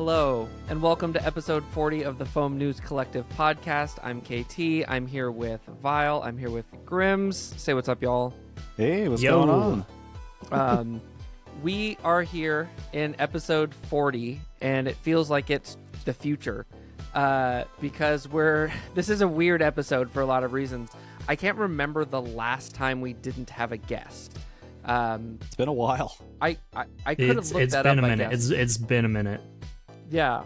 Hello, and welcome to episode 40 of the Foam News Collective podcast. I'm KT. I'm here with Vile. I'm here with Grimz. Say what's up, y'all. Hey, what's going on? We are here in episode 40, and it feels like it's the future because this is a weird episode for a lot of reasons. I can't remember the last time we didn't have a guest. It's been a while. I could have looked that up. It's been a minute. Yeah.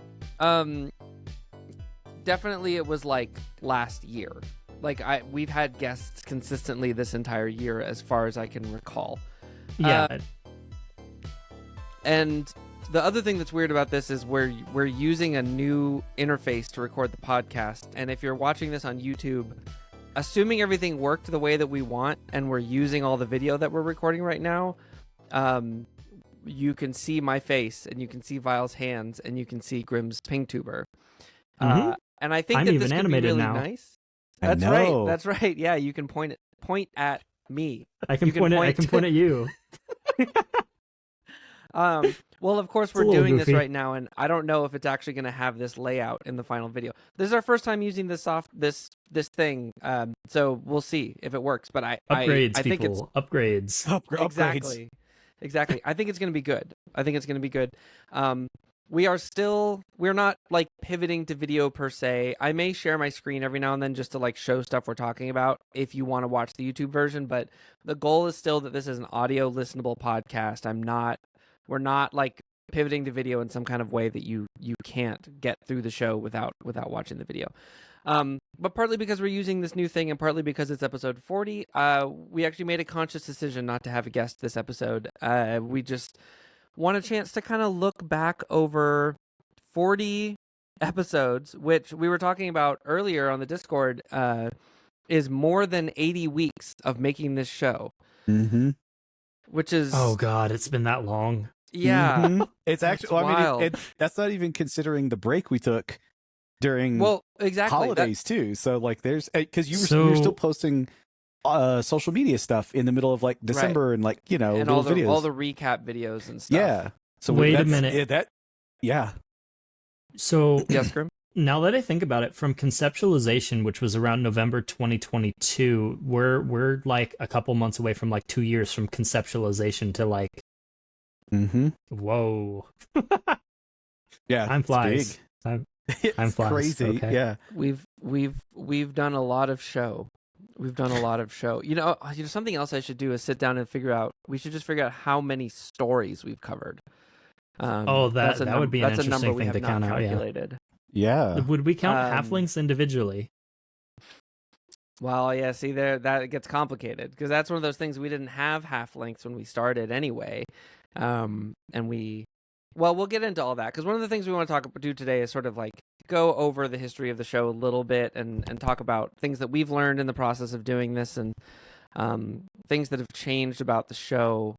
Definitely it was like last year. Like we've had guests consistently this entire year as far as I can recall. Yeah. And the other thing that's weird about this is we're using a new interface to record the podcast. And if you're watching this on YouTube, assuming everything worked the way that we want and we're using all the video that we're recording right now, you can see my face and you can see Vile's hands and you can see Grim's ping tuber. Mm-hmm. And I think I'm that even this could be animated really now. nice. I That's know. right. That's right. Yeah, you can point at me. I can point at you. Well, of course, a we're little doing this goofy. right now, and I don't know if it's actually going to have this layout in the final video. This is our first time using this thing, so we'll see if it works. But I Upgrades, think it's upgrades. Exactly. I think it's going to be good. We're not like pivoting to video per se. I may share my screen every now and then just to like show stuff we're talking about if you want to watch the YouTube version, but the goal is still that this is an audio listenable podcast. We're not like pivoting to video in some kind of way that you can't get through the show without watching the video. But partly because we're using this new thing and partly because it's episode 40, we actually made a conscious decision not to have a guest this episode. We just want a chance to kind of look back over 40 episodes, which we were talking about earlier on the Discord, is more than 80 weeks of making this show. Mm-hmm. Which is... Oh, God, it's been that long. Yeah. Mm-hmm. It's actually, wild. That's not even considering the break we took during holidays, too. So, like, there's, because you were still posting social media stuff in the middle of, like, December, right. And, like, you know, and little videos. all the recap videos and stuff. Yeah. So wait a minute. Yeah. So, yes, Grim? Now that I think about it, from conceptualization, which was around November 2022, we're like a couple months away from like 2 years from conceptualization to like, whoa. Yeah, time flies. Time flies. Crazy. Okay. Yeah, we've done a lot of show. You know, something else I should do is sit down and figure out. We should just figure out how many stories we've covered. That would be an interesting thing to count out. Yeah. Would we count halflings individually? Well, yeah, see there, that gets complicated because that's one of those things we didn't have halflings when we started anyway. We'll get into all that because one of the things we want to do today is sort of like go over the history of the show a little bit and talk about things that we've learned in the process of doing this and things that have changed about the show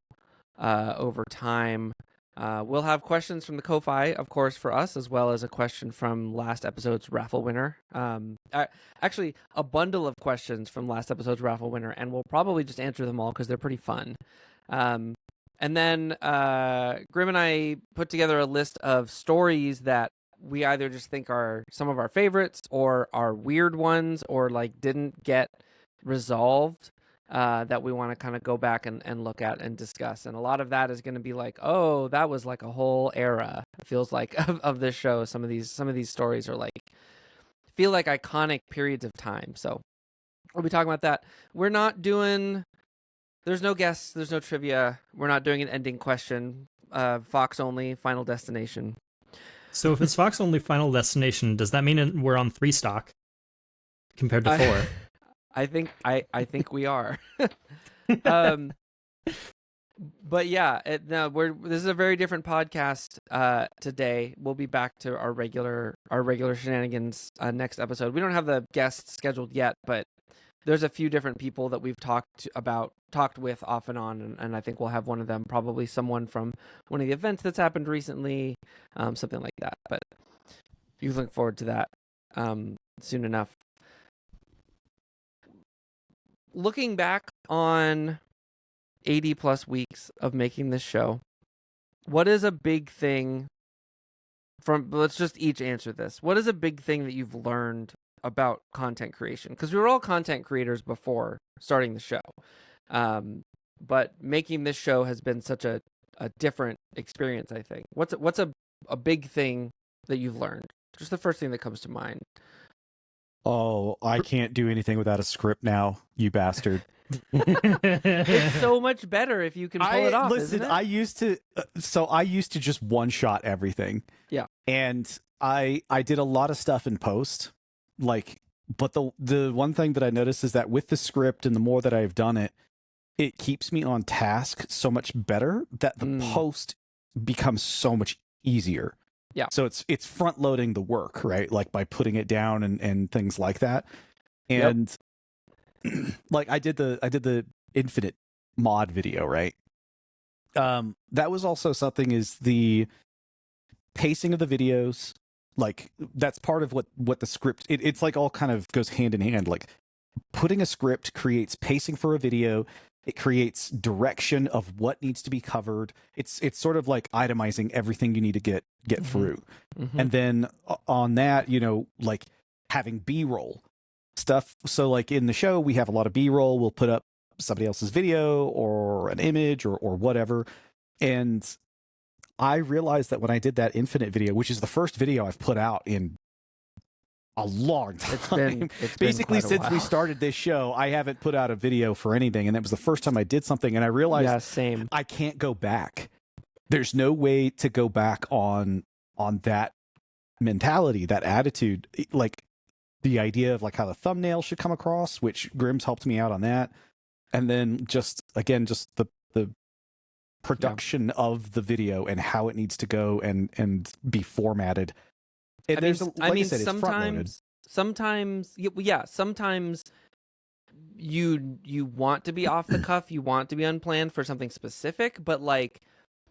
over time. We'll have questions from the Ko-Fi, of course, for us, as well as a question from last episode's raffle winner. Actually, a bundle of questions from last episode's raffle winner, and we'll probably just answer them all because they're pretty fun. And then Grim and I put together a list of stories that we either just think are some of our favorites or are weird ones or like didn't get resolved. That we want to kind of go back and look at and discuss. And a lot of that is going to be like, oh, that was like a whole era, it feels like, of this show. Some of these stories are like, feel like iconic periods of time. So we'll be talking about that. We're not doing, there's no guests, there's no trivia. We're not doing an ending question. Fox only, Final Destination. So if it's Fox only Final Destination, does that mean we're on 3 stock compared to 4? I think we are. But yeah, this is a very different podcast today. We'll be back to our regular shenanigans next episode. We don't have the guests scheduled yet, but there's a few different people that we've talked with off and on, and I think we'll have one of them, probably someone from one of the events that's happened recently, something like that. But you look forward to that soon enough. Looking back on 80 plus weeks of making this show, what is a big thing let's just each answer this. What is a big thing that you've learned about content creation? Because we were all content creators before starting the show. But making this show has been such a different experience, I think. What's a big thing that you've learned? Just the first thing that comes to mind. Oh, I can't do anything without a script now, you bastard. It's so much better if you can pull it off. Listen, I used to just one shot everything. Yeah. And I did a lot of stuff in post. But the one thing that I noticed is that with the script and the more that I've done it, it keeps me on task so much better that the post becomes so much easier. Yeah. So it's front loading the work, right? Like by putting it down and things like that. And like I did the infinite mod video, right? That was also something, is the pacing of the videos. Like that's part of what the script, it's like all kind of goes hand in hand. Like putting a script creates pacing for a video. It creates direction of what needs to be covered. It's sort of like itemizing everything you need to get through. And then on that, like having B-roll stuff. So like in the show, we have a lot of B-roll. We'll put up somebody else's video or an image or whatever. And I realized that when I did that Infinite video, which is the first video I've put out in a long time. It's basically been since we started this show, I haven't put out a video for anything, and that was the first time I did something, and I realized same. I can't go back. There's no way to go back on that mentality, that attitude, like the idea of like how the thumbnail should come across, which Grimz helped me out on that, and then just the production of the video and how it needs to go and be formatted. Sometimes you want to be off the cuff, you want to be unplanned for something specific, but like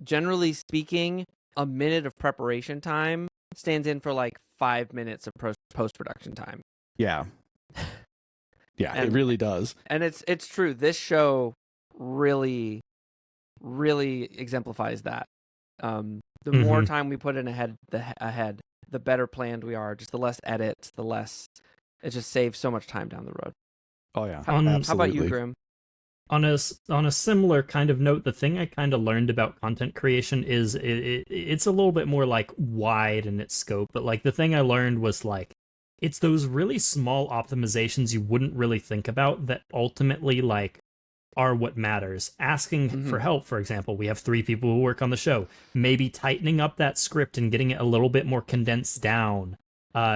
generally speaking, a minute of preparation time stands in for like 5 minutes of post-production time. Yeah. Yeah, it really does. And it's true. This show really, really exemplifies that. The more time we put in ahead, the better planned we are. Just the less edits, the less it just saves so much time down the road. Oh yeah. How about you, Grim? On a similar kind of note, the thing I kind of learned about content creation is it's a little bit more like wide in its scope, but like the thing I learned was like it's those really small optimizations you wouldn't really think about that ultimately like are what matters. Asking for help, for example. We have 3 people who work on the show. Maybe tightening up that script and getting it a little bit more condensed down.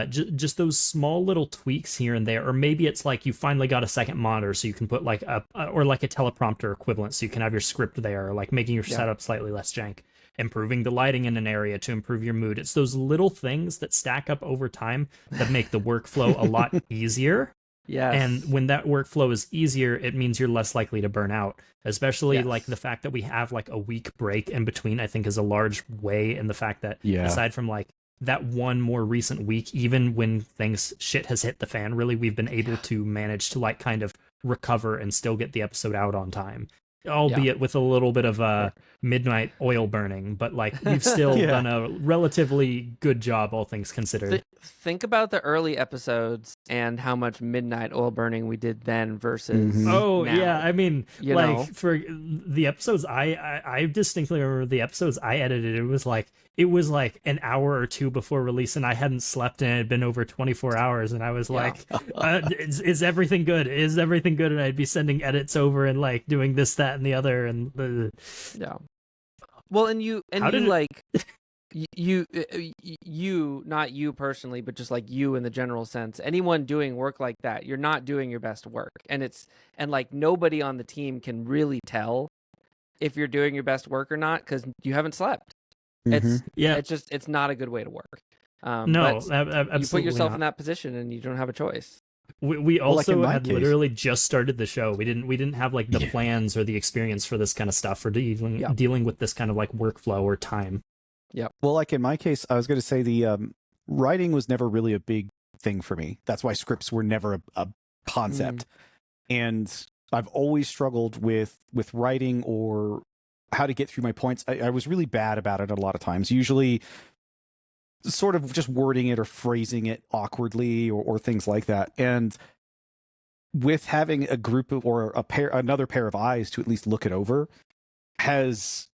Just those small little tweaks here and there. Or maybe it's like you finally got a second monitor so you can put like a teleprompter equivalent so you can have your script there, or like making your setup slightly less jank. Improving the lighting in an area to improve your mood. It's those little things that stack up over time that make the workflow a lot easier. Yes. And when that workflow is easier, it means you're less likely to burn out. Especially like the fact that we have like a week break in between, I think is a large way in the fact that aside from like that one more recent week, even when shit has hit the fan, really, we've been able to manage to like kind of recover and still get the episode out on time. Albeit with a little bit of midnight oil burning, but like we've still done a relatively good job, all things considered. Think about the early episodes and how much midnight oil burning we did then versus now. Yeah, I mean, you know? For the episodes I distinctly remember the episodes I edited, it was like an hour or 2 before release, and I hadn't slept, and it had been over 24 hours, and I was like, is everything good? Is everything good? And I'd be sending edits over and like doing this, that, and the other, and well, and you not you personally, but just like you in the general sense, anyone doing work like that, you're not doing your best work, and like nobody on the team can really tell if you're doing your best work or not because you haven't slept. It's not a good way to work. Absolutely, you put yourself in that position and you don't have a choice. We also had literally just started the show. We didn't have like the plans or the experience for this kind of stuff, or dealing with this kind of like workflow or time. Yeah. Well, like in my case, I was going to say the writing was never really a big thing for me. That's why scripts were never a concept. And I've always struggled with writing or how to get through my points. I was really bad about it a lot of times. Usually sort of just wording it or phrasing it awkwardly or things like that. And with having a group of, or another pair of eyes to at least look it over has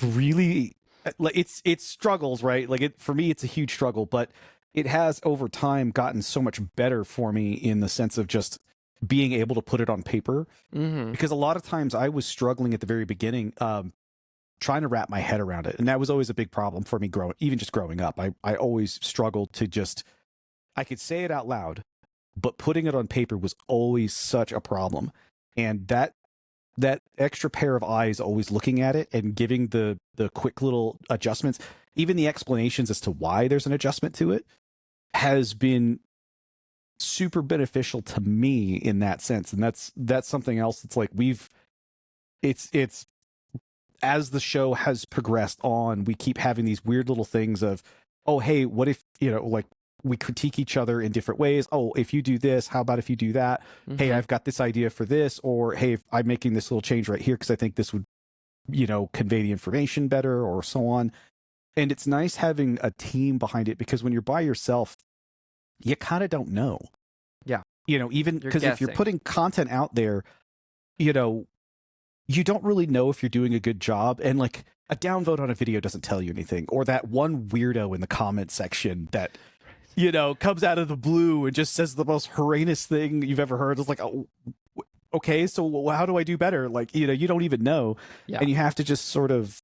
really, like, it's struggles, right? Like, for me, it's a huge struggle, but it has over time gotten so much better for me in the sense of just being able to put it on paper. Because a lot of times I was struggling at the very beginning, trying to wrap my head around it. And that was always a big problem for me even just growing up. I always struggled to just, I could say it out loud, but putting it on paper was always such a problem. And that extra pair of eyes always looking at it and giving the quick little adjustments, even the explanations as to why there's an adjustment to it, has been super beneficial to me in that sense. And that's something else that's like it's as the show has progressed on, we keep having these weird little things of, oh, hey, what if, like, we critique each other in different ways. Oh, if you do this, how about if you do that? Hey, I've got this idea for this, or hey, if I'm making this little change right here because I think this would, convey the information better, or so on. And it's nice having a team behind it, because when you're by yourself, you kind of don't know. Yeah. Even because if you're putting content out there, you don't really know if you're doing a good job. And like, a downvote on a video doesn't tell you anything, or that one weirdo in the comment section that, comes out of the blue and just says the most horrendous thing you've ever heard. It's like, oh, okay, so how do I do better? Like, you don't even know. Yeah. And you have to just sort of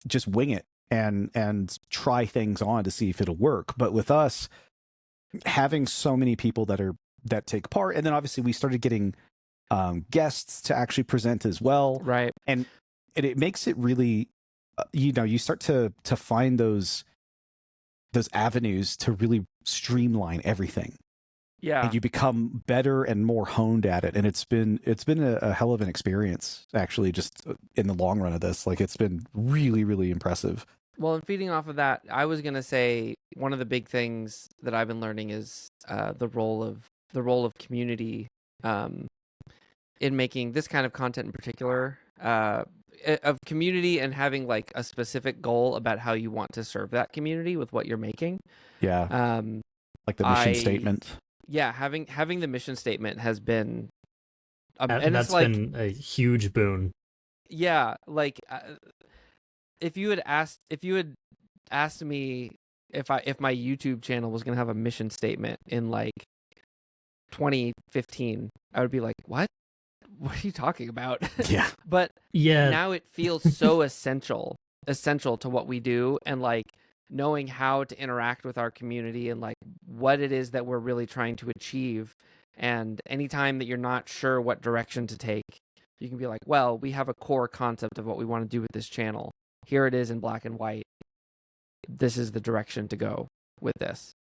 just wing it and try things on to see if it'll work. But with us having so many people that take part, and then obviously we started getting guests to actually present as well. Right. And it makes it really, you start to find those avenues to really streamline everything. Yeah. And you become better and more honed at it. And it's been a hell of an experience, actually, just in the long run of this. Like, it's been really, really impressive. Well, and feeding off of that, I was going to say one of the big things that I've been learning is the role of community in making this kind of content in particular, of community, and having like a specific goal about how you want to serve that community with what you're making. Yeah. Like the mission statement. Yeah, having the mission statement has been, and that's been a huge boon. Yeah, like if you had asked me if my YouTube channel was going to have a mission statement in like 2015, I would be like, what are you talking about? Yeah. But yeah, now it feels so essential to what we do, and like knowing how to interact with our community and like what it is that we're really trying to achieve. And anytime that you're not sure what direction to take, you can be like, well, we have a core concept of what we want to do with this channel. Here it is in black and white. This is the direction to go with this.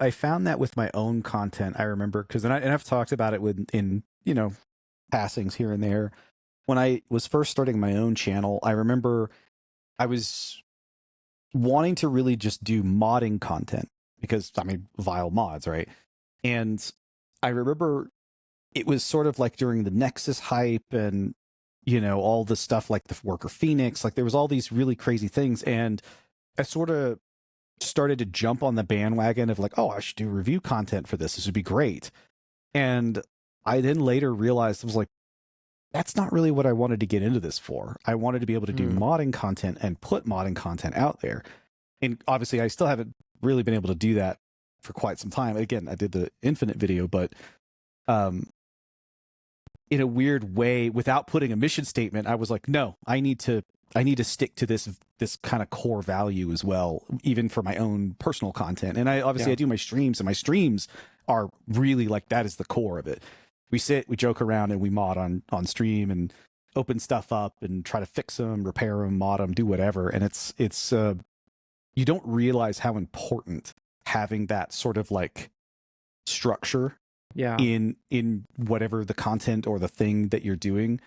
I found that with my own content. I remember, because I've talked about it in passings here and there. When I was first starting my own channel, I remember I was wanting to really just do modding content, because vile mods, right? And I remember it was sort of like during the Nexus hype and all the stuff like the Worker Phoenix, like there was all these really crazy things, and I sort of started to jump on the bandwagon of like, oh, I should do review content for this. This would be great. And I then later realized, I was like, that's not really what I wanted to get into this for. I wanted to be able to do modding content and put modding content out there. And obviously I still haven't really been able to do that for quite some time. Again, I did the Infinite video, but in a weird way, without putting a mission statement, I was like, no, I need to stick to this kind of core value as well, even for my own personal content. And I do my streams, and my streams are really like, that is the core of it. We sit, we joke around, and we mod on stream and open stuff up and try to fix them, repair them, mod them, do whatever. And it's you don't realize how important having that sort of like structure in whatever the content or the thing that you're doing.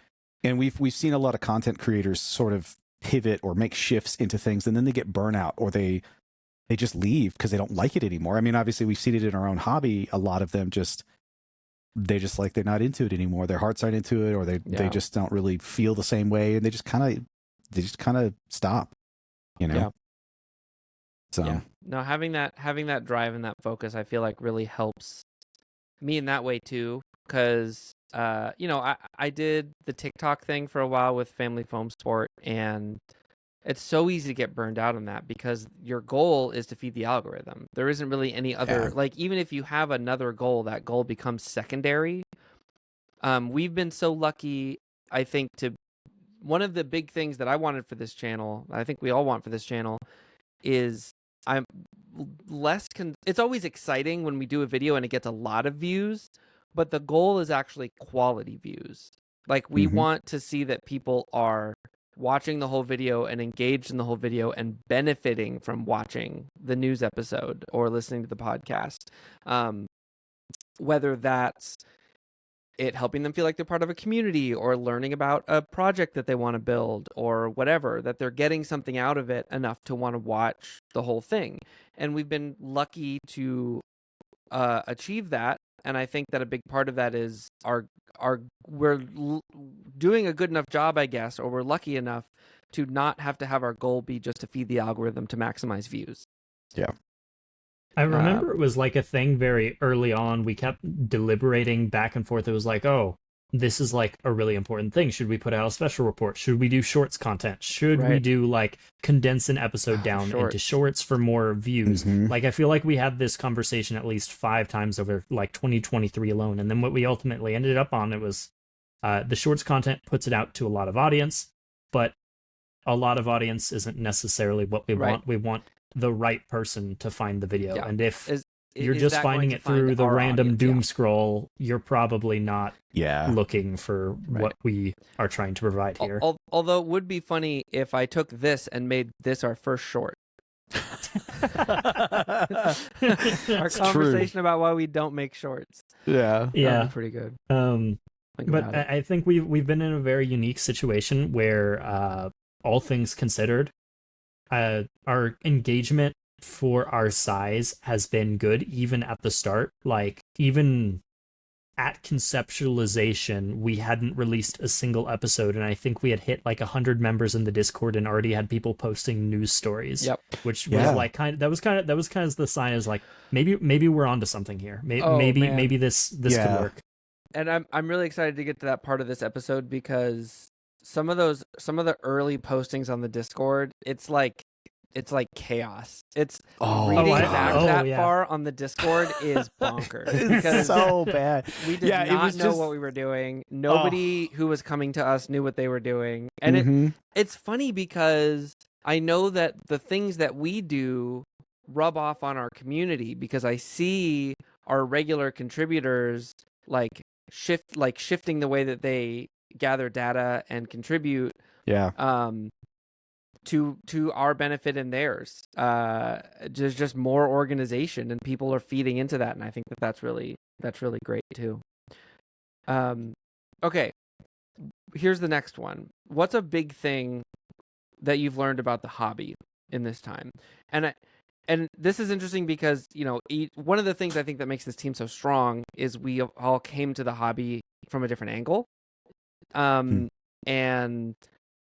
And we've seen a lot of content creators sort of pivot or make shifts into things, and then they get burnout, or they just leave because they don't like it anymore. I mean, obviously we've seen it in our own hobby. A lot of them they're not into it anymore. Their hearts aren't into it, or they just don't really feel the same way, and they just kind of stop, Yeah. So Yeah. No, having that drive and that focus, I feel like really helps me in that way too. Because I did the TikTok thing for a while with Family Foam Sport, and it's so easy to get burned out on that because your goal is to feed the algorithm. There isn't really any other like, even if you have another goal, that goal becomes secondary. We've been so lucky, I think, to one of the big things that I wanted for this channel, I think we all want for this channel, is I'm less it's always exciting when we do a video and it gets a lot of views, but the goal is actually quality views. Like, we want to see that people are watching the whole video and engaged in the whole video and benefiting from watching the news episode or listening to the podcast. Whether that's it helping them feel like they're part of a community or learning about a project that they want to build or whatever, that they're getting something out of it enough to want to watch the whole thing. And we've been lucky to achieve that. And I think that a big part of that is we're doing a good enough job, I guess, or we're lucky enough to not have to have our goal be just to feed the algorithm to maximize views. Yeah. I remember it was like a thing very early on. We kept deliberating back and forth. It was like, oh, this is like a really important thing. Should we put out a special report? Should we do shorts content? Should we do like condense an episode down into shorts for more views? Like, I feel like we had this conversation at least 5 times over like 2023 alone. And then what we ultimately ended up on, it was the shorts content puts it out to a lot of audience, but a lot of audience isn't necessarily what we want. We want the right person to find the video. And if you're just finding it through the random doom scroll, you're probably not looking for what we are trying to provide here. Although it would be funny if I took this and made this our first short. Our conversation about why we don't make shorts. Yeah. Pretty good. But I think we've been in a very unique situation where all things considered, our engagement for our size has been good even at the start. Like, even at conceptualization, we hadn't released a single episode, and I think we had hit like 100 members in the Discord and already had people posting news stories. Which was like that was kind of the sign, is like maybe we're onto something here. Maybe this could work. And I'm really excited to get to that part of this episode, because some of the early postings on the Discord, it's like chaos. It's reading that far on the Discord is bonkers. It's so bad. We did not know what we were doing. Nobody who was coming to us knew what they were doing. And it's funny because I know that the things that we do rub off on our community, because I see our regular contributors shifting the way that they gather data and contribute to our benefit and theirs. There's just more organization and people are feeding into that, and I think that's really great too. Okay, here's the next one. What's a big thing that you've learned about the hobby in this time? And this is interesting because, one of the things I think that makes this team so strong is we all came to the hobby from a different angle. And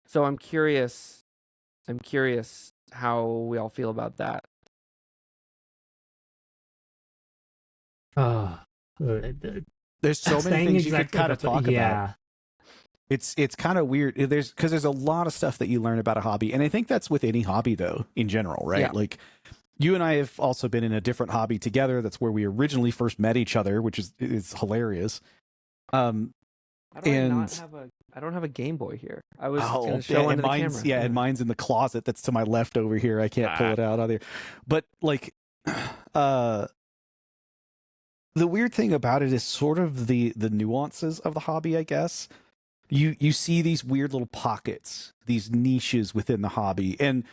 so I'm curious how we all feel about that. There's so many things you could kind of talk about. It's kind of weird. Because there's a lot of stuff that you learn about a hobby, and I think that's with any hobby though, in general, right? Yeah. Like, you and I have also been in a different hobby together. That's where we originally first met each other, which is hilarious. I don't have a Game Boy here. I was going to show into the camera. Yeah, and mine's in the closet that's to my left over here. I can't pull it out either. But like, the weird thing about it is sort of the nuances of the hobby, I guess. You see these weird little pockets, these niches within the hobby, and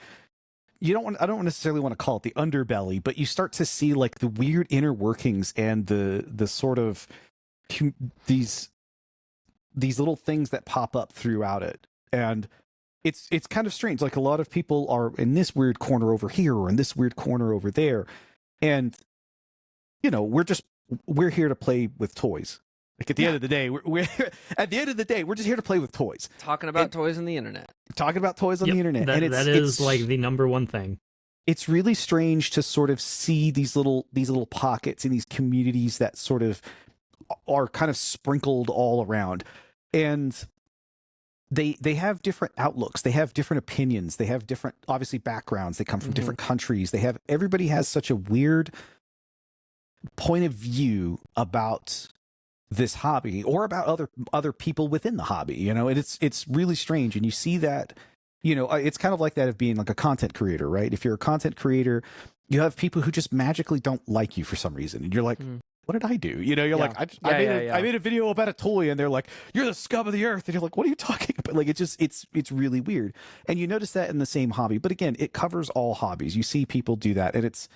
I don't necessarily want to call it the underbelly, but you start to see like the weird inner workings and the sort of these little things that pop up throughout it. And it's kind of strange. Like, a lot of people are in this weird corner over here or in this weird corner over there. And, we're here to play with toys. Like, at the end of the day, we're just here to play with toys. Talking about toys on the internet. Talking about toys on the internet. That is like the number one thing. it's really strange to sort of see these little pockets and these communities that sort of are kind of sprinkled all around, and they have different outlooks, they have different opinions, they have different, obviously, backgrounds, they come from different countries, everybody has such a weird point of view about this hobby or about other people within the hobby, and it's really strange. And you see that, it's kind of like that of being like a content creator, right? If you're a content creator, you have people who just magically don't like you for some reason, and you're like, what did I do? You're like, I made a video about a toy, and they're like, you're the scum of the earth, and you're like, what are you talking about? Like, it's really weird. And you notice that in the same hobby, but again, it covers all hobbies. You see people do that, and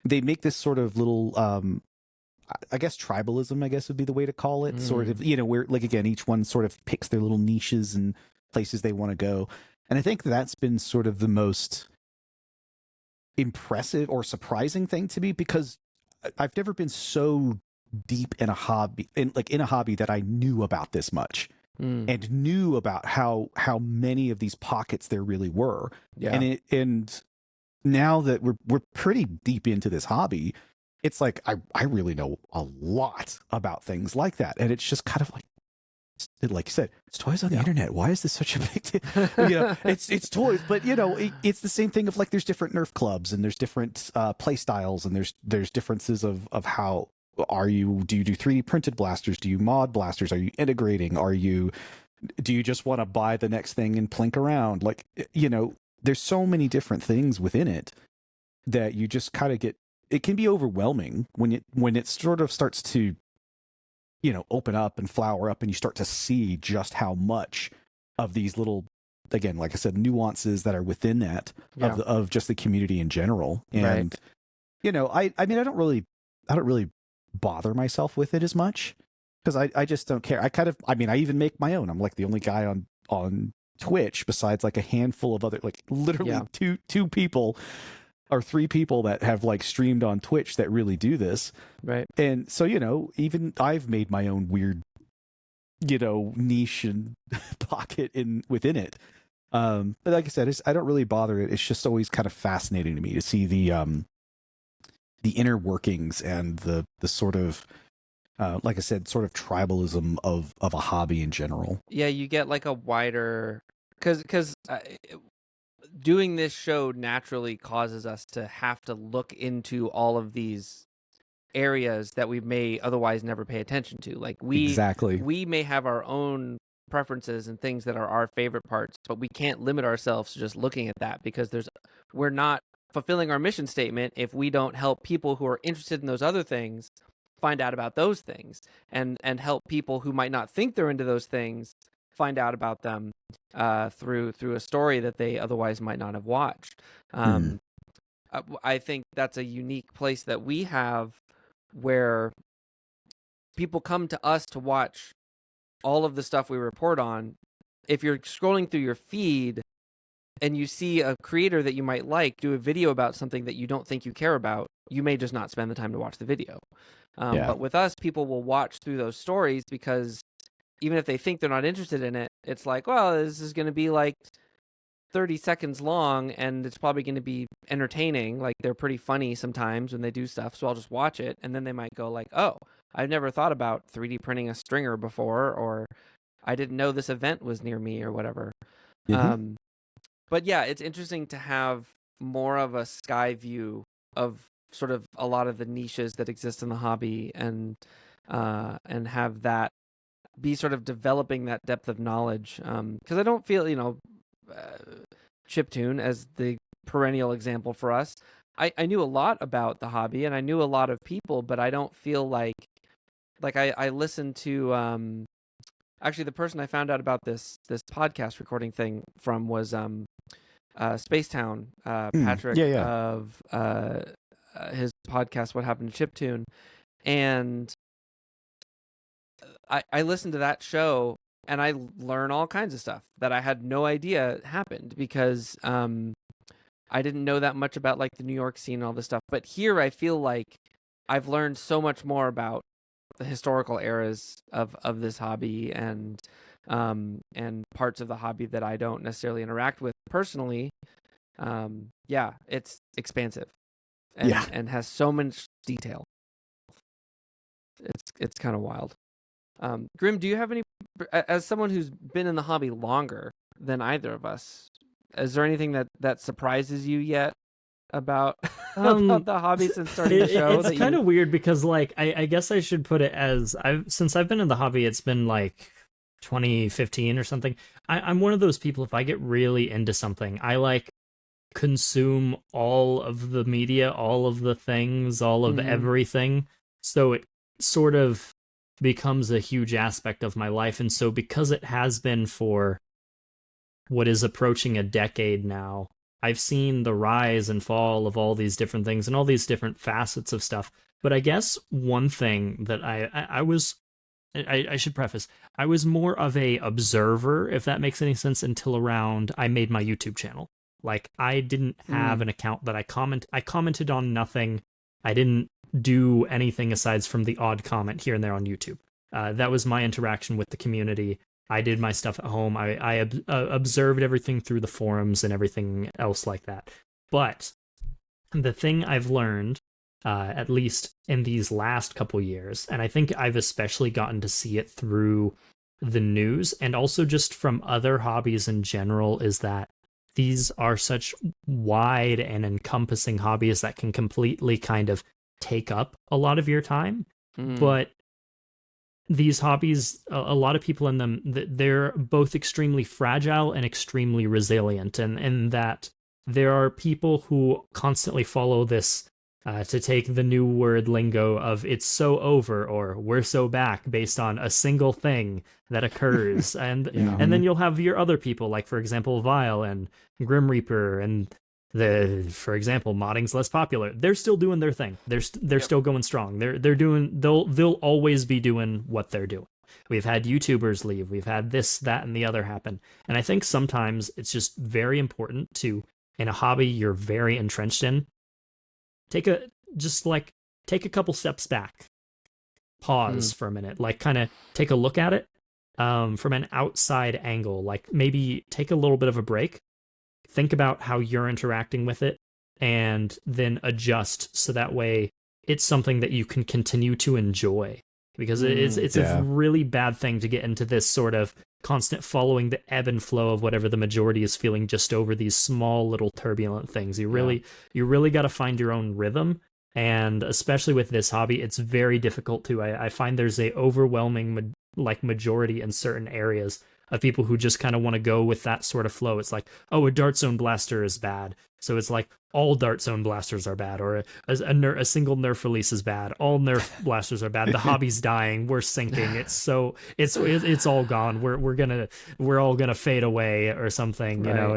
they make this sort of little I guess tribalism, I guess would be the way to call it, sort of, where, like, again, each one sort of picks their little niches and places they want to go. And I think that's been sort of the most impressive or surprising thing to me, because I've never been so deep in a hobby, in a hobby, that I knew about this much and knew about how many of these pockets there really were. Yeah. And now that we're pretty deep into this hobby, it's like I really know a lot about things like that, and it's just kind of like you said, it's toys on the internet. Why is this such a big deal? It's toys, but it's the same thing of, like, there's different Nerf clubs, and there's different play styles, and there's differences of how do you do 3D printed blasters? Do you mod blasters? Are you integrating? Do you just want to buy the next thing and plink around? Like, there's so many different things within it that you just kind of it can be overwhelming when it sort of starts to, open up and flower up, and you start to see just how much of these little, again, like I said, nuances that are within that of just the community in general. And, I mean, I don't really bother myself with it as much, because I just don't care. I even make my own. I'm like the only guy on Twitch, besides like a handful of other, like, literally two people or 3 people that have, like, streamed on Twitch that really do this. Right. And so, even I've made my own weird, niche and pocket within it. But like I said, I don't really bother it. It's just always kind of fascinating to me to see the inner workings and the sort of, like I said, sort of tribalism of a hobby in general. Yeah, you get like a wider, because doing this show naturally causes us to have to look into all of these areas that we may otherwise never pay attention to. Like, we may have our own preferences and things that are our favorite parts, but we can't limit ourselves to just looking at that, because we're not fulfilling our mission statement if we don't help people who are interested in those other things find out about those things, and help people who might not think they're into those things find out about them through a story that they otherwise might not have watched. I think that's a unique place that we have, where people come to us to watch all of the stuff we report on. If you're scrolling through your feed and you see a creator that you might like do a video about something that you don't think you care about, you may just not spend the time to watch the video. But with us, people will watch through those stories, because even if they think they're not interested in it, it's like, well, this is going to be like 30 seconds long, and it's probably going to be entertaining. Like, they're pretty funny sometimes when they do stuff, so I'll just watch it. And then they might go like, oh, I've never thought about 3D printing a stringer before, or I didn't know this event was near me, or whatever. But yeah, it's interesting to have more of a sky view of sort of a lot of the niches that exist in the hobby, and have that be sort of developing that depth of knowledge. Because I don't feel, chiptune as the perennial example for us. I knew a lot about the hobby, and I knew a lot of people, but I don't feel like I listened to, actually, the person I found out about this podcast recording thing from was Spacetown, Patrick of his podcast, What Happened to Chiptune. And I listened to that show, and I learn all kinds of stuff that I had no idea happened, because I didn't know that much about, like, the New York scene and all this stuff. But here I feel like I've learned so much more about the historical eras of this hobby, and parts of the hobby that I don't necessarily interact with personally. Yeah, it's expansive and Yeah. and has so much detail. It's kind of wild. Grim, do you have any, as someone who's been in the hobby longer than either of us, is there anything that surprises you yet about about the hobby since starting the show? It's kind of weird because, like, I guess I should put it as since I've been in the hobby, it's been like 2015 or something. I'm one of those people, if I get really into something, I like consume all of the media, all of the things, all of everything. So it sort of becomes a huge aspect of my life. And so because it has been for what is approaching a decade now, I've seen the rise and fall of all these different things and all these different facets of stuff. But I guess one thing that I should preface, I was more of a observer, if that makes any sense, until around I made my YouTube channel. Like, I didn't have an account that I commented on nothing. I didn't do anything aside from the odd comment here and there on YouTube. That was my interaction with the community. I did my stuff at home. I observed everything through the forums and everything else like that. But the thing I've learned, at least in these last couple years, and I think I've especially gotten to see it through the news and also just from other hobbies in general, is that these are such wide and encompassing hobbies that can completely kind of take up a lot of your time. But these hobbies, a lot of people in them, they're both extremely fragile and extremely resilient. And that there are people who constantly follow this, to take the new word lingo of "it's so over" or "we're so back" based on a single thing that occurs. And then you'll have your other people, like, for example, Vile and Grim Reaper, and for example, modding's less popular. They're still doing their thing. They're still going strong. They'll always be doing what they're doing. We've had YouTubers leave. We've had this, that, and the other happen. And I think sometimes it's just very important to, in a hobby you're very entrenched in, take a couple steps back, pause for a minute, like kind of take a look at it from an outside angle, like maybe take a little bit of a break, think about how you're interacting with it, and then adjust so that way it's something that you can continue to enjoy. Because it's a really bad thing to get into this sort of constant following the ebb and flow of whatever the majority is feeling just over these small little turbulent things. You really got to find your own rhythm. And especially with this hobby, it's very difficult to. I find there's a overwhelming majority in certain areas of people who just kind of want to go with that sort of flow. It's like, oh, a Dart Zone blaster is bad, so it's like all Dart Zone blasters are bad, or a single Nerf release is bad. All Nerf blasters are bad. The hobby's dying. We're sinking. It's all gone. We're all gonna fade away or something. Right. You know,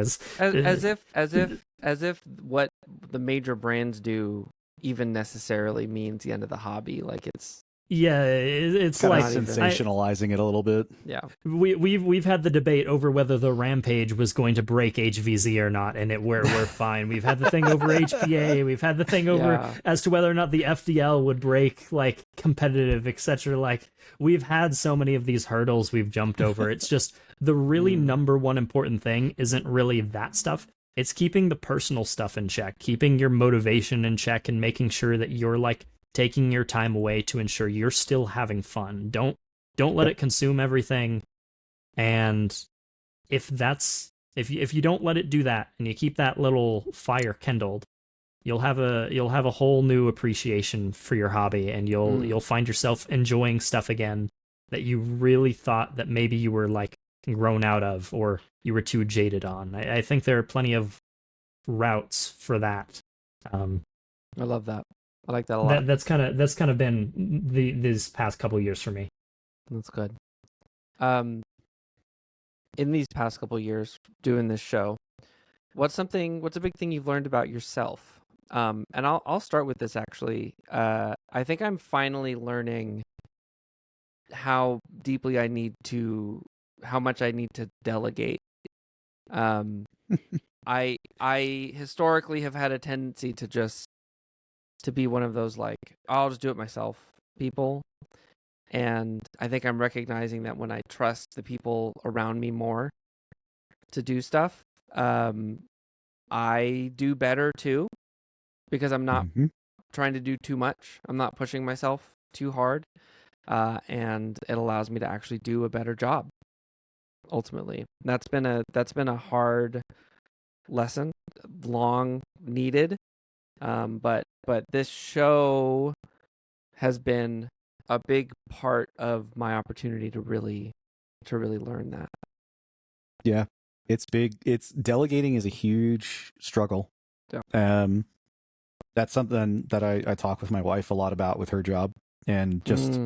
as if what the major brands do even necessarily means the end of the hobby. Like it's kind like of sensationalizing it a little bit. Yeah, we've had the debate over whether the Rampage was going to break HVZ or not, and we're fine. We've had the thing over HPA. We've had the thing over as to whether or not the FDL would break, like, competitive, etc. Like, we've had so many of these hurdles we've jumped over. It's just the really number one important thing isn't really that stuff. It's keeping the personal stuff in check, keeping your motivation in check, and making sure that you're, like, taking your time away to ensure you're still having fun. Don't let it consume everything. And if you don't let it do that, and you keep that little fire kindled, you'll have a whole new appreciation for your hobby, and you'll find yourself enjoying stuff again that you really thought that maybe you were, like, grown out of, or you were too jaded on. I think there are plenty of routes for that. I love that. I like that a lot. That's kind of been these past couple years for me. That's good. In these past couple years doing this show, what's a big thing you've learned about yourself? And I'll start with this actually. I think I'm finally learning how much I need to delegate. I historically have had a tendency to be one of those, like, I'll just do it myself people. And I think I'm recognizing that when I trust the people around me more to do stuff, I do better too, because I'm not Mhm. trying to do too much. I'm not pushing myself too hard, and it allows me to actually do a better job. Ultimately, that's been a hard lesson, long needed, but this show has been a big part of my opportunity to really learn that. Yeah, it's big. It's delegating is a huge struggle. Yeah. That's something that I talk with my wife a lot about with her job, and just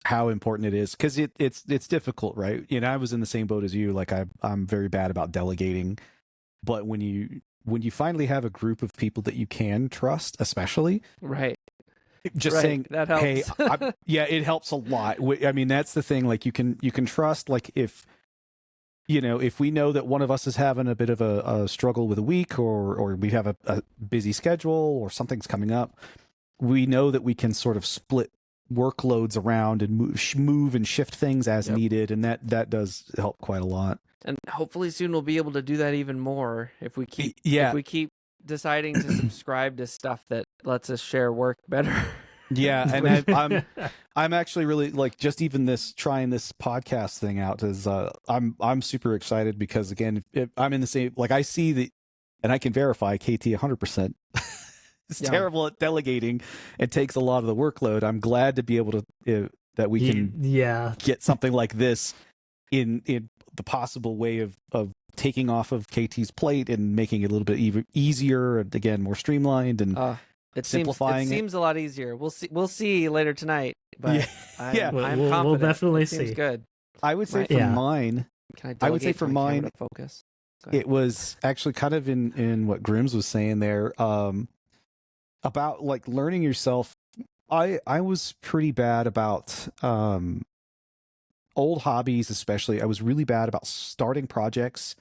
how important it is, because it's difficult, right? You know, I was in the same boat as you. Like I'm very bad about delegating, but when you finally have a group of people that you can trust, especially, right, just right. saying, that helps. hey, yeah, it helps a lot. I mean, that's the thing. Like you can trust, like if we know that one of us is having a bit of a struggle with a week, or we have a busy schedule, or something's coming up, we know that we can sort of split workloads around and move and shift things as needed, and that does help quite a lot. And hopefully soon we'll be able to do that even more if we keep deciding to subscribe to stuff that lets us share work better. Yeah, and I'm actually really, like, just even trying this podcast thing out is I'm super excited, because again, I'm in the same, like, I see the, and I can verify KT 100%. It's terrible at delegating. It takes a lot of the workload. I'm glad to be able to that we can get something like this in the possible way of taking off of KT's plate and making it a little bit easier, and again more streamlined, and simplifying. It seems a lot easier. We'll see later tonight. But I'm confident. We'll definitely see. Seems good. I would say for mine. I would say for mine, focus. It was actually kind of in what Grimz was saying there, about like learning yourself. I was pretty bad about old hobbies, especially. I was really bad about starting projects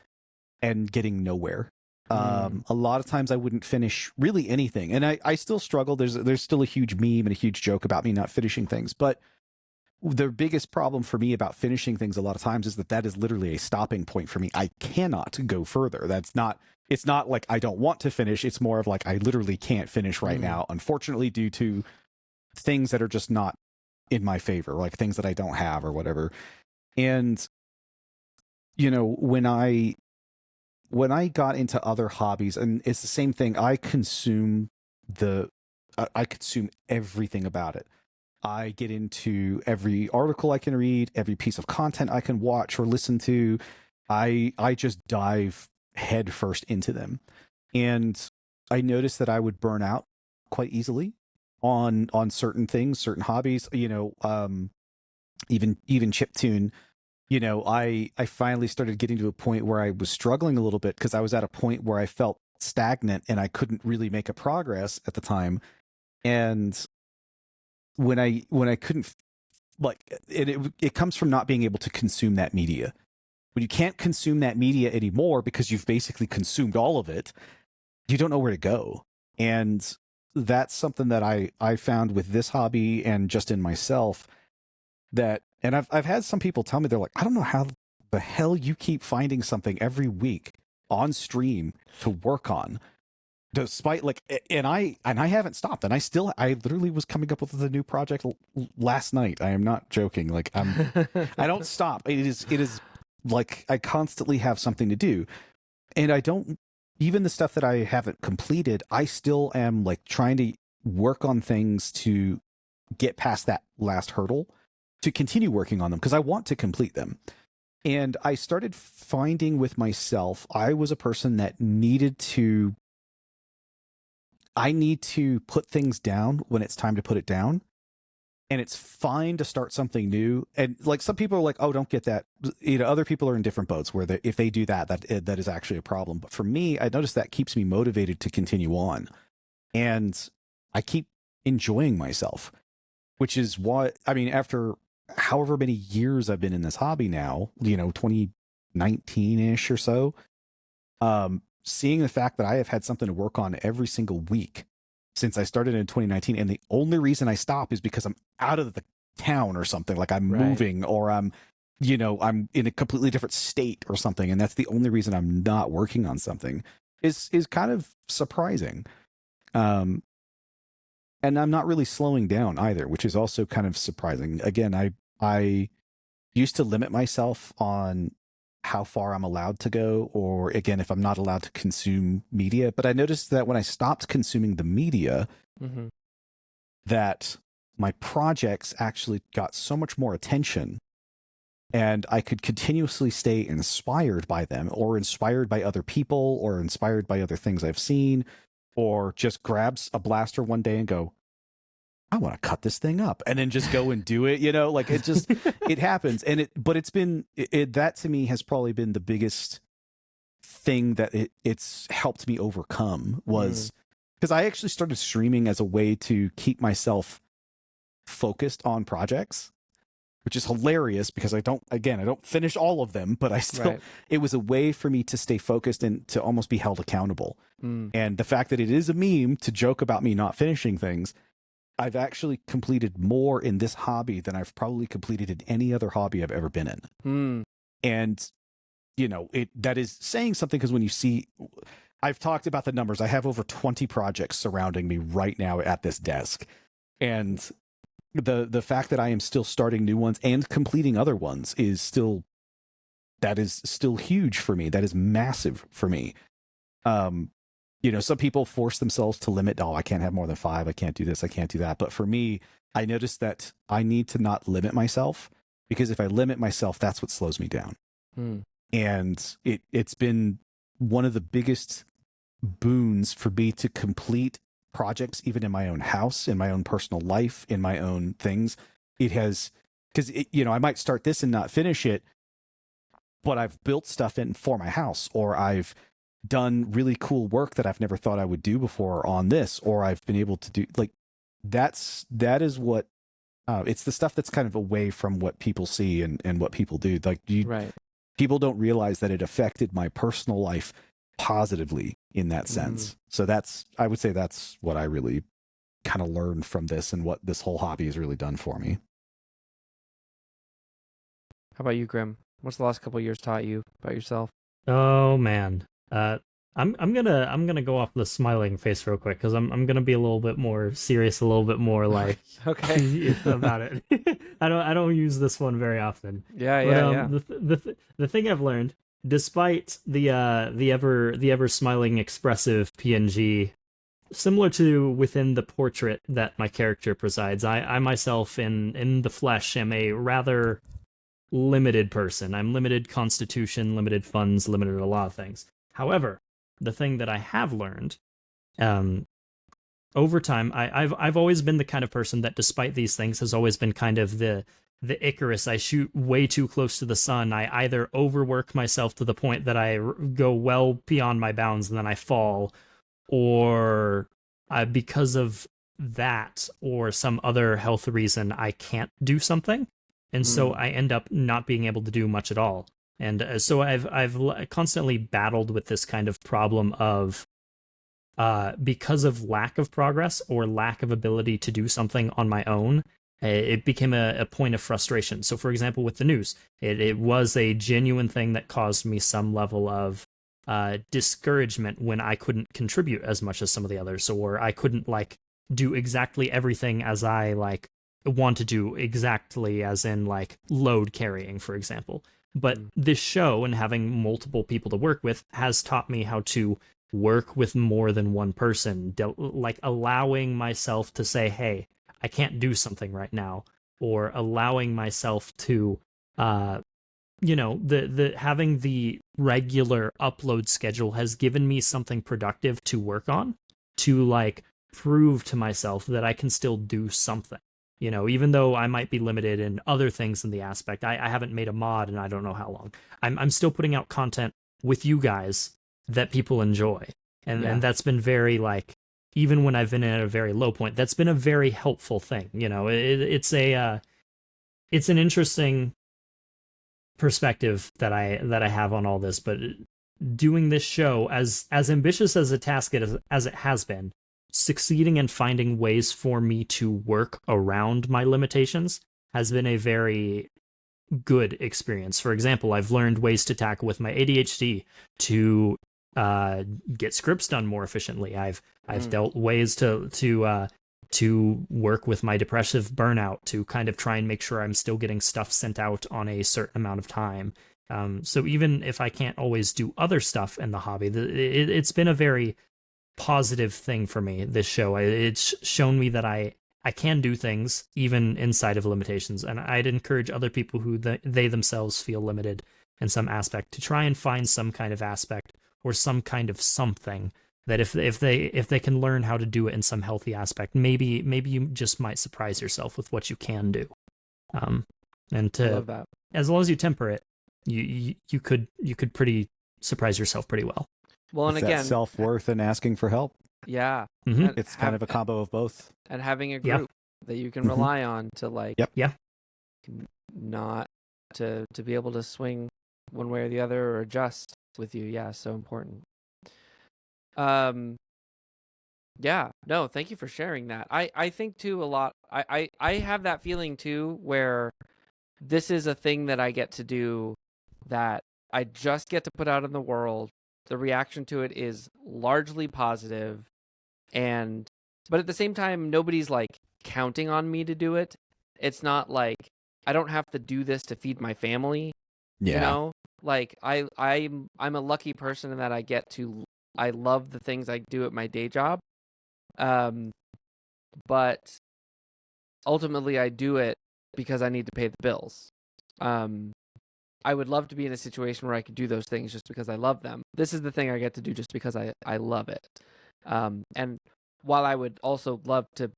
and getting nowhere. A lot of times I wouldn't finish really anything, and I still struggle. There's still a huge meme and a huge joke about me not finishing things, but the biggest problem for me about finishing things a lot of times is that is literally a stopping point for me. I cannot go further. It's not like I don't want to finish. It's more of like I literally can't finish right now, unfortunately, due to things that are just not in my favor, like things that I don't have or whatever. And when I got into other hobbies, and it's the same thing, I consume everything about it. I get into every article I can read, every piece of content I can watch or listen to. I just dive head first into them. And I noticed that I would burn out quite easily on certain things, certain hobbies, even chiptune. I finally started getting to a point where I was struggling a little bit, because I was at a point where I felt stagnant and I couldn't really make a progress at the time. And when I couldn't, like, it comes from not being able to consume that media. When you can't consume that media anymore because you've basically consumed all of it, you don't know where to go. And that's something that I found with this hobby, and just in myself, and I've had some people tell me, they're like, I don't know how the hell you keep finding something every week on stream to work on, despite, like, and I haven't stopped, and I literally was coming up with a new project last night. I am not joking. Like, I don't stop. It is like I constantly have something to do, and I don't, even the stuff that I haven't completed, I still am like trying to work on things to get past that last hurdle, to continue working on them, because I want to complete them. And I started finding with myself, I was a person that I need to put things down when it's time to put it down. And it's fine to start something new. And like, some people are like, oh, don't get that. Other people are in different boats where if they do that is actually a problem. But for me, I noticed that keeps me motivated to continue on. And I keep enjoying myself, which is why, I mean, after however many years I've been in this hobby now, 2019-ish or so, seeing the fact that I have had something to work on every single week since I started in 2019, and the only reason I stop is because I'm out of the town or something, like I'm moving, or I'm in a completely different state or something, and that's the only reason I'm not working on something. is kind of surprising. And I'm not really slowing down either, which is also kind of surprising. Again, I used to limit myself on how far I'm allowed to go, or again, if I'm not allowed to consume media. But I noticed that when I stopped consuming the media, that my projects actually got so much more attention, and I could continuously stay inspired by them, or inspired by other people, or inspired by other things I've seen, or just grabs a blaster one day and go, I want to cut this thing up, and then just go and do it, like it just, it happens. And it's been, that to me has probably been the biggest thing that it's helped me overcome, was because I actually started streaming as a way to keep myself focused on projects, which is hilarious because I don't finish all of them, but I still, it was a way for me to stay focused and to almost be held accountable. And the fact that it is a meme to joke about me not finishing things, I've actually completed more in this hobby than I've probably completed in any other hobby I've ever been in. And, that is saying something, because when you see, I've talked about the numbers. I have over 20 projects surrounding me right now at this desk. And the fact that I am still starting new ones and completing other ones is still huge for me. That is massive for me. Some people force themselves to limit, I can't have more than 5. I can't do this. I can't do that. But for me, I noticed that I need to not limit myself, because if I limit myself, that's what slows me down. And it's been one of the biggest boons for me to complete projects, even in my own house, in my own personal life, in my own things. It has, because I might start this and not finish it, but I've built stuff in for my house, or I've done really cool work that I've never thought I would do before on this, or I've been able to do, like, that is what it's the stuff that's kind of away from what people see and what people do. Like, people don't realize that it affected my personal life positively in that sense. So I would say that's what I really kind of learned from this, and what this whole hobby has really done for me. How about you, Grim? What's the last couple of years taught you about yourself? Oh man. I'm gonna go off the smiling face real quick, because I'm gonna be a little bit more serious, a little bit more like okay about it. I don't use this one very often. Yeah. The thing I've learned, despite the ever smiling expressive PNG, similar to within the portrait that my character presides, I myself in the flesh am a rather limited person. I'm limited constitution, limited funds, limited a lot of things. However, the thing that I have learned, over time, I've always been the kind of person that, despite these things, has always been kind of the Icarus. I shoot way too close to the sun. I either overwork myself to the point that I go well beyond my bounds and then I fall, or because of that or some other health reason, I can't do something. And so I end up not being able to do much at all. And so I've constantly battled with this kind of problem of, because of lack of progress or lack of ability to do something on my own, it became a point of frustration. So, for example, with the news, it was a genuine thing that caused me some level of discouragement when I couldn't contribute as much as some of the others, or I couldn't do exactly everything as I want to do, exactly as in load carrying, for example. But this show and having multiple people to work with has taught me how to work with more than one person, allowing myself to say, hey, I can't do something right now, or allowing myself to having the regular upload schedule has given me something productive to work on, to prove to myself that I can still do something. Even though I might be limited in other things in the aspect, I haven't made a mod in I don't know how long. I'm still putting out content with you guys that people enjoy. And that's been very, even when I've been at a very low point, that's been a very helpful thing. It's an interesting perspective that I have on all this. But doing this show, as ambitious as a task as it has been, succeeding in finding ways for me to work around my limitations has been a very good experience. For example, I've learned ways to tackle with my ADHD to get scripts done more efficiently. I've dealt ways to work with my depressive burnout to kind of try and make sure I'm still getting stuff sent out on a certain amount of time. So even if I can't always do other stuff in the hobby, it's been a very positive thing for me, this show. It's shown me that I can do things even inside of limitations, and I'd encourage other people who they themselves feel limited in some aspect to try and find some kind of aspect or some kind of something that if they can learn how to do it in some healthy aspect, maybe you just might surprise yourself with what you can do. And I love that. as long as you temper it, you could pretty surprise yourself pretty well. Well, and It's again, that self-worth and asking for help. yeah, Mm-hmm. and It's kind of a combo of both. and having a Yeah. group that you can Mhm. rely on to like, Yep. Yeah. not to be able to swing one way or the other or adjust with you. Yeah, so important. Yeah, no, thank you for sharing that. I think too a lot. I have that feeling too, where this is a thing that I get to do that I just get to put out in the world. The reaction to it is largely positive, but at the same time, nobody's like counting on me to do it. It's not like I don't have to do this to feed my family. Yeah. You know, like I'm a lucky person in that I love the things I do at my day job. But ultimately I do it because I need to pay the bills. I would love to be in a situation where I could do those things just because I love them. This is the thing I get to do just because I love it. And while I would also love to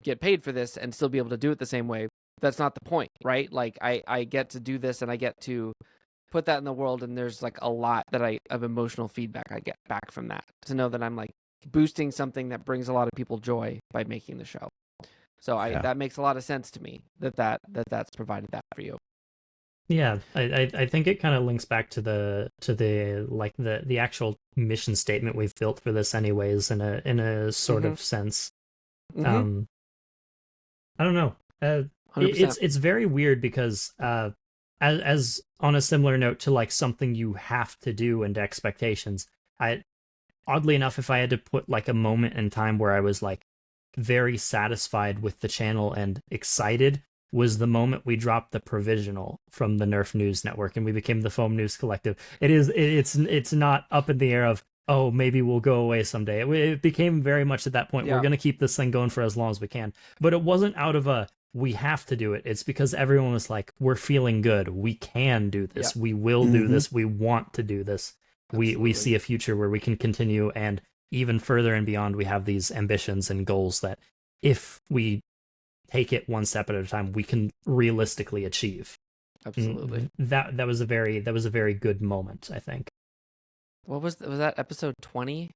get paid for this and still be able to do it the same way, that's not the point, right? Like I get to do this and I get to put that in the world, and there's like a lot of emotional feedback I get back from that, to know that I'm like boosting something that brings a lot of people joy by making the show. So that makes a lot of sense to me that's provided that for you. Yeah, I think it kind of links back to the actual mission statement we've built for this anyways, in a sort of sense. Mhm. I don't know. 100%. It's very weird because as on a similar note to like something you have to do and expectations, oddly enough, if I had to put like a moment in time where I was like very satisfied with the channel and excited, was the moment we dropped the provisional from the Nerf News Network and we became the Foam News Collective. It's not up in the air of, oh, maybe we'll go away someday. It became very much at that point, we're going to keep this thing going for as long as we can. But it wasn't out of a, we have to do it. It's because everyone was like, we're feeling good. We can do this. Yeah. We will do this. We want to do this. Absolutely. We see a future where we can continue, and even further and beyond, we have these ambitions and goals that if we take it one step at a time, we can realistically achieve. Absolutely. That was a very good moment, I think. What was that, episode 20?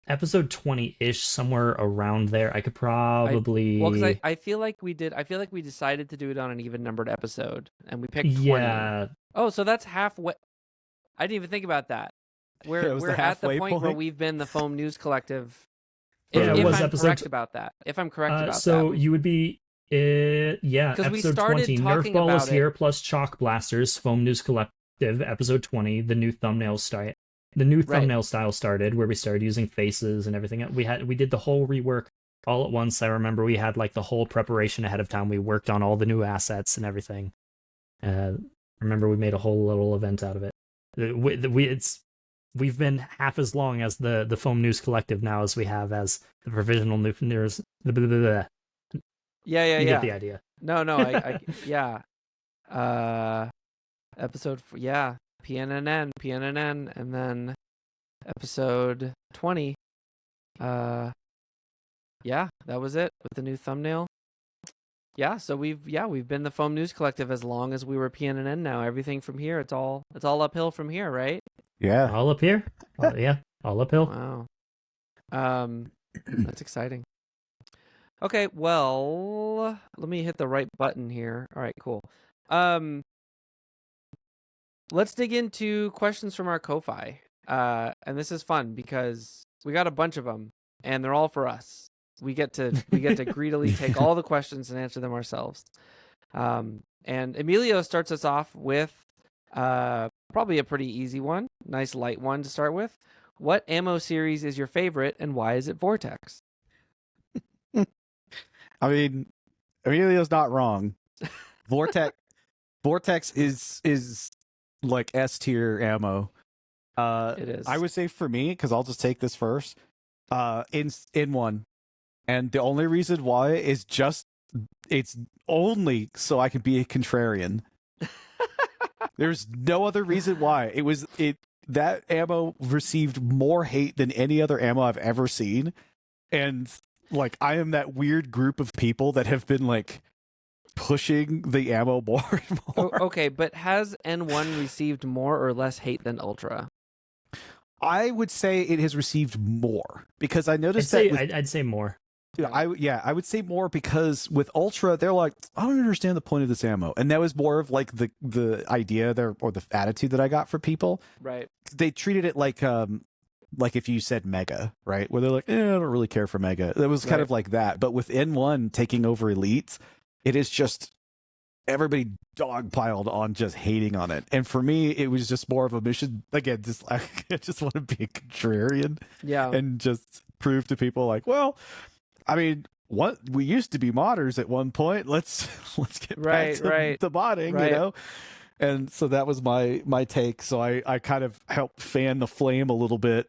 Episode 20-ish, somewhere around there. I could probably because I feel like we decided to do it on an even numbered episode, and we picked 20. Yeah. Oh, so that's halfway. I didn't even think about that. We're at the halfway point where point. we've been the Foam News Collective. Yeah, If it was I'm episode correct about that. If I'm correct about so that. you would be yeah, 'Cause we episode started 20. talking Nerf Ball is about it. here plus Chalk Blasters, Foam News Collective, episode 20, the new thumbnail style. The new thumbnail style started, where we started using faces and everything. We did the whole rework all at once. I remember we had like the whole preparation ahead of time. We worked on all the new assets and everything. Remember we made a whole little event out of it. We've been half as long as the Foam News Collective now as we have as the provisional new news. Yeah. You get the idea. No, I yeah. Episode PNNN, and then episode 20. Yeah, that was it with the new thumbnail. Yeah, so we've been the Foam News Collective as long as we were PNNN. Now everything from here, it's all uphill from here, right? Yeah. All up here. All uphill. Wow. That's exciting. Okay, well, let me hit the right button here. All right, cool. Let's dig into questions from our Ko-Fi. And this is fun because we got a bunch of them, and they're all for us. We get to greedily take all the questions and answer them ourselves. And Emilio starts us off with probably a pretty easy one. Nice light one to start with. What ammo series is your favorite, and why is it Vortex? I mean, Emilio's not wrong. Vortex is like S tier ammo. It is. I would say for me, because I'll just take this first. In one, and the only reason why is just it's only so I can be a contrarian. There's no other reason why. That ammo received more hate than any other ammo I've ever seen, and like I am that weird group of people that have been like pushing the ammo more and more. Okay, but has N1 received more or less hate than Ultra? I would say it has received more because I I'd noticed say, that. I'd say more. I would say more because with Ultra, they're like, I don't understand the point of this ammo, and that was more of like the idea there or the attitude that I got for people. Right. They treated it like if you said Mega, right? Where they're like, I don't really care for Mega. It was kind of like that. But with N1 taking over Elite, it is just everybody dogpiled on just hating on it. And for me, it was just more of a mission. Again, I just want to be a contrarian. Yeah. And just prove to people like, well, I mean, what we used to be modders at one point. Let's get back to the modding, you know? And so that was my take. So I kind of helped fan the flame a little bit,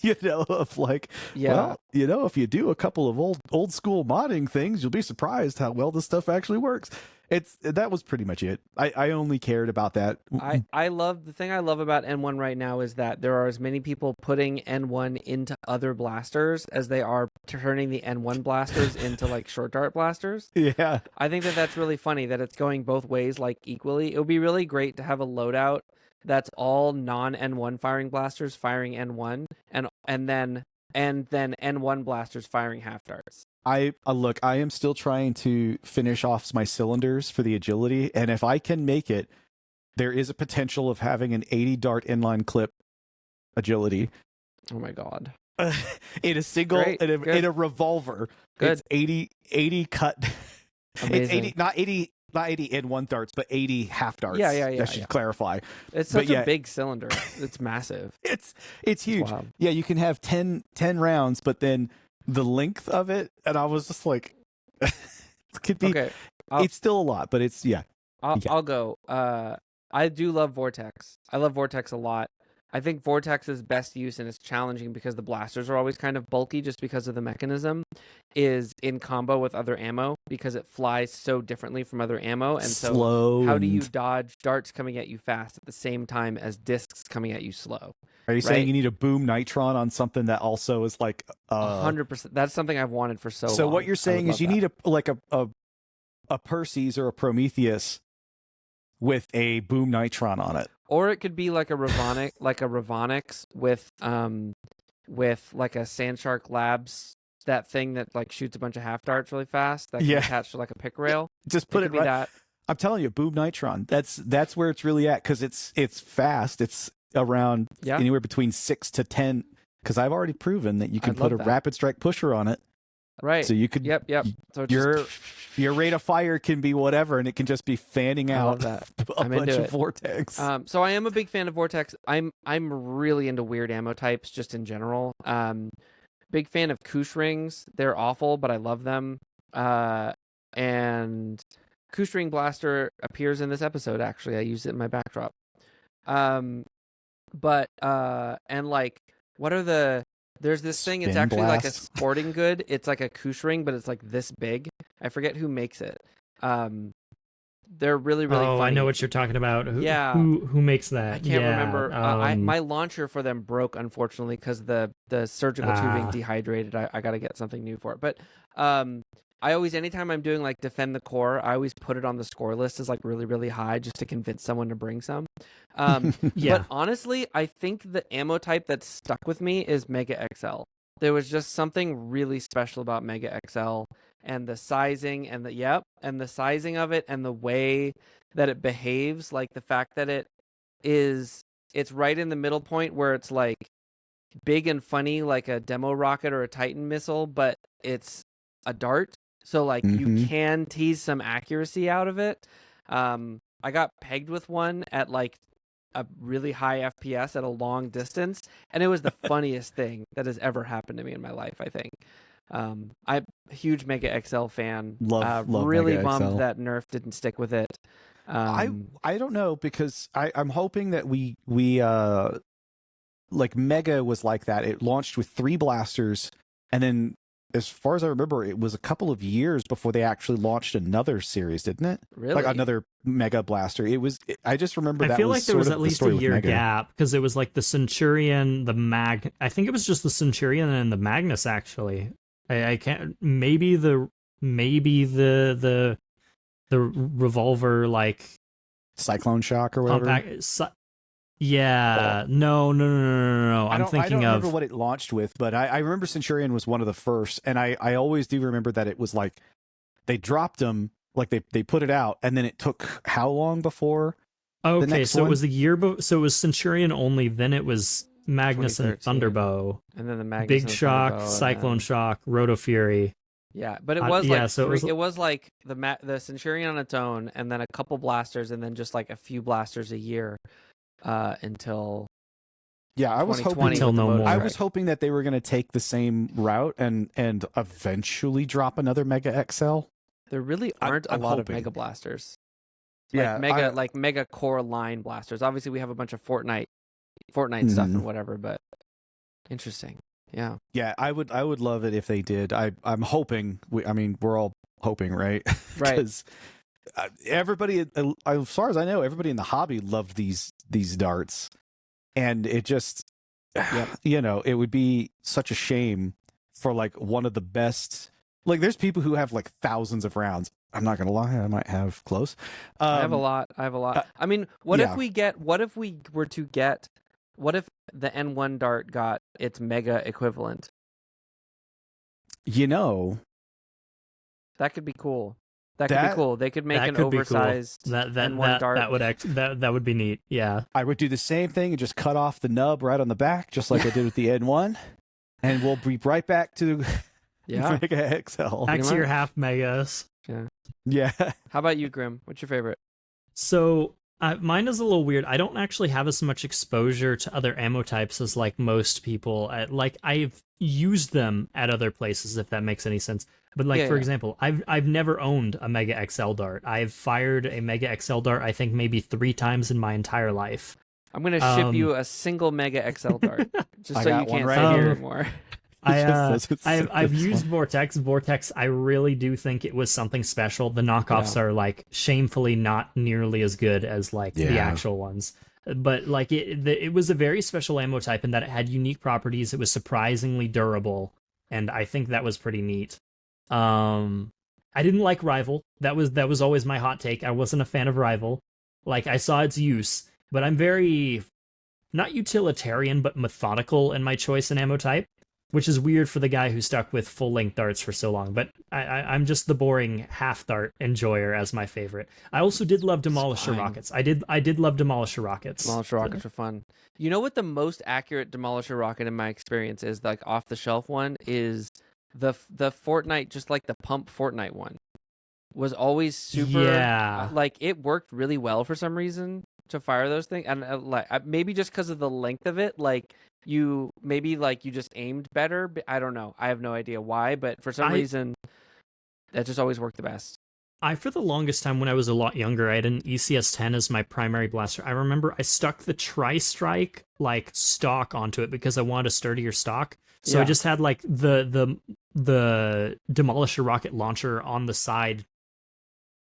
you know, of like, well, you know, if you do a couple of old school modding things, you'll be surprised how well this stuff actually works. That was pretty much it. I only cared about that. I love the thing I love about N1 right now is that there are as many people putting N1 into other blasters as they are turning the N1 blasters into like short dart blasters. Yeah. I think that's really funny that it's going both ways like equally. It would be really great to have a loadout that's all non-N1 firing blasters firing N1 and then N1 blasters firing half darts. Look, I am still trying to finish off my cylinders for the agility, and if I can make it, there is a potential of having an 80 dart inline clip agility. Oh my god. In a single in a revolver. Good. It's 80 cut. Amazing. It's 80 not 80 N1 darts, but 80 half darts. Yeah. I should clarify. It's such a big cylinder. It's massive. It's huge. Wow. Yeah, you can have 10 rounds, but then the length of it, and I was just like, it could be. Okay, it's still a lot, but it's I'll go. I do love Vortex. I love Vortex a lot. I think Vortex's best use, and it's challenging because the blasters are always kind of bulky just because of the mechanism, is in combo with other ammo because it flies so differently from other ammo. And slow. So how do you dodge darts coming at you fast at the same time as discs coming at you slow? Are you saying you need a boom nitron on something that also is like 100%? That's something I've wanted for so long. So what you're saying is you need a Perseus or a Prometheus with a boom nitron on it. Or it could be like a Ravonix with like a Sandshark Labs, that thing that like shoots a bunch of half darts really fast that can attach to like a pick rail. Just put it right. That. I'm telling you, boom nitron. That's where it's really at because it's fast. It's around anywhere between 6 to 10. Because I've already proven that you can put a rapid strike pusher on it. Right. So you could. Yep. So your rate of fire can be whatever, and it can just be fanning out that. a bunch of Vortex. So I am a big fan of Vortex. I'm really into weird ammo types just in general. Big fan of Koosh rings. They're awful, but I love them. And Koosh ring blaster appears in this episode. Actually, I used it in my backdrop. And like, what are the? There's this thing, it's actually like a sporting good. It's like a Koosh ring, but it's like this big. I forget who makes it. They're really, really funny. I know what you're talking about. Who makes that? I can't remember. My launcher for them broke, unfortunately, because the surgical tubing dehydrated. I got to get something new for it. But I always, anytime I'm doing like defend the core, I always put it on the score list as like really, really high just to convince someone to bring some. But honestly, I think the ammo type that stuck with me is Mega XL. There was just something really special about Mega XL and the sizing and the sizing of it and the way that it behaves, like the fact that it's right in the middle point where it's like big and funny like a demo rocket or a Titan missile, but it's a dart. So like you can tease some accuracy out of it. I got pegged with one at like a really high FPS at a long distance, and it was the funniest thing that has ever happened to me in my life, I think. I'm a huge Mega XL fan. Love really Mega bummed XL. that Nerf didn't stick with it. I don't know, because I'm hoping that we like Mega was like that. It launched with 3 blasters, and then as far as I remember, it was a couple of years before they actually launched another series, didn't it? Really? Like another Mega blaster. I just remember that I feel was like there sort was of at the least story a with year Mega. gap, because it was like the Centurion, I think it was just the Centurion and the Magnus, actually. I can't, maybe the revolver, like Cyclone Shock or whatever. Yeah, no. I'm thinking I don't of remember what it launched with, but I remember Centurion was one of the first, and I always do remember that it was like they dropped them, like they put it out, and then it took how long before? Okay, so it was the year so it was Centurion only, then it was Magnus and 2013. Thunderbow, and then the Magnus Big and the Shock, Thunderbow, Cyclone and Shock, Roto Fury. yeah, but it was yeah, like so it was like the Centurion on its own, and then a couple blasters, and then just like a few blasters a year until I was 2020 hoping Until no more. I was hoping that they were going to take the same route and eventually drop another Mega XL. There really aren't a I'm lot hoping. of Mega blasters. Yeah, Like Mega Core line blasters. Obviously, we have a bunch of Fortnite stuff and whatever, but interesting. Yeah. Yeah, I would love it if they did. I'm hoping. We're all hoping, right? Right. Because everybody, as far as I know, everybody in the hobby loved these darts, and it just, it would be such a shame for like one of the best. Like, there's people who have like thousands of rounds. I'm not gonna lie, I might have close. I have a lot. I mean, what if we were to get? What if the N1 dart got its Mega equivalent? That could be cool. That could be cool. They could make an could be cool. oversized N1 dart. That would be neat. Yeah. I would do the same thing and just cut off the nub right on the back, just like I did with the N1, and we'll be right back to Mega XL. Back to your half megas. Yeah. How about you, Grim? What's your favorite? So mine is a little weird. I don't actually have as much exposure to other ammo types as like most people. Like, I've used them at other places, if that makes any sense. But like, for example, I've never owned a Mega XL dart. I've fired a Mega XL dart, I think maybe 3 times in my entire life. I'm gonna ship you a single Mega XL dart, just so you can't right say here. it anymore. I've used Vortex. Vortex, I really do think it was something special. The knockoffs are like shamefully not nearly as good as like the actual ones. But like it was a very special ammo type in that it had unique properties. It was surprisingly durable, and I think that was pretty neat. I didn't like Rival. That was always my hot take. I wasn't a fan of Rival. Like, I saw its use, but I'm very not utilitarian but methodical in my choice in ammo type, which is weird for the guy who stuck with full-length darts for so long, but I'm just the boring half-dart enjoyer as my favorite. I also did love Demolisher Rockets. I did love Demolisher Rockets. Demolisher Rockets are fun. You know what the most accurate Demolisher Rocket in my experience is, like, off-the-shelf one, is the Fortnite, just like the pump Fortnite one, was always super, like, it worked really well for some reason to fire those things, and like maybe just because of the length of it, like, you just aimed better. I don't know. I have no idea why, but for some reason, that just always worked the best. For the longest time when I was a lot younger, I had an ECS-10 as my primary blaster. I remember I stuck the Tri-Strike like stock onto it because I wanted a sturdier stock. So I just had like the Demolisher rocket launcher on the side,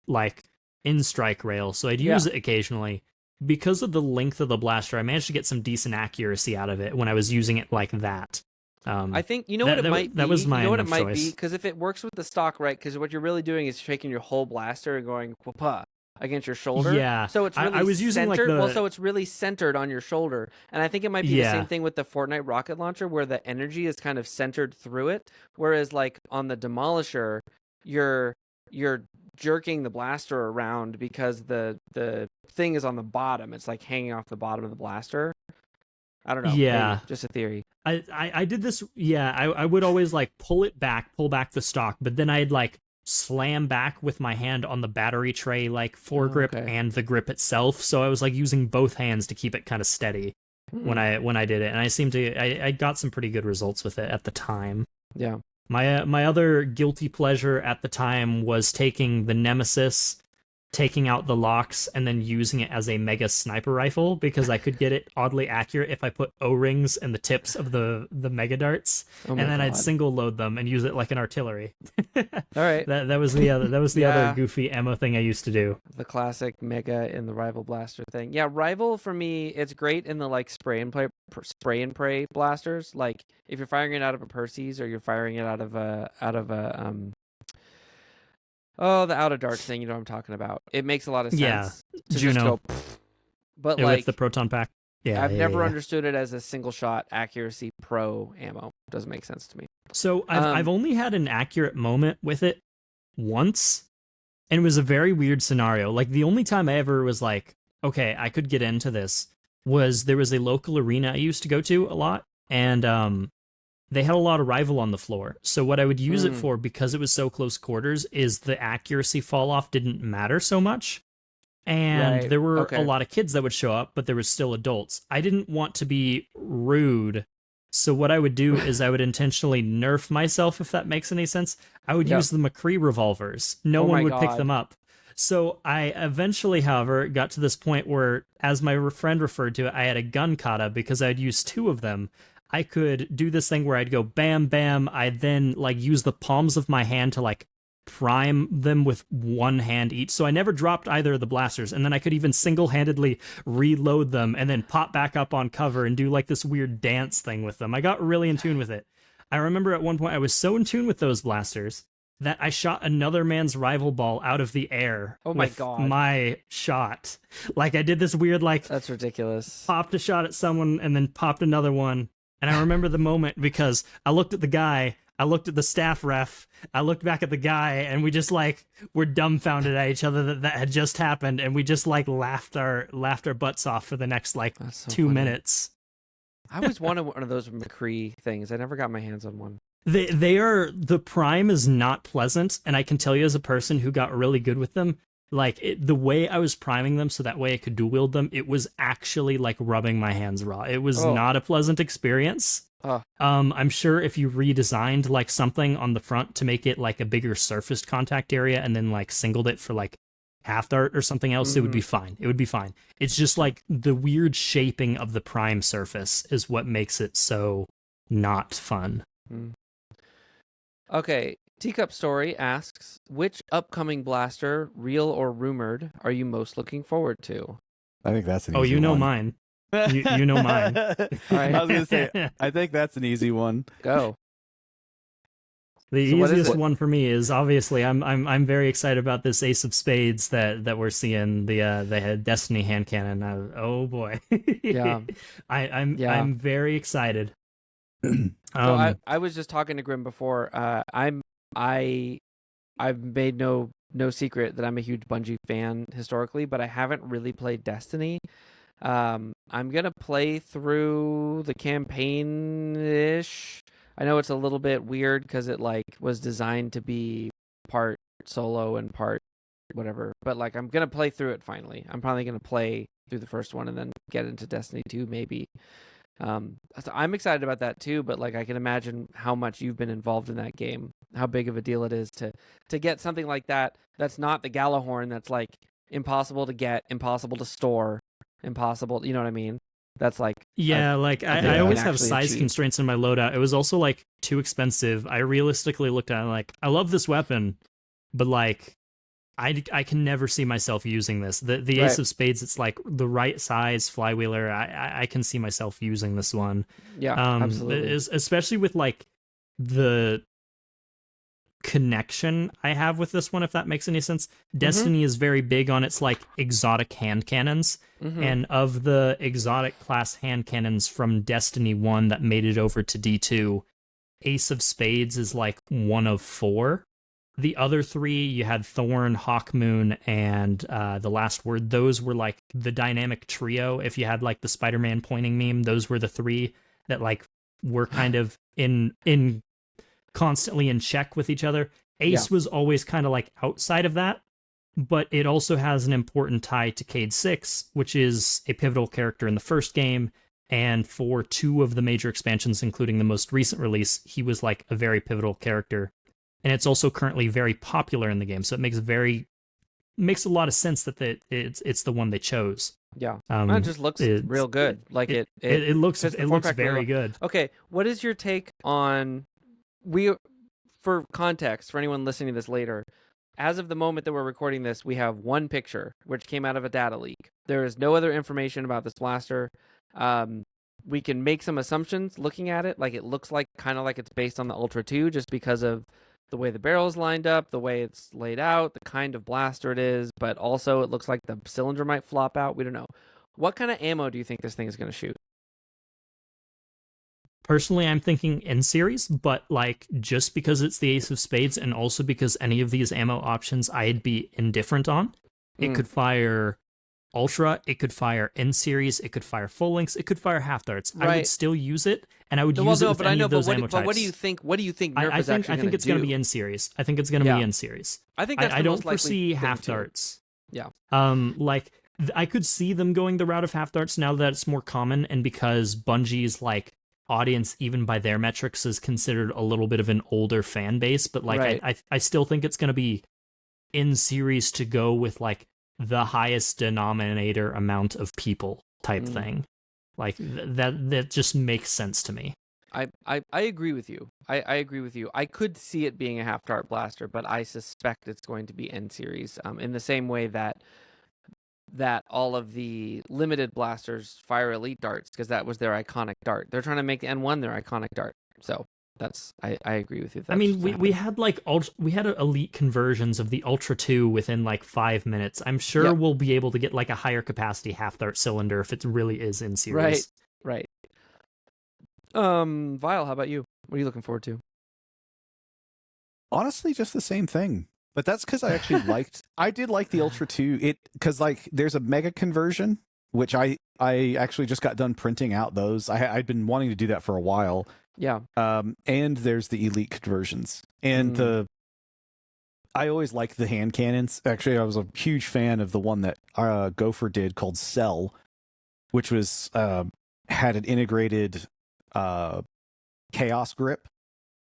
like in strike rail. So I'd use it occasionally. Because of the length of the blaster, I managed to get some decent accuracy out of it when I was using it like that. I think what it might be. That was my choice. Because if it works with the stock, right? Because what you're really doing is shaking your whole blaster and going whoop against your shoulder. Yeah. So it's really I was using centered. So it's really centered on your shoulder. And I think it might be the same thing with the Fortnite rocket launcher, where the energy is kind of centered through it. Whereas like on the Demolisher, you're jerking the blaster around because the thing is on the bottom. It's like hanging off the bottom of the blaster. I don't know. Yeah. Maybe. Just a theory. I did this. Yeah. I would always like pull back the stock, but then I'd like slam back with my hand on the battery tray, like foregrip okay. and the grip itself. So I was like using both hands to keep it kind of steady when I did it, and I got some pretty good results with it at the time. Yeah. My other guilty pleasure at the time was taking the Nemesis, taking out the locks, and then using it as a mega sniper rifle, because I could get it oddly accurate if I put O-rings in the tips of the mega darts, and then I'd single load them and use it like an artillery. All right. That was the other goofy ammo thing I used to do. The classic mega in the Rival Blaster thing. Yeah, Rival for me, it's great in the like spray and pray blasters. Like if you're firing it out of a Percy's, or you're firing it out of a the out of darts thing, you know what I'm talking about. It makes a lot of sense. Yeah, to Juno. just go, but With like the proton pack. Yeah, I've never understood it as a single shot accuracy pro ammo. Doesn't make sense to me. So I've only had an accurate moment with it once, and it was a very weird scenario. Like the only time I ever was like, okay, I could get into this, was there was a local arena I used to go to a lot, and they had a lot of Rival on the floor. So what I would use it for, because it was so close quarters, is the accuracy fall off didn't matter so much. And there were a lot of kids that would show up, but there was still adults. I didn't want to be rude. So what I would do is I would intentionally nerf myself, if that makes any sense. I would use the McCree revolvers. No one would pick them up. So I eventually, however, got to this point where, as my friend referred to it, I had a gun kata, because I'd use 2 of them. I could do this thing where I'd go bam, bam. I'd then like use the palms of my hand to like prime them with one hand each. So I never dropped either of the blasters. And then I could even single-handedly reload them and then pop back up on cover and do like this weird dance thing with them. I got really in tune with it. I remember at one point I was so in tune with those blasters that I shot another man's Rival ball out of the air. Oh my God. My shot. Like I did this weird like... That's ridiculous. Popped a shot at someone and then popped another one. And I remember the moment because I looked at the guy, I looked at the staff ref, I looked back at the guy, and we just like were dumbfounded at each other that had just happened, and we just like laughed our butts off for the next like 2 minutes. I always wanted one of those McCree things. I never got my hands on one. The prime is not pleasant, and I can tell you as a person who got really good with them, like the way I was priming them so that way I could dual wield them, it was actually like rubbing my hands raw. It was not a pleasant experience. I'm sure if you redesigned like something on the front to make it like a bigger surfaced contact area and then like singled it for like half dart or something else, it would be fine. It would be fine. It's just like the weird shaping of the prime surface is what makes it so not fun. Okay, Teacup Story asks, which upcoming blaster, real or rumored, are you most looking forward to? I think that's an easy one. Oh, you know one. mine. You know mine. All right. I was gonna say, I think that's an easy one. Go. The easiest one for me is obviously I'm very excited about this Ace of Spades that we're seeing, the Destiny hand cannon. Oh boy. Yeah. I'm very excited. So I was just talking to Grim before. I've made no secret that I'm a huge Bungie fan historically, but I haven't really played Destiny. I'm gonna play through the campaign-ish. I know it's a little bit weird because it like was designed to be part solo and part whatever, but like I'm gonna play through it finally. I'm probably gonna play through the first one and then get into Destiny 2 maybe. So I'm excited about that too, but like I can imagine how much you've been involved in that game, how big of a deal it is to get something like that that's not the Galahorn, that's like impossible to get, impossible to store, impossible, you know what I mean? That's like I always have size constraints in my loadout. It was also like too expensive. I realistically looked at it like, I love this weapon, but like I can never see myself using this. The Ace of Spades, it's like the right size flywheeler. I can see myself using this one. Yeah, absolutely. Especially with like the connection I have with this one, if that makes any sense. Destiny is very big on its like exotic hand cannons, and of the exotic class hand cannons from Destiny 1 that made it over to D2, Ace of Spades is like one of 4. The other 3, you had Thorn, Hawkmoon, and The Last Word. Those were like the dynamic trio. If you had like the Spider-Man pointing meme, those were the 3 that like were kind of in constantly in check with each other. Ace was always kind of like outside of that, but it also has an important tie to Cade 6, which is a pivotal character in the first game, and for 2 of the major expansions, including the most recent release, he was like a very pivotal character. And it's also currently very popular in the game, so it makes a lot of sense that it's the one they chose. Yeah, it just looks real good. Like it looks very good. Okay, what is your take on for context for anyone listening to this later? As of the moment that we're recording this, we have one picture which came out of a data leak. There is no other information about this blaster. We can make some assumptions looking at it. Like it looks like kind of like it's based on the Ultra 2 just because of the way the barrel's lined up, the way it's laid out, the kind of blaster it is, but also it looks like the cylinder might flop out. We don't know. What kind of ammo do you think this thing is going to shoot? Personally, I'm thinking N series, but like just because it's the Ace of Spades and also because any of these ammo options I'd be indifferent on. It could fire Ultra, it could fire N series, it could fire full lengths, it could fire half darts. Right. I would still use it, and I would use it with any of those ammo types. But what do you think? What do you think Nerf is actually going to do? I think it's going to be N series. I think it's going to be N series. I think that's I don't foresee half darts. Yeah. Like I could see them going the route of half darts now that it's more common, and because Bungie's like audience, even by their metrics, is considered a little bit of an older fan base. But like I still think it's going to be N series to go with like the highest denominator amount of people type thing. Like that just makes sense to me. I agree with you. I agree with you. I could see it being a half dart blaster, but I suspect it's going to be N series. In the same way that all of the limited blasters fire elite darts because that was their iconic dart. They're trying to make the N1 their iconic dart. So that's I agree with you. I mean, we had like we had elite conversions of the Ultra 2 within like 5 minutes. I'm sure we'll be able to get like a higher capacity half dart cylinder if it really is in series. Right. Vile, how about you? What are you looking forward to? Honestly, just the same thing. But that's because I actually I did like the Ultra 2. Because like there's a mega conversion, which I actually just got done printing out those. I'd been wanting to do that for a while. Yeah. And there's the elite conversions. And I always liked the hand cannons. Actually, I was a huge fan of the one that Gopher did called Cell, which was had an integrated Chaos grip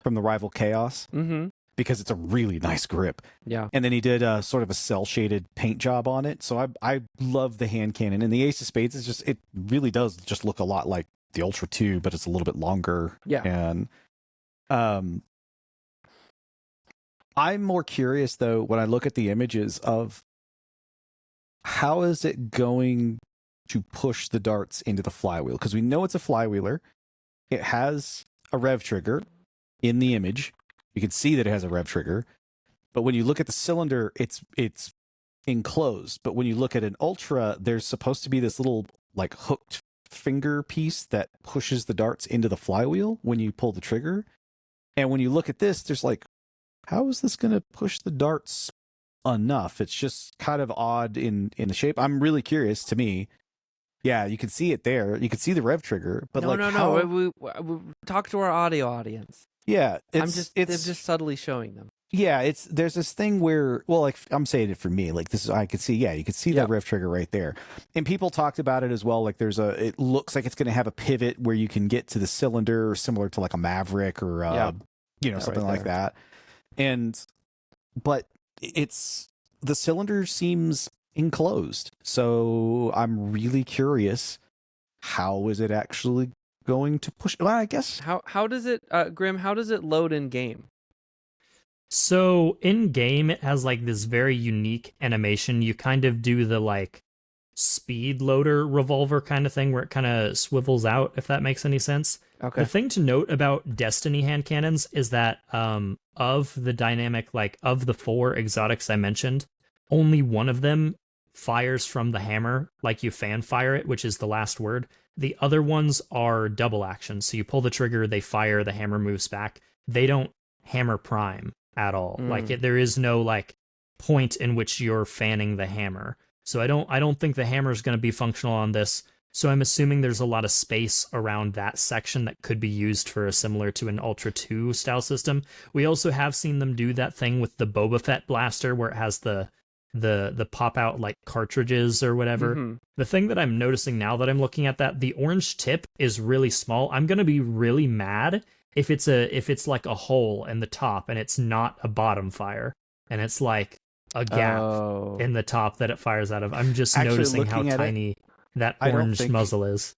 from the rival Chaos. Mm-hmm. Because it's a really nice grip. Yeah. And then he did a sort of a cell-shaded paint job on it. So I love the hand cannon. And the Ace of Spades is just, it really does just look a lot like the Ultra 2, but it's a little bit longer. Yeah. And I'm more curious, though, when I look at the images of how is it going to push the darts into the flywheel? Because we know it's a flywheeler. It has a rev trigger in the image. You can see that it has a rev trigger, but when you look at the cylinder, it's enclosed. But when you look at an Ultra, there's supposed to be this little like hooked finger piece that pushes the darts into the flywheel when you pull the trigger. And when you look at this, there's like, how is this going to push the darts enough? It's just kind of odd in the shape. I'm really curious. To me, yeah, you can see it there. You can see the rev trigger, but no. We talk to our audio audience. Yeah, I'm just subtly showing them. Yeah, there's this thing where, well, like I'm saying it for me, like this is, I could see, you could see that rev trigger right there. And people talked about it as well. Like it looks like it's going to have a pivot where you can get to the cylinder similar to like a Maverick or, something like that. But the cylinder seems enclosed. So I'm really curious, how is it actually going to push? Well, I guess how does it Grim, how does it load in game? So in game it has like this very unique animation. You kind of do the like speed loader revolver kind of thing where it kind of swivels out, if that makes any sense. Okay. The thing to note about Destiny hand cannons is that of the dynamic, like of the 4 exotics I mentioned, only one of them fires from the hammer, like you fan fire it, which is the last word. The other ones are double action. So you pull the trigger, they fire, the hammer moves back. They don't hammer prime at all. Like there is no like point in which you're fanning the hammer. So I don't think the hammer is going to be functional on this. So I'm assuming there's a lot of space around that section that could be used for a similar to an Ultra 2 style system. We also have seen them do that thing with the Boba Fett blaster where it has the pop out like cartridges or whatever. Mhm. The thing that I'm noticing now that I'm looking at that, the orange tip is really small. I'm gonna be really mad if it's like a hole in the top and it's not a bottom fire and it's like a gap Oh. in the top that it fires out of. I'm just Actually, noticing how looking at it, tiny that I don't orange think- muzzle is.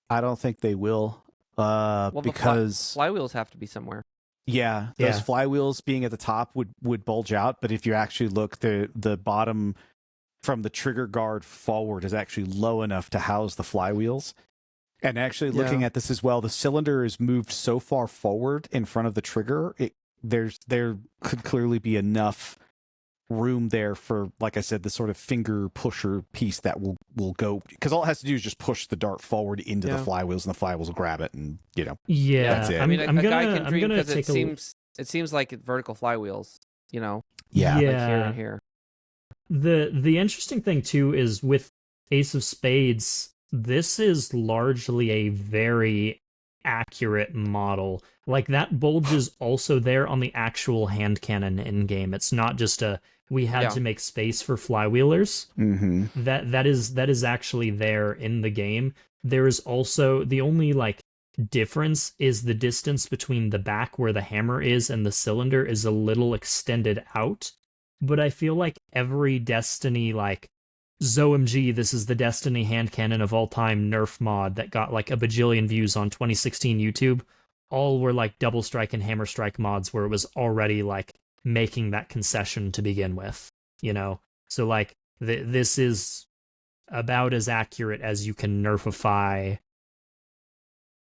I don't think they will, Well, because the flywheels have to be somewhere. yeah, those Yeah. flywheels being at the top would bulge out. But if you actually look, the bottom from the trigger guard forward is actually low enough to house the flywheels. And actually looking at this as well, the cylinder is moved so far forward in front of the trigger, there could clearly be enough room there for, like I said, the sort of finger pusher piece that will go, because all it has to do is just push the dart forward into the Yeah. flywheels, and the flywheels will grab it, and Yeah, That's it. I mean, I'm a guy gonna can I'm dream gonna because take it seems like vertical flywheels. You know, yeah. like here Yeah. and here. The interesting thing too is with Ace of Spades, this is largely a very accurate model. Like that bulge is also there on the actual hand cannon in game. It's not just we had Yeah. to make space for flywheelers. Mm-hmm. That is actually there in the game. There is also the only like difference is the distance between the back where the hammer is and the cylinder is a little extended out. But I feel like every Destiny like ZOMG, this is the Destiny hand cannon of all time Nerf mod that got like a bajillion views on 2016 YouTube. All were like double strike and hammer strike mods where it was already like making that concession to begin with, you know? So like this is about as accurate as you can nerfify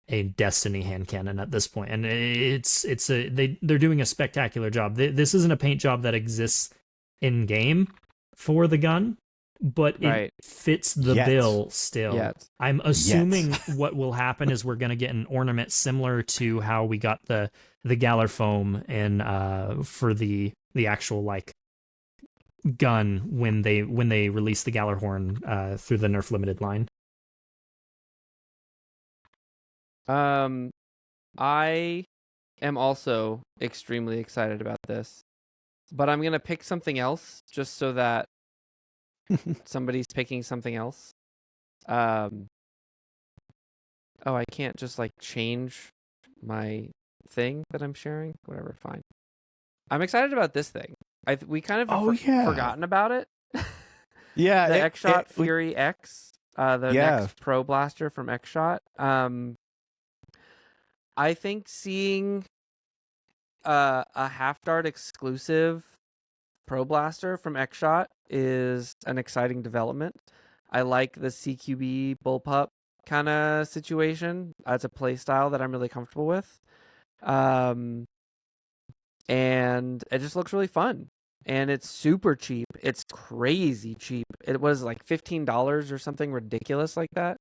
a Destiny hand cannon at this point. And they're doing a spectacular job. This isn't a paint job that exists in game for the gun, but it Right. fits the Yet. bill still. Yet. I'm assuming what will happen is we're going to get an ornament similar to how we got the Galar foam in for the actual like gun when they released the Galar horn through the Nerf limited line. I am also extremely excited about this, but I'm gonna pick something else just so that somebody's picking something else. Oh, I can't just like change my thing that I'm sharing. Whatever, fine. I'm excited about this thing. We kind of forgotten about it. Yeah, The X-Shot Fury X, the Yeah. next Pro Blaster from X-Shot. I think seeing a Half Dart exclusive Pro Blaster from X-Shot is an exciting development. I like the CQB bullpup kind of situation. It's a play style that I'm really comfortable with. And it just looks really fun. And it's super cheap. It's crazy cheap. It was like $15 or something ridiculous like that.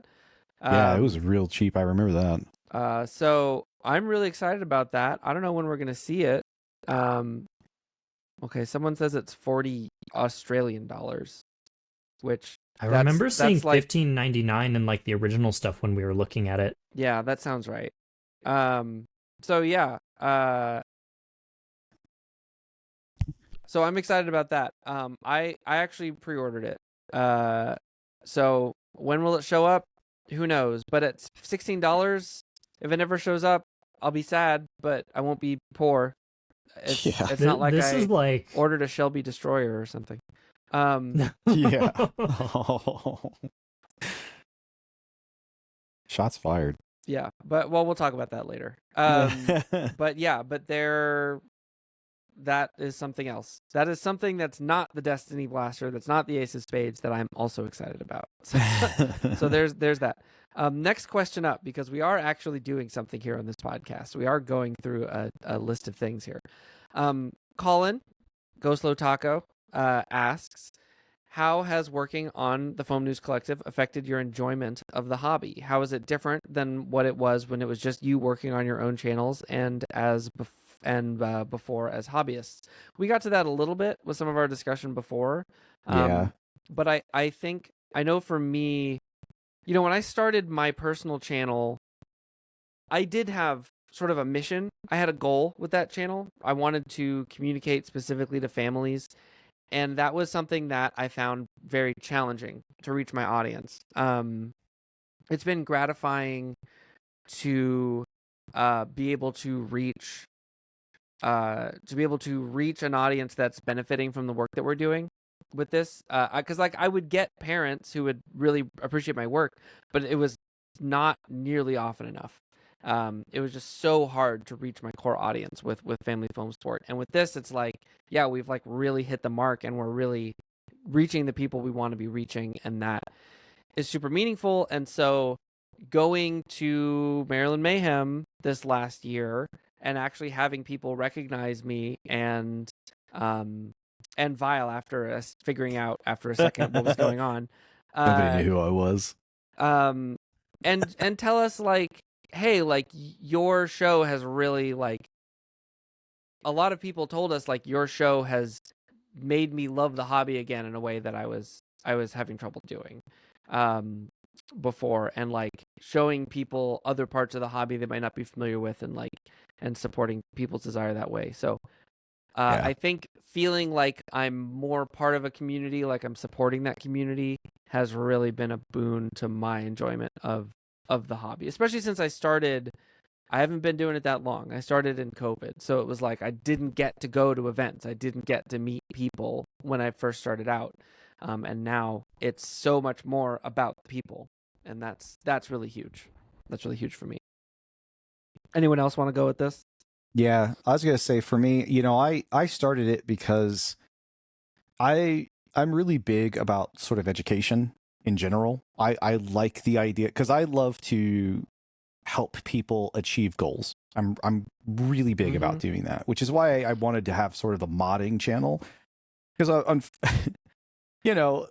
Yeah, it was real cheap. I remember that. So I'm really excited about that. I don't know when we're gonna see it. Okay, someone says it's 40 Australian dollars, which I remember seeing that's like, $15.99 in like the original stuff when we were looking at it. yeah, that sounds right. So yeah, so I'm excited about that. I actually pre-ordered it. So when will it show up? Who knows? But it's $16. If it never shows up, I'll be sad, but I won't be poor. It's not like this I is like ordered a Shelby Destroyer or something. Yeah. Oh. Shots fired. Yeah, but we'll talk about that later. But yeah, that is something else. That is something that's not the Destiny Blaster, that's not the Ace of Spades, that I'm also excited about. So there's that. Next question up, because we are actually doing something here on this podcast. We are going through a list of things here. Colin, Go Slow Taco, asks, how has working on the Foam News Collective affected your enjoyment of the hobby? How is it different than what it was when it was just you working on your own channels and before as hobbyists? We got to that a little bit with some of our discussion before. Yeah. But I think, I know for me, You know, when I started my personal channel, I did have sort of a mission. I had a goal with that channel. I wanted to communicate specifically to families, and that was something that I found very challenging to reach my audience. It's been gratifying to be able to reach an audience that's benefiting from the work that we're doing with this, because like I would get parents who would really appreciate my work, but it was not nearly often enough. It was just so hard to reach my core audience with family film sport, and with this it's like, yeah, we've like really hit the mark, and we're really reaching the people we want to be reaching, and that is super meaningful. And so going to Maryland Mayhem this last year and actually having people recognize me, and Vile after us figuring out after a second what was going on. Nobody knew who I was. And tell us like, hey, like your show has really like, a lot of people told us like your show has made me love the hobby again in a way that I was having trouble doing before, and like showing people other parts of the hobby they might not be familiar with, and supporting people's desire that way. So I think feeling like I'm more part of a community, like I'm supporting that community, has really been a boon to my enjoyment of the hobby, especially since I haven't been doing it that long. I started in COVID, so it was like I didn't get to go to events. I didn't get to meet people when I first started out, and now it's so much more about the people, and that's really huge. That's really huge for me. Anyone else want to go with this? Yeah, I was gonna say for me, you know, I started it because I'm really big about sort of education in general. I like the idea because I love to help people achieve goals. I'm really big about doing that, which is why I wanted to have sort of the modding channel, because I'm you know,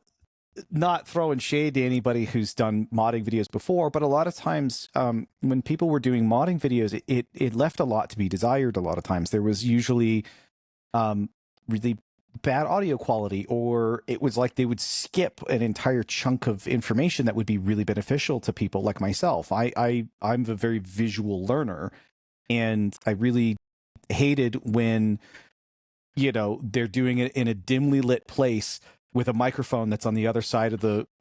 not throwing shade to anybody who's done modding videos before, but a lot of times when people were doing modding videos, it left a lot to be desired. A lot of times there was usually really bad audio quality, or it was like they would skip an entire chunk of information that would be really beneficial to people like myself. I'm a very visual learner, and I really hated when, you know, they're doing it in a dimly lit place with a microphone that's on the other side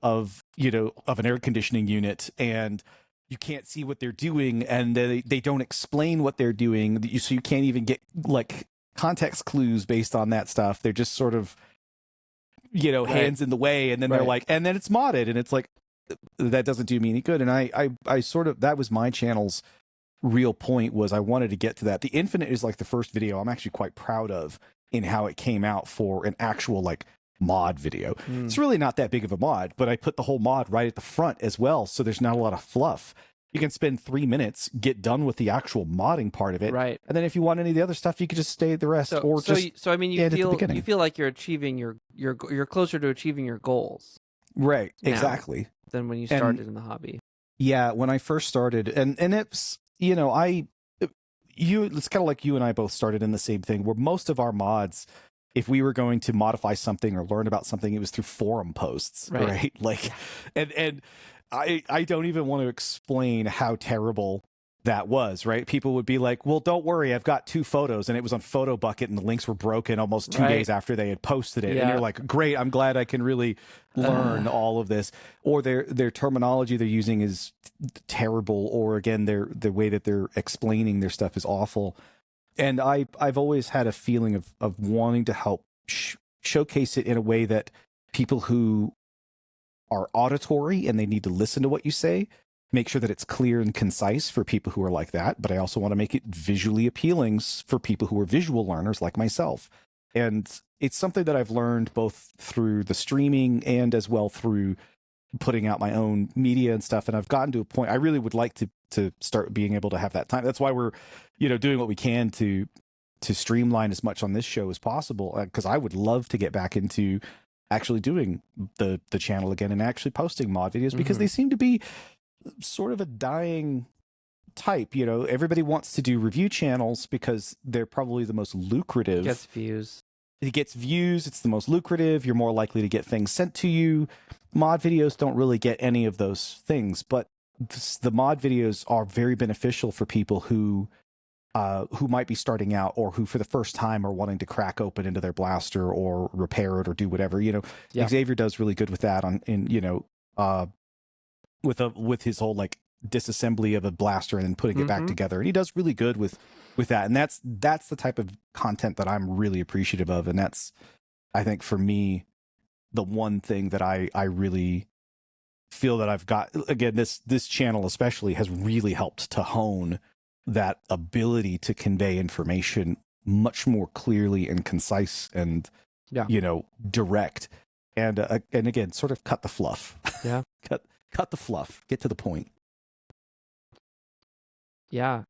of an air conditioning unit, and you can't see what they're doing, and they don't explain what they're doing, so you can't even get like context clues based on that stuff. They're just sort of, you know, hands in the way, and then they're like, and then it's modded, and it's like, that doesn't do me any good. And I sort of, that was my channel's real point, was I wanted to get to that. The Infinite is like the first video I'm actually quite proud of in how it came out for an actual like mod video. It's really not that big of a mod, but I put the whole mod right at the front as well, so there's not a lot of fluff. You can spend 3 minutes, get done with the actual modding part of it, right? And then if you want any of the other stuff, you could just stay the rest, so I mean, you feel like you're achieving you're closer to achieving your goals, right? Exactly. Than when you started in the hobby. Yeah, when I first started, and it's, you know, it's kind of like you and I both started in the same thing, where most of our mods, if we were going to modify something or learn about something, it was through forum posts, right? Like, and I don't even want to explain how terrible that was, right? People would be like, well, don't worry, I've got 2 photos, and it was on Photo Bucket, and the links were broken almost 2 days after they had posted it. And you're like, great, I'm glad I can really learn all of this. Or their terminology they're using is terrible, or again, the way that they're explaining their stuff is awful. And I've always had a feeling of wanting to help showcase it in a way that people who are auditory and they need to listen to what you say, make sure that it's clear and concise for people who are like that. But I also want to make it visually appealing for people who are visual learners like myself. And it's something that I've learned both through the streaming and as well through putting out my own media and stuff. And I've gotten to a point I really would like to start being able to have that time. That's why we're, you know, doing what we can to streamline as much on this show as possible, because I would love to get back into actually doing the channel again and actually posting mod videos, because they seem to be sort of a dying type. You know, everybody wants to do review channels because they're probably the most lucrative. Gets views. it gets views, it's the most lucrative, you're more likely to get things sent to you. Mod videos don't really get any of those things, but the mod videos are very beneficial for people who might be starting out, or who for the first time are wanting to crack open into their blaster or repair it or do whatever. Yeah. Xavier does really good with that with his whole like disassembly of a blaster and then putting it back together. And he does really good with that. And that's the type of content that I'm really appreciative of. And that's, I think, for me, the one thing that I really feel that I've got, again, this channel especially has really helped to hone that ability to convey information much more clearly and concise and direct, and again, sort of cut the fluff. Yeah. cut the fluff, get to the point. Yeah.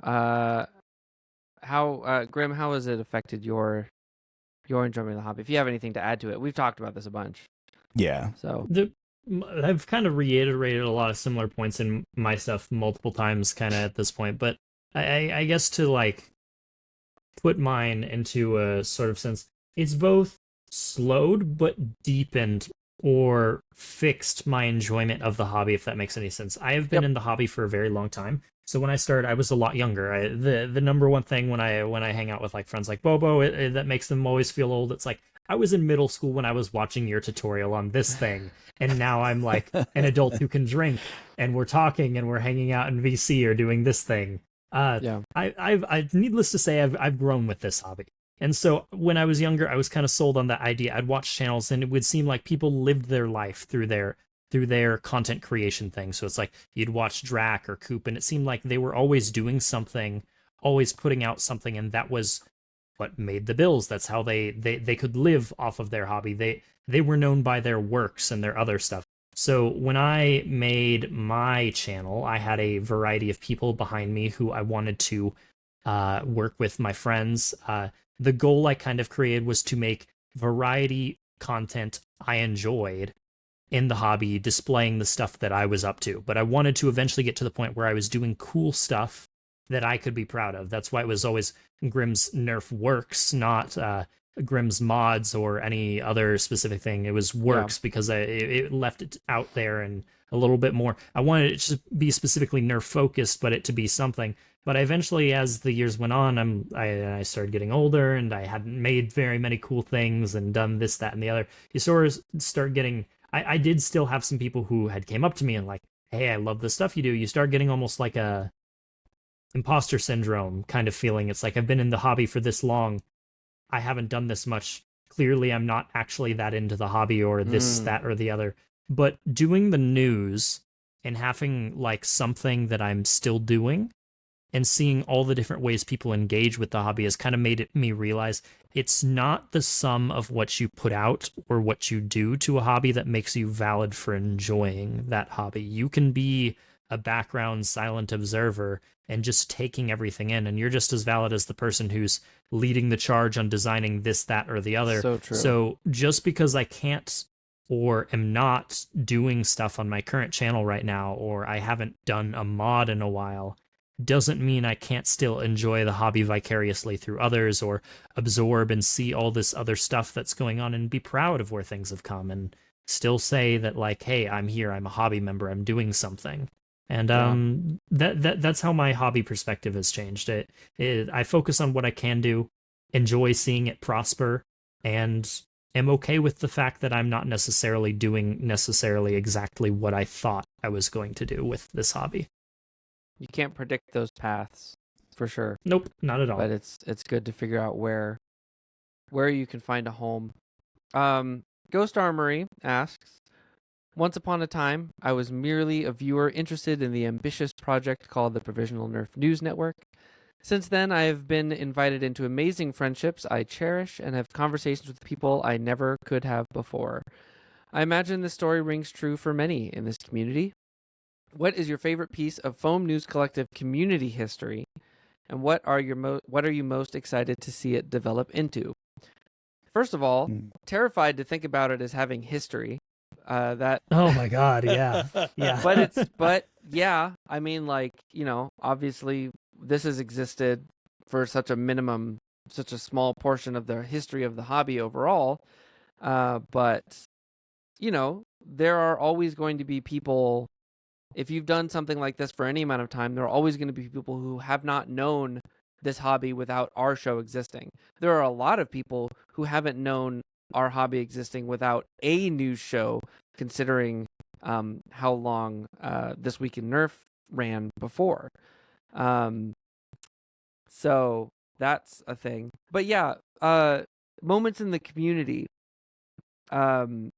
How Grim, how has it affected your enjoyment of the hobby? If you have anything to add to it, we've talked about this a bunch. Yeah. So I've kind of reiterated a lot of similar points in my stuff multiple times kind of at this point, but I guess to like put mine into a sort of sense, it's both slowed but deepened or fixed my enjoyment of the hobby, if that makes any sense. I have been in the hobby for a very long time. So when I started, I was a lot younger. The number one thing when I hang out with like friends like Bobo, that makes them always feel old. It's like, I was in middle school when I was watching your tutorial on this thing, and now I'm like an adult who can drink, and we're talking and we're hanging out in VC or doing this thing. I've needless to say, I've grown with this hobby. And so when I was younger, I was kind of sold on that idea. I'd watch channels and it would seem like people lived their life through their content creation thing. So it's like you'd watch Drac or Coop, and it seemed like they were always doing something, always putting out something, and that was what made the bills. That's how they could live off of their hobby. They were known by their works and their other stuff. So when I made my channel, I had a variety of people behind me who I wanted to work with, my friends. The goal I kind of created was to make variety content I enjoyed in the hobby, displaying the stuff that I was up to. But I wanted to eventually get to the point where I was doing cool stuff that I could be proud of. That's why it was always Grimz Nerf works, not Grimz mods or any other specific thing. It was works because it left it out there and a little bit more. I wanted it to be specifically Nerf focused, but it to be something. But eventually, as the years went on, I started getting older, and I hadn't made very many cool things and done this, that, and the other. You sort of start getting... I did still have some people who had came up to me and like, hey, I love the stuff you do. You start getting almost like a imposter syndrome kind of feeling. It's like, I've been in the hobby for this long. I haven't done this much. Clearly, I'm not actually that into the hobby or this, that, or the other. But doing the news and having like something that I'm still doing and seeing all the different ways people engage with the hobby has kind of made me realize it's not the sum of what you put out or what you do to a hobby that makes you valid for enjoying that hobby. You can be a background silent observer and just taking everything in, and you're just as valid as the person who's leading the charge on designing this, that, or the other. So true. So just because I can't or am not doing stuff on my current channel right now, or I haven't done a mod in a while, doesn't mean I can't still enjoy the hobby vicariously through others, or absorb and see all this other stuff that's going on and be proud of where things have come, and still say that like, hey, I'm here, I'm a hobby member, I'm doing something. And that's how my hobby perspective has changed. I focus on what I can do, enjoy seeing it prosper, and am okay with the fact that I'm not necessarily doing exactly what I thought I was going to do with this hobby. You can't predict those paths, for sure. Nope, not at all. But it's good to figure out where you can find a home. Ghost Armory asks, once upon a time, I was merely a viewer interested in the ambitious project called the Provisional Nerf News Network. Since then, I have been invited into amazing friendships I cherish and have conversations with people I never could have before. I imagine this story rings true for many in this community. What is your favorite piece of Foam News Collective community history, and what are you most excited to see it develop into? First of all, terrified to think about it as having history. Oh my god, yeah. Yeah. But yeah, I mean, like, obviously this has existed for such a minimum such a small portion of the history of the hobby overall. But there are always going to be people. If you've done something like this for any amount of time, there are always going to be people who have not known this hobby without our show existing. There are a lot of people who haven't known our hobby existing without a news show, considering how long This Week in Nerf ran before. So that's a thing. But yeah, moments in the community. I'm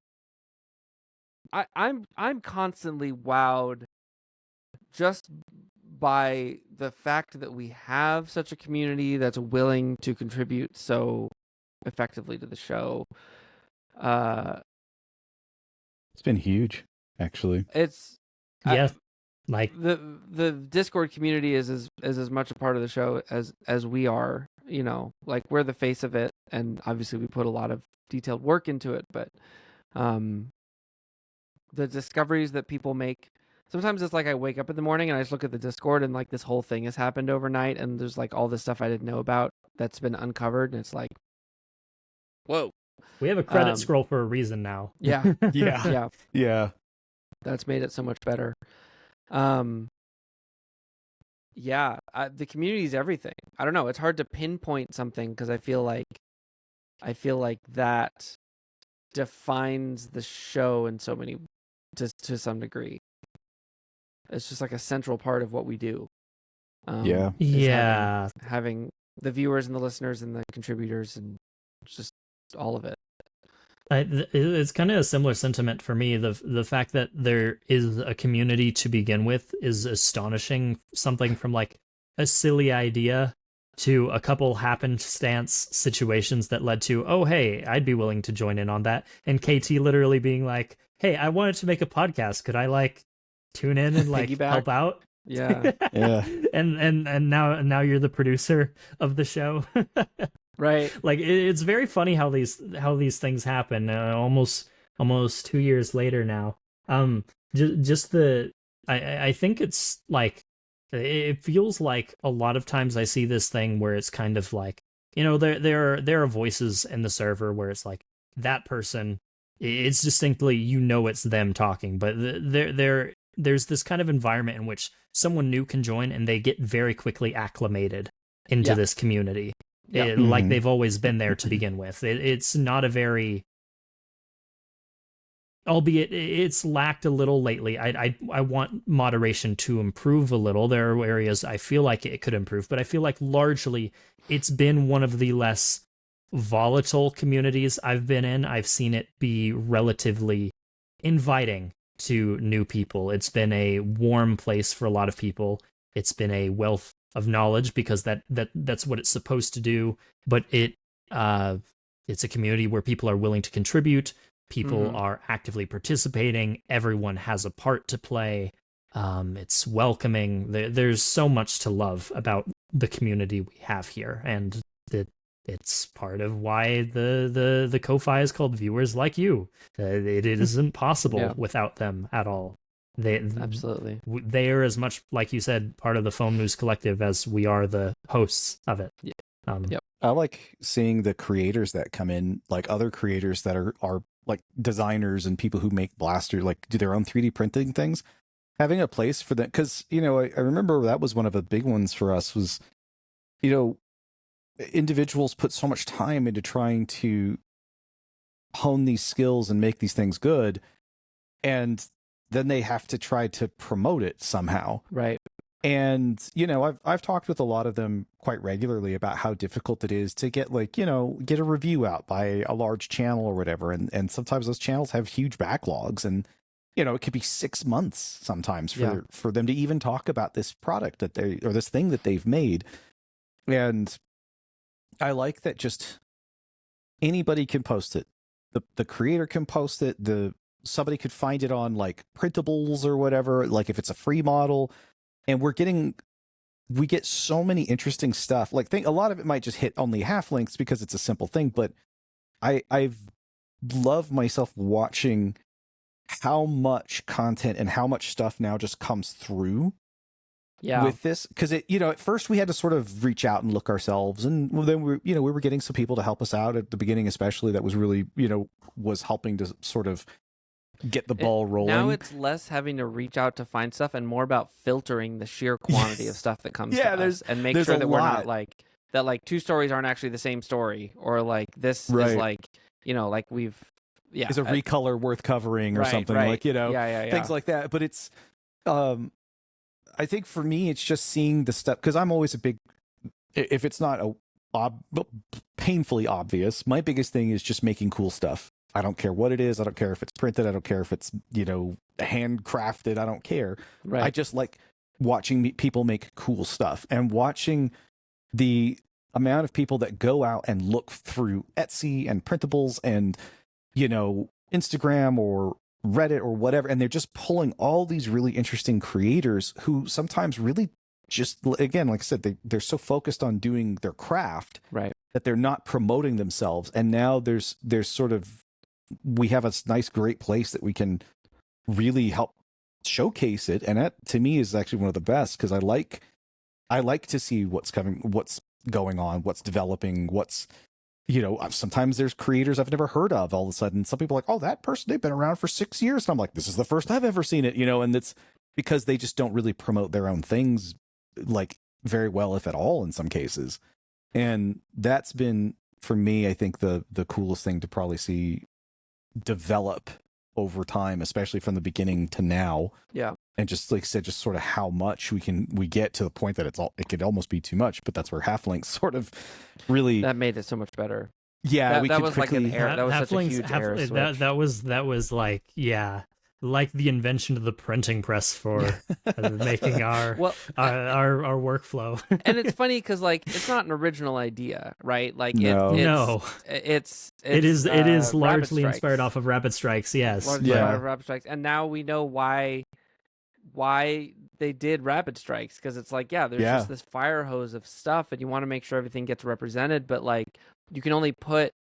constantly wowed just by the fact that we have such a community that's willing to contribute so effectively to the show. It's been huge, actually. It's like the Discord community is as much a part of the show as we are. Like we're the face of it, and obviously we put a lot of detailed work into it, but the discoveries that people make, sometimes it's like I wake up in the morning and I just look at the Discord and like this whole thing has happened overnight, and there's like all this stuff I didn't know about that's been uncovered, and it's like, whoa. We have a credit scroll for a reason now. Yeah. Yeah. Yeah. That's made it so much better. The community is everything. I don't know. It's hard to pinpoint something because I feel like that defines the show in so many, to some degree. It's just like a central part of what we do. Having the viewers and the listeners and the contributors and just all of it. It's kind of a similar sentiment for me. The fact that there is a community to begin with is astonishing. Something from like a silly idea to a couple happenstance situations that led to, oh, hey, I'd be willing to join in on that. And KT literally being like, hey, I wanted to make a podcast. Could I like tune in and like help out? Yeah. Yeah. and now you're the producer of the show. Right. Like it's very funny how these things happen. Almost 2 years later now. I think it's like, it feels like a lot of times I see this thing where it's kind of like, there are voices in the server where it's like that person, it's distinctly, it's them talking, but there's this kind of environment in which someone new can join and they get very quickly acclimated into this community. Like they've always been there to begin with. It's not a very, albeit it's lacked a little lately. I want moderation to improve a little. There are areas I feel like it could improve, but I feel like largely it's been one of the less volatile communities I've been in. I've seen it be relatively inviting to new people. It's been a warm place for a lot of people. It's been a wealth of knowledge because that's what it's supposed to do. But it's a community where people are willing to contribute. People are actively participating. Everyone has a part to play. It's welcoming. There's so much to love about the community we have here, and it's part of why the Ko-Fi is called Viewers Like You. It isn't possible without them at all. Absolutely. They are as much, like you said, part of the Foam News Collective as we are the hosts of it. Yep. I like seeing the creators that come in, like other creators that are like designers and people who make blasters, like do their own 3D printing things, having a place for them. Because, I remember that was one of the big ones for us was, individuals put so much time into trying to hone these skills and make these things good. And then they have to try to promote it somehow. Right. And, I've talked with a lot of them quite regularly about how difficult it is to get get a review out by a large channel or whatever. And sometimes those channels have huge backlogs, and, it could be 6 months sometimes for them to even talk about this product or this thing that they've made. And I like that just anybody can post it. The creator can post it. Somebody could find it on like printables or whatever, like if it's a free model. And we get so many interesting stuff. Like a lot of it might just hit only half links because it's a simple thing, but I've loved myself watching how much content and how much stuff now just comes through Yeah. with this, because it, at first we had to sort of reach out and look ourselves, and then we were getting some people to help us out at the beginning, especially, that was really, was helping to sort of get the ball rolling. Now it's less having to reach out to find stuff and more about filtering the sheer quantity of stuff that comes to us, and make sure that we're not like that, like 2 stories aren't actually the same story, or like this is like, like we've is a recolor worth covering or something, like, things like that. But it's I think for me, it's just seeing the stuff, because I'm always a big, if it's not painfully obvious, my biggest thing is just making cool stuff. I don't care what it is. I don't care if it's printed. I don't care if it's, handcrafted. I don't care. Right. I just like watching people make cool stuff, and watching the amount of people that go out and look through Etsy and printables and, Instagram or Reddit or whatever, and they're just pulling all these really interesting creators who sometimes really just, again, like I said, they're so focused on doing their craft, right, that they're not promoting themselves. And now there's sort of, we have a nice, great place that we can really help showcase it, and that to me is actually one of the best, because I like to see what's going on, what's developing, what's, sometimes there's creators I've never heard of. All of a sudden, some people are like, oh, that person, they've been around for 6 years. And I'm like, this is the first I've ever seen it, and it's because they just don't really promote their own things like very well, if at all, in some cases. And that's been, for me, I think the coolest thing to probably see develop over time, especially from the beginning to now. Yeah. And just like I said, just sort of how much we get to the point that it could almost be too much, but that's where Halflinks sort of really, that made it so much better. Yeah, that was quickly, like an error. That was such a huge error switch. That was like, like the invention of the printing press for making our workflow. And it's funny because, like, it's not an original idea, right? Like, it is largely inspired off of Rapid Strikes. Yes, Rapid Strikes, and now we know why they did Rapid Strikes, because it's like, there's just this fire hose of stuff, and you want to make sure everything gets represented, but like you can only put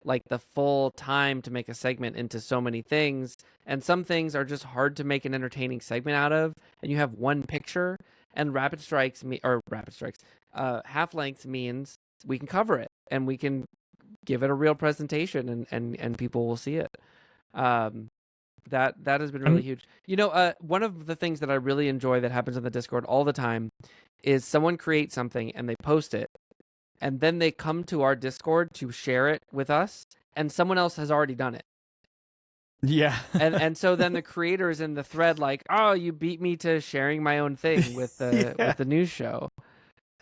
like the full time to make a segment into so many things, and some things are just hard to make an entertaining segment out of, and you have one picture, and Half-Length means we can cover it and we can give it a real presentation, and people will see it. That has been really huge. One of the things that I really enjoy that happens in the Discord all the time is someone creates something and they post it, and then they come to our Discord to share it with us, and someone else has already done it. Yeah. and so then the creator is in the thread like, oh, you beat me to sharing my own thing with the news show.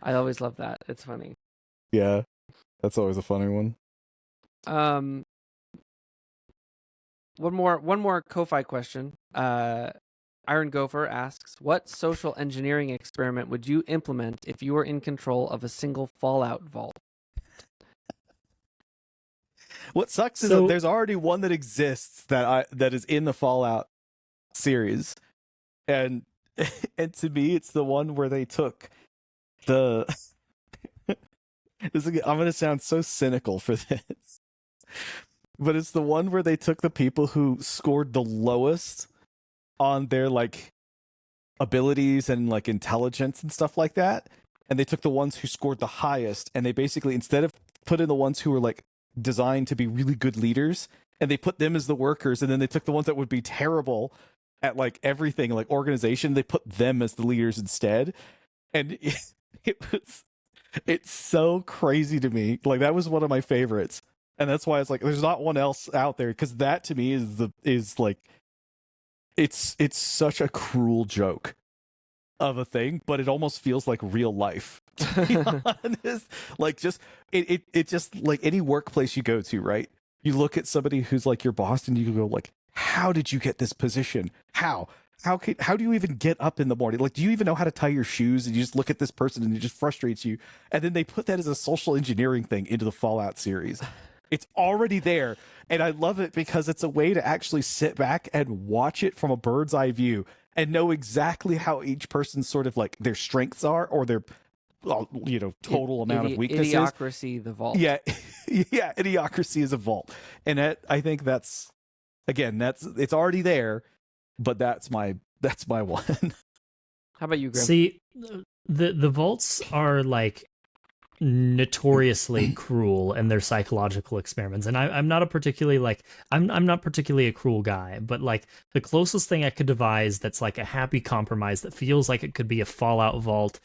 I always love that. It's funny. Yeah. That's always a funny one. One more Ko-Fi question. Iron Gopher asks, what social engineering experiment would you implement if you were in control of a single Fallout vault? What sucks is that there's already one that exists that is in the Fallout series, and to me, it's the one where they took the. I'm going to sound so cynical for this, but it's the one where they took the people who scored the lowest on their like abilities and like intelligence and stuff like that, and they took the ones who scored the highest, and they basically, instead of put in the ones who were like designed to be really good leaders, and they put them as the workers, and then they took the ones that would be terrible at like everything, like organization, they put them as the leaders instead. And it's so crazy to me. Like, that was one of my favorites, and that's why it's like there's not one else out there, because that to me is like it's such a cruel joke of a thing, but it almost feels like real life, to be honest. Like, just it just like any workplace you go to, right? You look at somebody who's like your boss, and you go like, how did you get this position? How do you even get up in the morning? Like, do you even know how to tie your shoes? And you just look at this person and it just frustrates you. And then they put that as a social engineering thing into the Fallout series. It's already there. And I love it because it's a way to actually sit back and watch it from a bird's eye view and know exactly how each person's sort of like their strengths are, or their, total amount of weaknesses. Idiocracy, the vault. Yeah. Yeah. Idiocracy is a vault. And I think it's already there, but that's my one. How about you, Grim? See, the vaults are like notoriously cruel in their psychological experiments, and I'm not a particularly like I'm not particularly a cruel guy, but like the closest thing I could devise that's like a happy compromise that feels like it could be a Fallout vault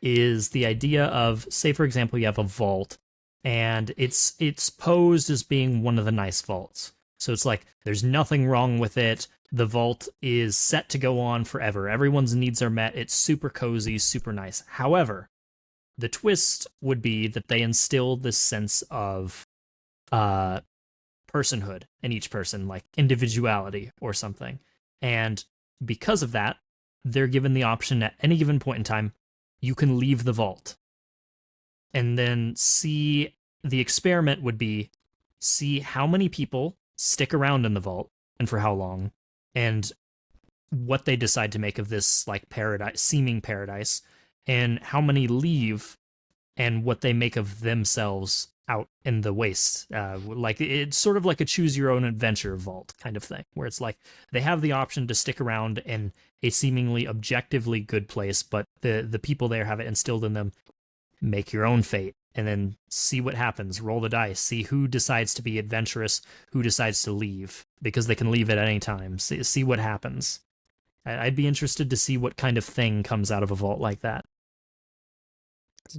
is the idea of, say for example, you have a vault and it's posed as being one of the nice vaults. So it's like there's nothing wrong with it. The vault is set to go on forever. Everyone's needs are met. It's super cozy, super nice. However, the twist would be that they instill this sense of personhood in each person, like individuality or something. And because of that, they're given the option at any given point in time, you can leave the vault. And then the experiment would be, see how many people stick around in the vault and for how long, and what they decide to make of this like seeming paradise, and how many leave and what they make of themselves out in the waste. Like it's sort of like a choose your own adventure vault kind of thing, where it's like they have the option to stick around in a seemingly objectively good place, but the people there have it instilled in them, make your own fate, and then see what happens, roll the dice, see who decides to be adventurous, who decides to leave, because they can leave at any time, see what happens. I'd be interested to see what kind of thing comes out of a vault like that.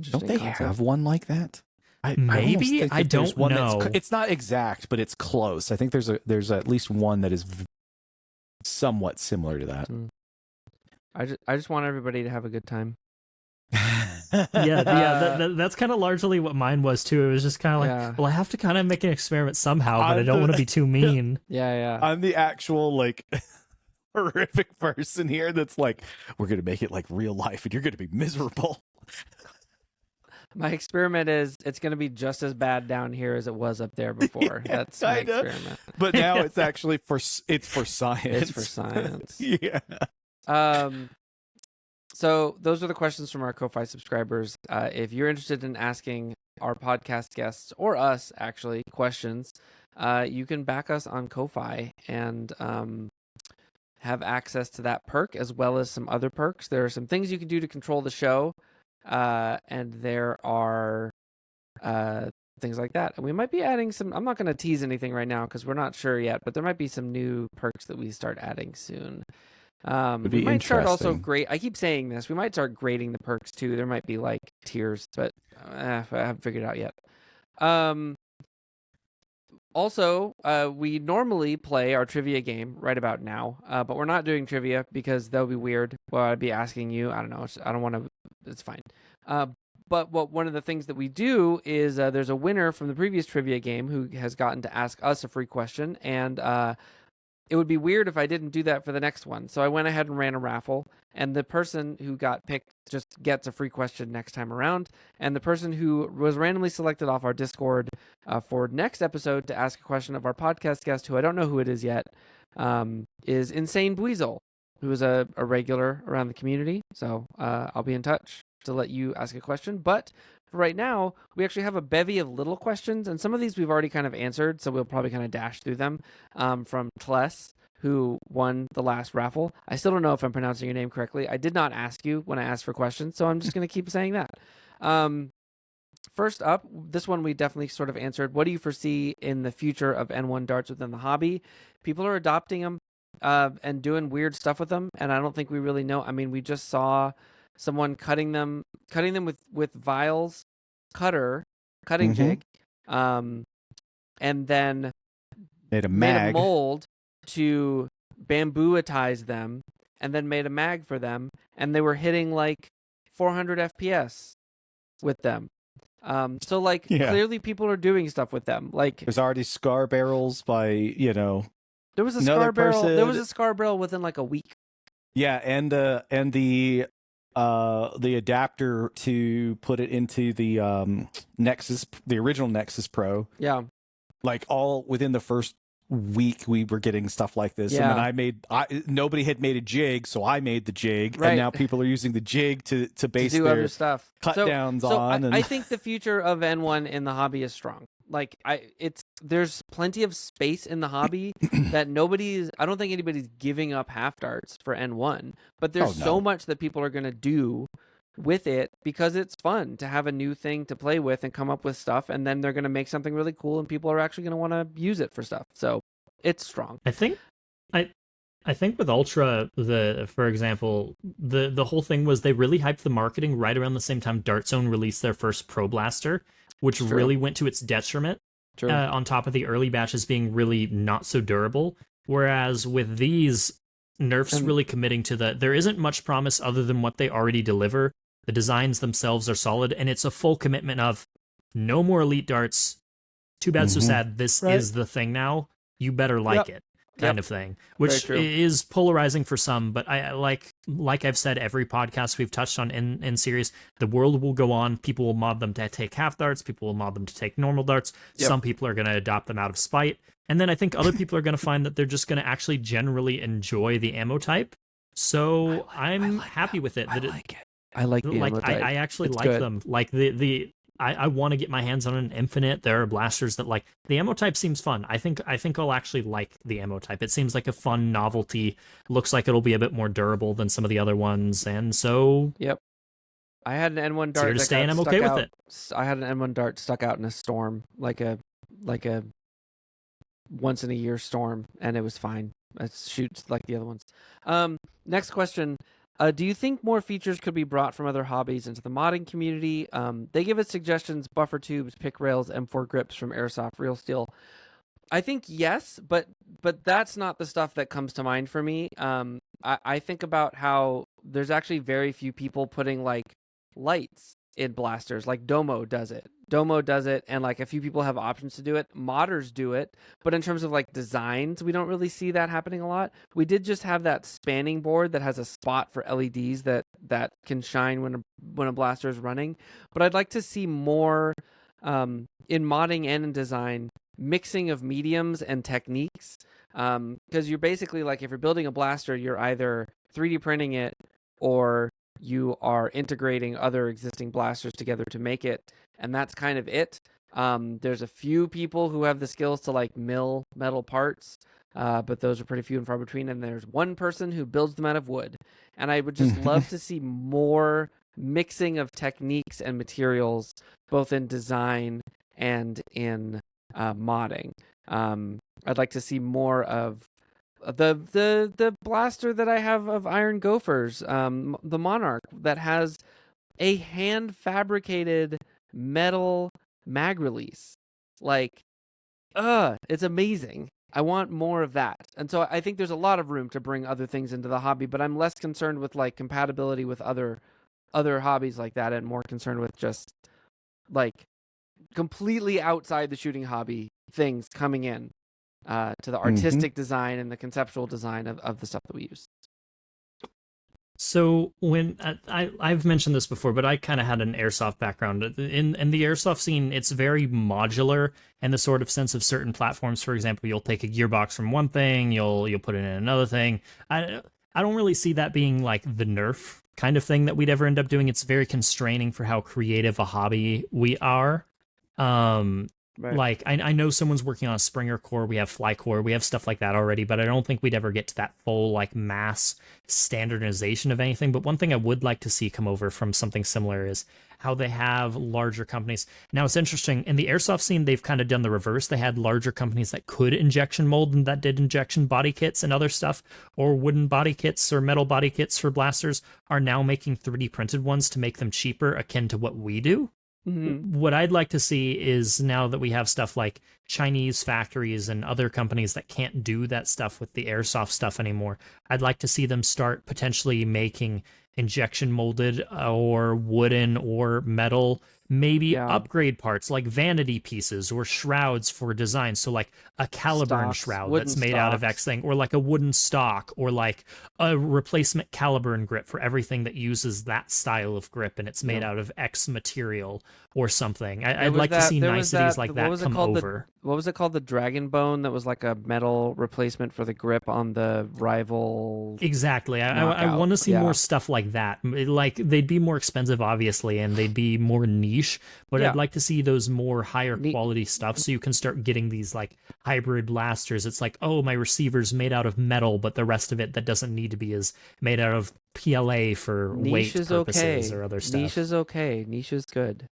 Don't they have one like that? Maybe I don't know. It's not exact, but it's close. I think there's at least one that is somewhat similar to that. I just want everybody to have a good time. That's kind of largely what mine was too. It was just kind of like, well, I have to kind of make an experiment somehow, but I don't want to be too mean. Yeah. I'm the actual like horrific person here that's like, we're gonna make it like real life, and you're gonna be miserable. My experiment is it's going to be just as bad down here as it was up there before. Yeah, that's my experiment. But now it's actually for science. It's for science. Yeah. So those are the questions from our Ko-Fi subscribers. If you're interested in asking our podcast guests or us actually questions, you can back us on Ko-Fi and have access to that perk as well as some other perks. There are some things you can do to control the show. And there are things like that. And we might be adding some, I'm not going to tease anything right now because we're not sure yet, but there might be some new perks that we start adding soon. We might start also I keep saying this, we might start grading the perks too. There might be like tiers, but I haven't figured it out yet. Also, we normally play our trivia game right about now, but we're not doing trivia because that would be weird. Well, I'd be asking you. I don't know. I don't want to. It's fine. But one of the things that we do is there's a winner from the previous trivia game who has gotten to ask us a free question, and it would be weird if I didn't do that for the next one. So I went ahead and ran a raffle, and the person who got picked just gets a free question next time around. And the person who was randomly selected off our Discord for next episode to ask a question of our podcast guest, who I don't know who it is yet, is Insane Dweezil, who is a regular around the community. So I'll be in touch to let you ask a question. But for right now, we actually have a bevy of little questions, and some of these we've already kind of answered, so we'll probably kind of dash through them. From Tless, who won the last raffle. I still don't know if I'm pronouncing your name correctly. I did not ask you when I asked for questions, so I'm just going to keep saying that. First up, this one we definitely sort of answered. What do you foresee in the future of N1 darts within the hobby? People are adopting them and doing weird stuff with them, and I don't think we really know. I mean, we just saw someone cutting them with Vile's cutting jig, and then made a mold to bambooitize them, and then made a mag for them, and they were hitting like 400 FPS with them. So like clearly people are doing stuff with them. Like there's already scar barrels by there was a scar barrel. There was a scar barrel within like a week. Yeah, and the adapter to put it into the Nexus, the original Nexus Pro. Yeah, like all within the first week we were getting stuff like this. Yeah. And then nobody had made a jig, so I made the jig, right. And now people are using the jig to base do their other stuff, cut downs on. I think the future of N1 in the hobby is strong. Like there's plenty of space in the hobby that I don't think anybody's giving up half darts for N1, but there's so much that people are going to do with it because it's fun to have a new thing to play with and come up with stuff, and then they're going to make something really cool and people are actually going to want to use it for stuff. So it's strong. I think with Ultra, for example, the whole thing was they really hyped the marketing right around the same time Dart Zone released their first Pro Blaster, which really went to its detriment. On top of the early batches being really not so durable. Whereas with these, Nerf's really committing to there isn't much promise other than what they already deliver. The designs themselves are solid, and it's a full commitment of no more elite darts. Too bad, so sad. This is the thing now. You better like it. Kind of thing, which is polarizing for some, but I like I've said every podcast we've touched on in series, the world will go on. People will mod them to take half darts. People will mod them to take normal darts. Some people are going to adopt them out of spite, and then I think other people are going to find that they're just going to actually generally enjoy the ammo type. So I'm happy with it. I like the ammo type. I actually like them. Like I want to get my hands on an infinite. There are blasters that the ammo type seems fun. I think I'll actually like the ammo type. It seems like a fun novelty. Looks like it'll be a bit more durable than some of the other ones, and so I had an N1 dart. Here to stay, and I'm okay with it. I had an N1 dart stuck out in a storm, like a once in a year storm, and it was fine. It shoots like the other ones. Next question. Do you think more features could be brought from other hobbies into the modding community? They give us suggestions: buffer tubes, pick rails, M4 grips from Airsoft, Real Steel. I think yes, but that's not the stuff that comes to mind for me. I think about how there's actually very few people putting lights in blasters. Like Domo does it, and a few people have options to do it. Modders do it, but in terms of designs, we don't really see that happening a lot. We did just have that spanning board that has a spot for LEDs that can shine when a blaster is running. But I'd like to see more in modding and in design, mixing of mediums and techniques, because you're basically if you're building a blaster, you're either 3D printing it or you are integrating other existing blasters together to make it, and that's kind of it. There's a few people who have the skills to mill metal parts, but those are pretty few and far between, and there's one person who builds them out of wood. And I would just love to see more mixing of techniques and materials, both in design and in modding. I'd like to see more of the blaster that I have of Iron Gophers, the Monarch, that has a hand fabricated metal mag release. It's amazing. I want more of that. And so I think there's a lot of room to bring other things into the hobby, but I'm less concerned with compatibility with other hobbies like that, and more concerned with just completely outside the shooting hobby things coming in to the artistic design and the conceptual design of the stuff that we use. So when I've mentioned this before, but I kind of had an airsoft background. In the airsoft scene, it's very modular in the sort of sense of certain platforms. For example, you'll take a gearbox from one thing, you'll put it in another thing. I don't really see that being the Nerf kind of thing that we'd ever end up doing. It's very constraining for how creative a hobby we are. Right. I know someone's working on a Springer core, we have Fly core, we have stuff like that already, but I don't think we'd ever get to that full mass standardization of anything. But one thing I would like to see come over from something similar is how they have larger companies. Now it's interesting, in the airsoft scene, they've kind of done the reverse. They had larger companies that could injection mold and that did injection body kits and other stuff, or wooden body kits or metal body kits for blasters, are now making 3D printed ones to make them cheaper, akin to what we do. What I'd like to see is, now that we have stuff like Chinese factories and other companies that can't do that stuff with the airsoft stuff anymore, I'd like to see them start potentially making injection molded or wooden or metal, maybe upgrade parts like vanity pieces or shrouds for design. So a Caliburn shroud that's made out of X thing, or a wooden stock, or a replacement Caliburn grip for everything that uses that style of grip and it's made out of X material or something. I'd like to see niceties like that come over. What was it called? The Dragon Bone, that was a metal replacement for the grip on the rival. Exactly. I want to see more stuff like that. They'd be more expensive, obviously, and they'd be more niche niche, but Yeah. I'd like to see those more higher Ne- quality stuff so you can start getting these like hybrid blasters. It's like, oh, my receiver's made out of metal, but the rest of it that doesn't need to be is made out of PLA for Niche weight is purposes okay. or other stuff. Niche is okay. Niche is good.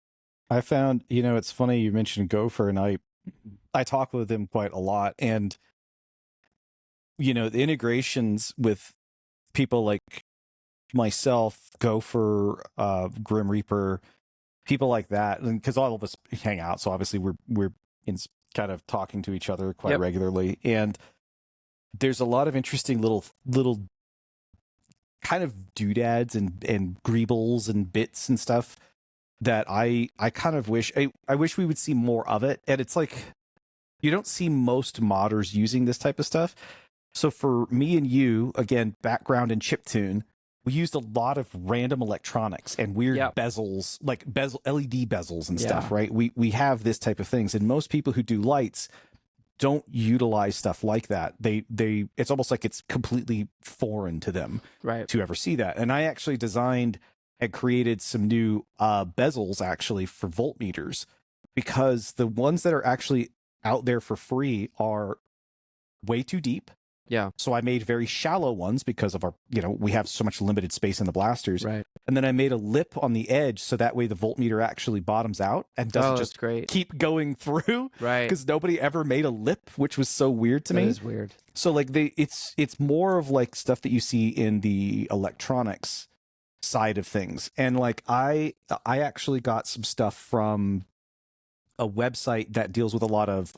I found, it's funny you mentioned Gopher, and I talk with them quite a lot, and the integrations with people like myself, Gopher, Grim Reaper, people like that, and because all of us hang out, so obviously we're in kind of talking to each other quite regularly, and there's a lot of interesting little kind of doodads and greebles and bits and stuff that I kind of wish I wish we would see more of it. And it's like you don't see most modders using this type of stuff. So for me and you, again, background in chiptune, we used a lot of random electronics and weird bezels, like LED bezels and stuff, right? We have this type of things, and most people who do lights don't utilize stuff like that. They it's almost like it's completely foreign to them, right, to ever see that. And I actually designed and created some new bezels actually for voltmeters, because the ones that are actually out there for free are way too deep. Yeah. So I made very shallow ones because of our, we have so much limited space in the blasters. Right. And then I made a lip on the edge so that way the voltmeter actually bottoms out and doesn't just keep going through. Right. Because nobody ever made a lip, which was so weird to me. That is weird. So like it's more of like stuff that you see in the electronics side of things. And like I actually got some stuff from a website that deals with a lot of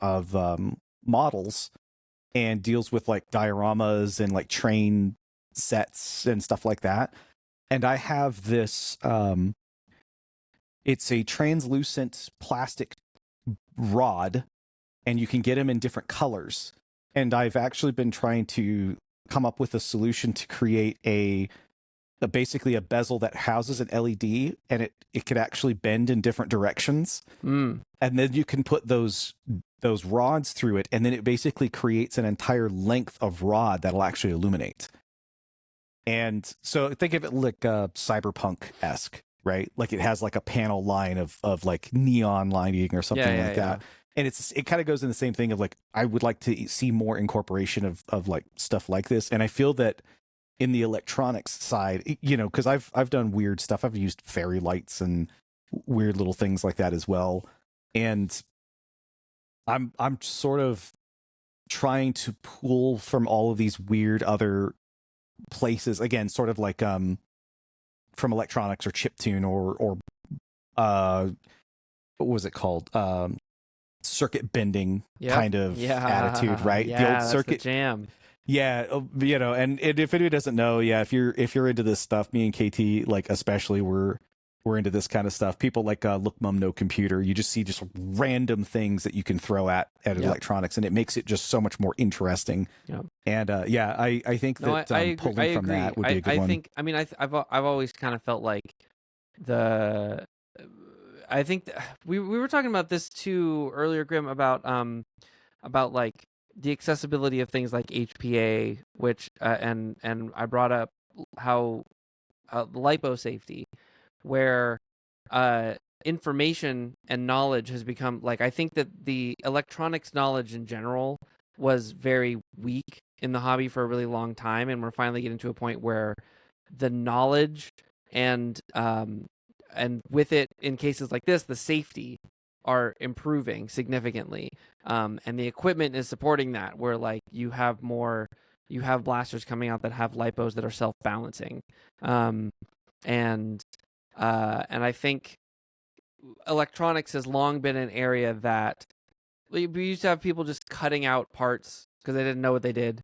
models and deals with like dioramas and like train sets and stuff like that. And I have this it's a translucent plastic rod, and you can get them in different colors. And I've actually been trying to come up with a solution to create basically a bezel that houses an LED, and it could actually bend in different directions. And then you can put those rods through it, and then it basically creates an entire length of rod that'll actually illuminate. And so think of it like cyberpunk-esque, right? Like it has like a panel line of like neon lighting or something like that. And it kind of goes in the same thing of like, I would like to see more incorporation of like stuff like this. And I feel that in the electronics side, because I've done weird stuff. I've used fairy lights and weird little things like that as well. And I'm sort of trying to pull from all of these weird other places, again, sort of like from electronics or chiptune or what was it called? Circuit bending kind of attitude, right? Yeah, the old circuit jam. Yeah, and if anybody doesn't know, if you're into this stuff, me and KT, like especially, we're into this kind of stuff. People like Look Mum No Computer, you just see just random things that you can throw at electronics, and it makes it just so much more interesting. And I think that pulling from that would be a good one. I've always kind of felt like I think we were talking about this too earlier, Grim, about like the accessibility of things like HPA, which and I brought up how lipo safety, where information and knowledge has become like, I think that the electronics knowledge in general was very weak in the hobby for a really long time, and we're finally getting to a point where the knowledge and with it, in cases like this, the safety are improving significantly, and the equipment is supporting that, where like you have blasters coming out that have lipos that are self-balancing, and I think electronics has long been an area that we used to have people just cutting out parts because they didn't know what they did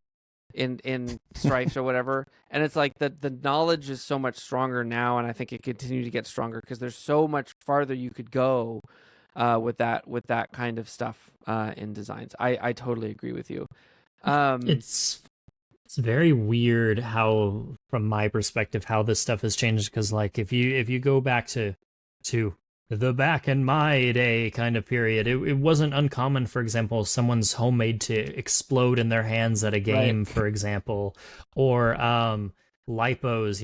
in strifes or whatever, and it's like the knowledge is so much stronger now, and I think it continues to get stronger because there's so much farther you could go with that kind of stuff in designs. I totally agree with you. It's very weird how, from my perspective, how this stuff has changed, because like if you go back to the back in my day kind of period, it wasn't uncommon, for example, someone's homemade to explode in their hands at a game, for example, or lipos,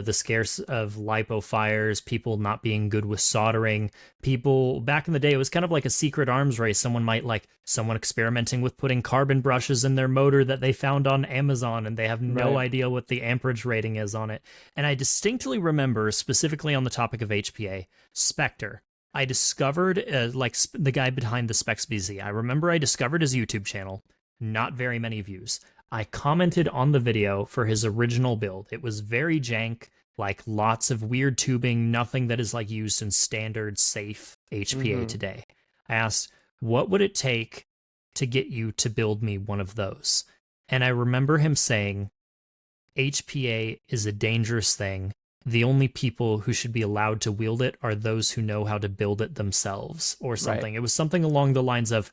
the scarce of lipo fires, people not being good with soldering, people back in the day, it was kind of like a secret arms race. Someone experimenting with putting carbon brushes in their motor that they found on Amazon, and they have no Right. idea what the amperage rating is on it. And I distinctly remember, specifically on the topic of HPA, Spectre. I discovered, the guy behind the Specs BZ. I remember I discovered his YouTube channel, not very many views. I commented on the video for his original build. It was very jank, like lots of weird tubing, nothing that is like used in standard safe HPA today. I asked, what would it take to get you to build me one of those? And I remember him saying, HPA is a dangerous thing. The only people who should be allowed to wield it are those who know how to build it themselves, or something. Right. It was something along the lines of,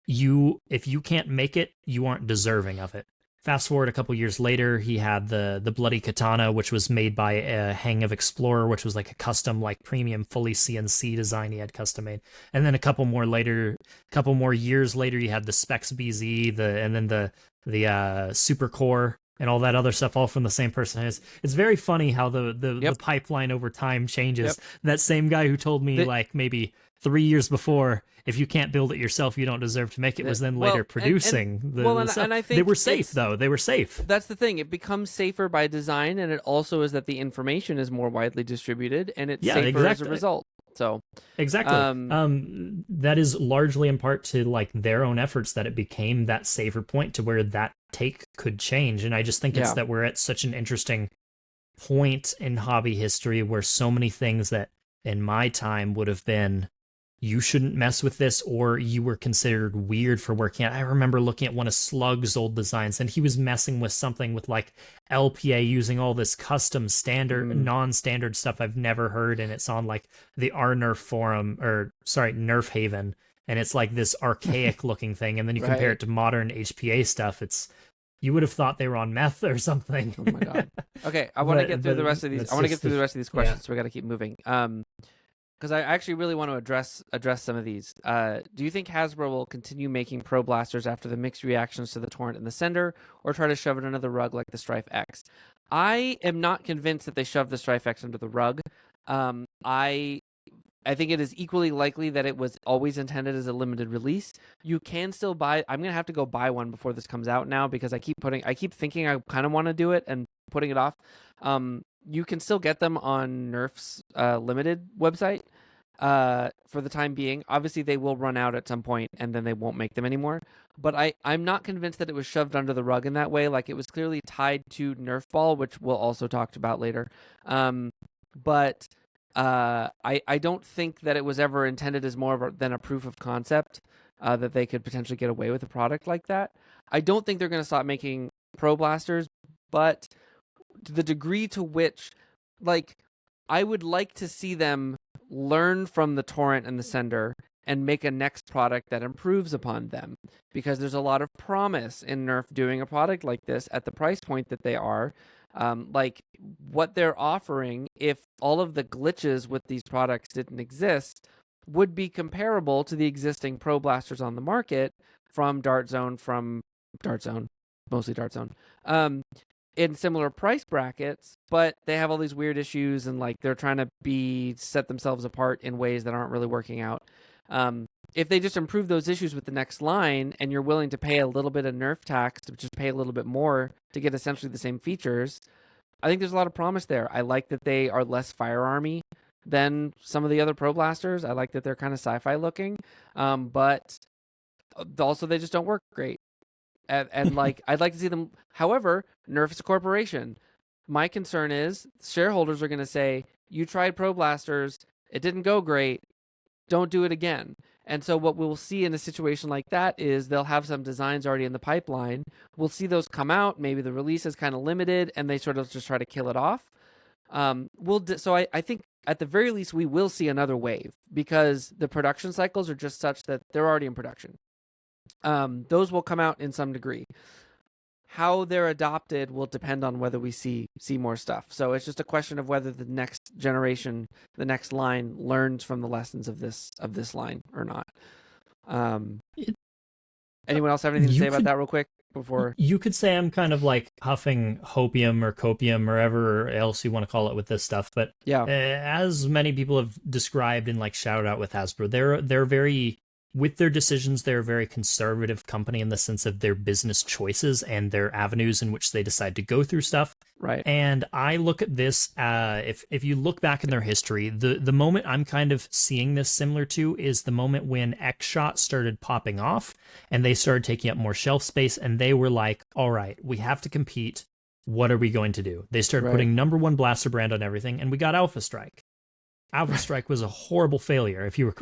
if you can't make it, you aren't deserving of it. Fast forward a couple years later, he had the Bloody Katana, which was made by a Hang of Explorer, which was like a custom, like premium, fully CNC design he had custom made. And then a couple more years later, he had the Specs BZ, and then the Super Core, and all that other stuff, all from the same person. It's very funny how the pipeline over time changes. That same guy who told me maybe 3 years before, if you can't build it yourself, you don't deserve to make it, was then later producing the stuff. And I think they were safe, though. They were safe. That's the thing. It becomes safer by design, and it also is that the information is more widely distributed, and it's safer as a result. So exactly. That is largely in part to like their own efforts that it became that safer point to where that take could change. And I just think it's that we're at such an interesting point in hobby history where so many things that in my time would have been, you shouldn't mess with this, or you were considered weird for working on. I remember looking at one of Slug's old designs, and he was messing with something with like LPA using all this custom standard, non-standard stuff I've never heard, and it's on like the Nerf forum, Nerf Haven, and it's like this archaic looking thing, and then you compare it to modern HPA stuff, you would have thought they were on meth or something. Oh my god. Okay, I want to get through the rest of these. I want to get through the rest of these questions, so we got to keep moving. Because I actually really want to address some of these. Do you think Hasbro will continue making Pro Blasters after the mixed reactions to the Torrent and the Sender, or try to shove it under the rug like the Strife X? I am not convinced that they shove the Strife X under the rug. I think it is equally likely that it was always intended as a limited release. You can still buy. I'm gonna have to go buy one before this comes out now, because I keep thinking I kind of want to do it and putting it off. You can still get them on Nerf's limited website for the time being. Obviously, they will run out at some point, and then they won't make them anymore. But I'm not convinced that it was shoved under the rug in that way. Like, it was clearly tied to Nerf Ball, which we'll also talk about later. But I don't think that it was ever intended as more than a proof of concept that they could potentially get away with a product like that. I don't think they're going to stop making Pro Blasters, but the degree to which, like, I would like to see them learn from the Torrent and the Sender and make a next product that improves upon them, because there's a lot of promise in Nerf doing a product like this at the price point that they are. Like, what they're offering, if all of the glitches with these products didn't exist, would be comparable to the existing Pro Blasters on the market from mostly Dart Zone, in similar price brackets, but they have all these weird issues, and like they're trying to set themselves apart in ways that aren't really working out. If they just improve those issues with the next line, and you're willing to pay a little bit of Nerf tax to just pay a little bit more to get essentially the same features, I think there's a lot of promise there. I like that they are less firearmy than some of the other Pro Blasters. I like that they're kind of sci-fi looking, but also they just don't work great. And like, I'd like to see them. However, Nerf is a corporation. My concern is shareholders are going to say, you tried Pro Blasters, it didn't go great, don't do it again. And so what we'll see in a situation like that is they'll have some designs already in the pipeline. We'll see those come out. Maybe the release is kind of limited, and they sort of just try to kill it off. So I think at the very least we will see another wave, because the production cycles are just such that they're already in production. Those will come out in some degree. How they're adopted will depend on whether we see more stuff. So it's just a question of whether the next generation, the next line, learns from the lessons of this line or not. Anyone else have anything to say about that real quick before. You could say I'm kind of like huffing hopium or copium or whatever else you want to call it with this stuff, but Yeah. As many people have described in like Shout Out with Hasbro, they're very, with their decisions, they're a very conservative company in the sense of their business choices and their avenues in which they decide to go through stuff. Right. And I look at this, if you look back in their history, the moment I'm kind of seeing this similar to is the moment when X-Shot started popping off and they started taking up more shelf space, and they were like, all right, we have to compete. What are we going to do? They started putting #1 blaster brand on everything, and we got Alpha Strike. Alpha Strike was a horrible failure, if you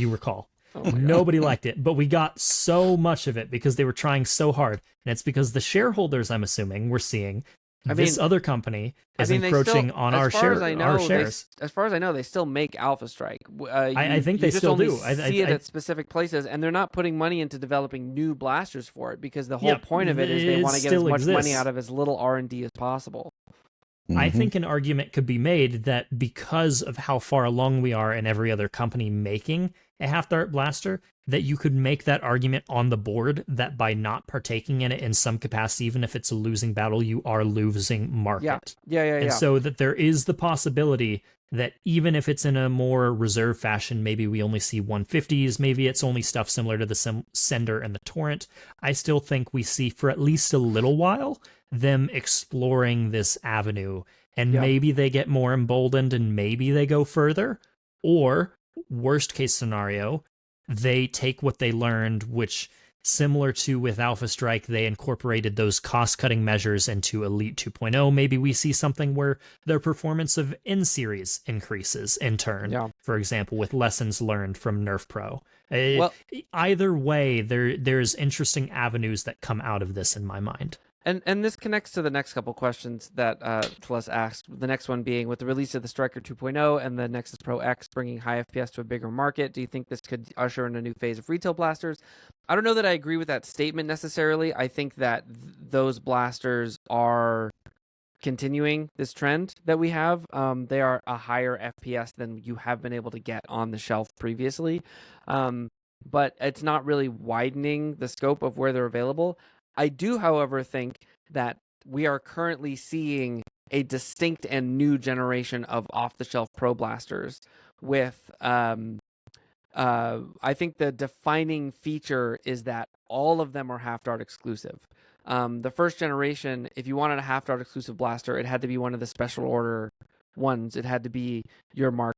recall. Oh Nobody liked it, but we got so much of it because they were trying so hard. And it's because the shareholders, I'm assuming, were seeing this other company is encroaching on our shares. As far as I know, they still make Alpha Strike. I think they still do. I see it at specific places, and they're not putting money into developing new blasters for it, because the whole point of it is they want to get as much money out of as little R&D as possible. I think an argument could be made that because of how far along we are in every other company making a half-dart blaster, that you could make that argument on the board that by not partaking in it in some capacity, even if it's a losing battle, you are losing market. Yeah. And so that there is the possibility that even if it's in a more reserved fashion, maybe we only see 150s, maybe it's only stuff similar to the Sender and the Torrent, I still think we see for at least a little while them exploring this avenue, and maybe they get more emboldened and maybe they go further, or worst case scenario, they take what they learned, which similar to with Alpha Strike, they incorporated those cost-cutting measures into Elite 2.0. Maybe we see something where their performance of in-series increases in turn, for example, with lessons learned from Nerf Pro. Either way, there's interesting avenues that come out of this in my mind. And this connects to the next couple questions that Tles asked. The next one being, with the release of the Striker 2.0 and the Nexus Pro X bringing high FPS to a bigger market, do you think this could usher in a new phase of retail blasters? I don't know that I agree with that statement necessarily. I think that those blasters are continuing this trend that we have. They are a higher FPS than you have been able to get on the shelf previously. But it's not really widening the scope of where they're available. I do, however, think that we are currently seeing a distinct and new generation of off-the-shelf Pro Blasters with, I think the defining feature is that all of them are half-dart exclusive. The first generation, if you wanted a half-dart exclusive blaster, it had to be one of the special order ones. It had to be your Mark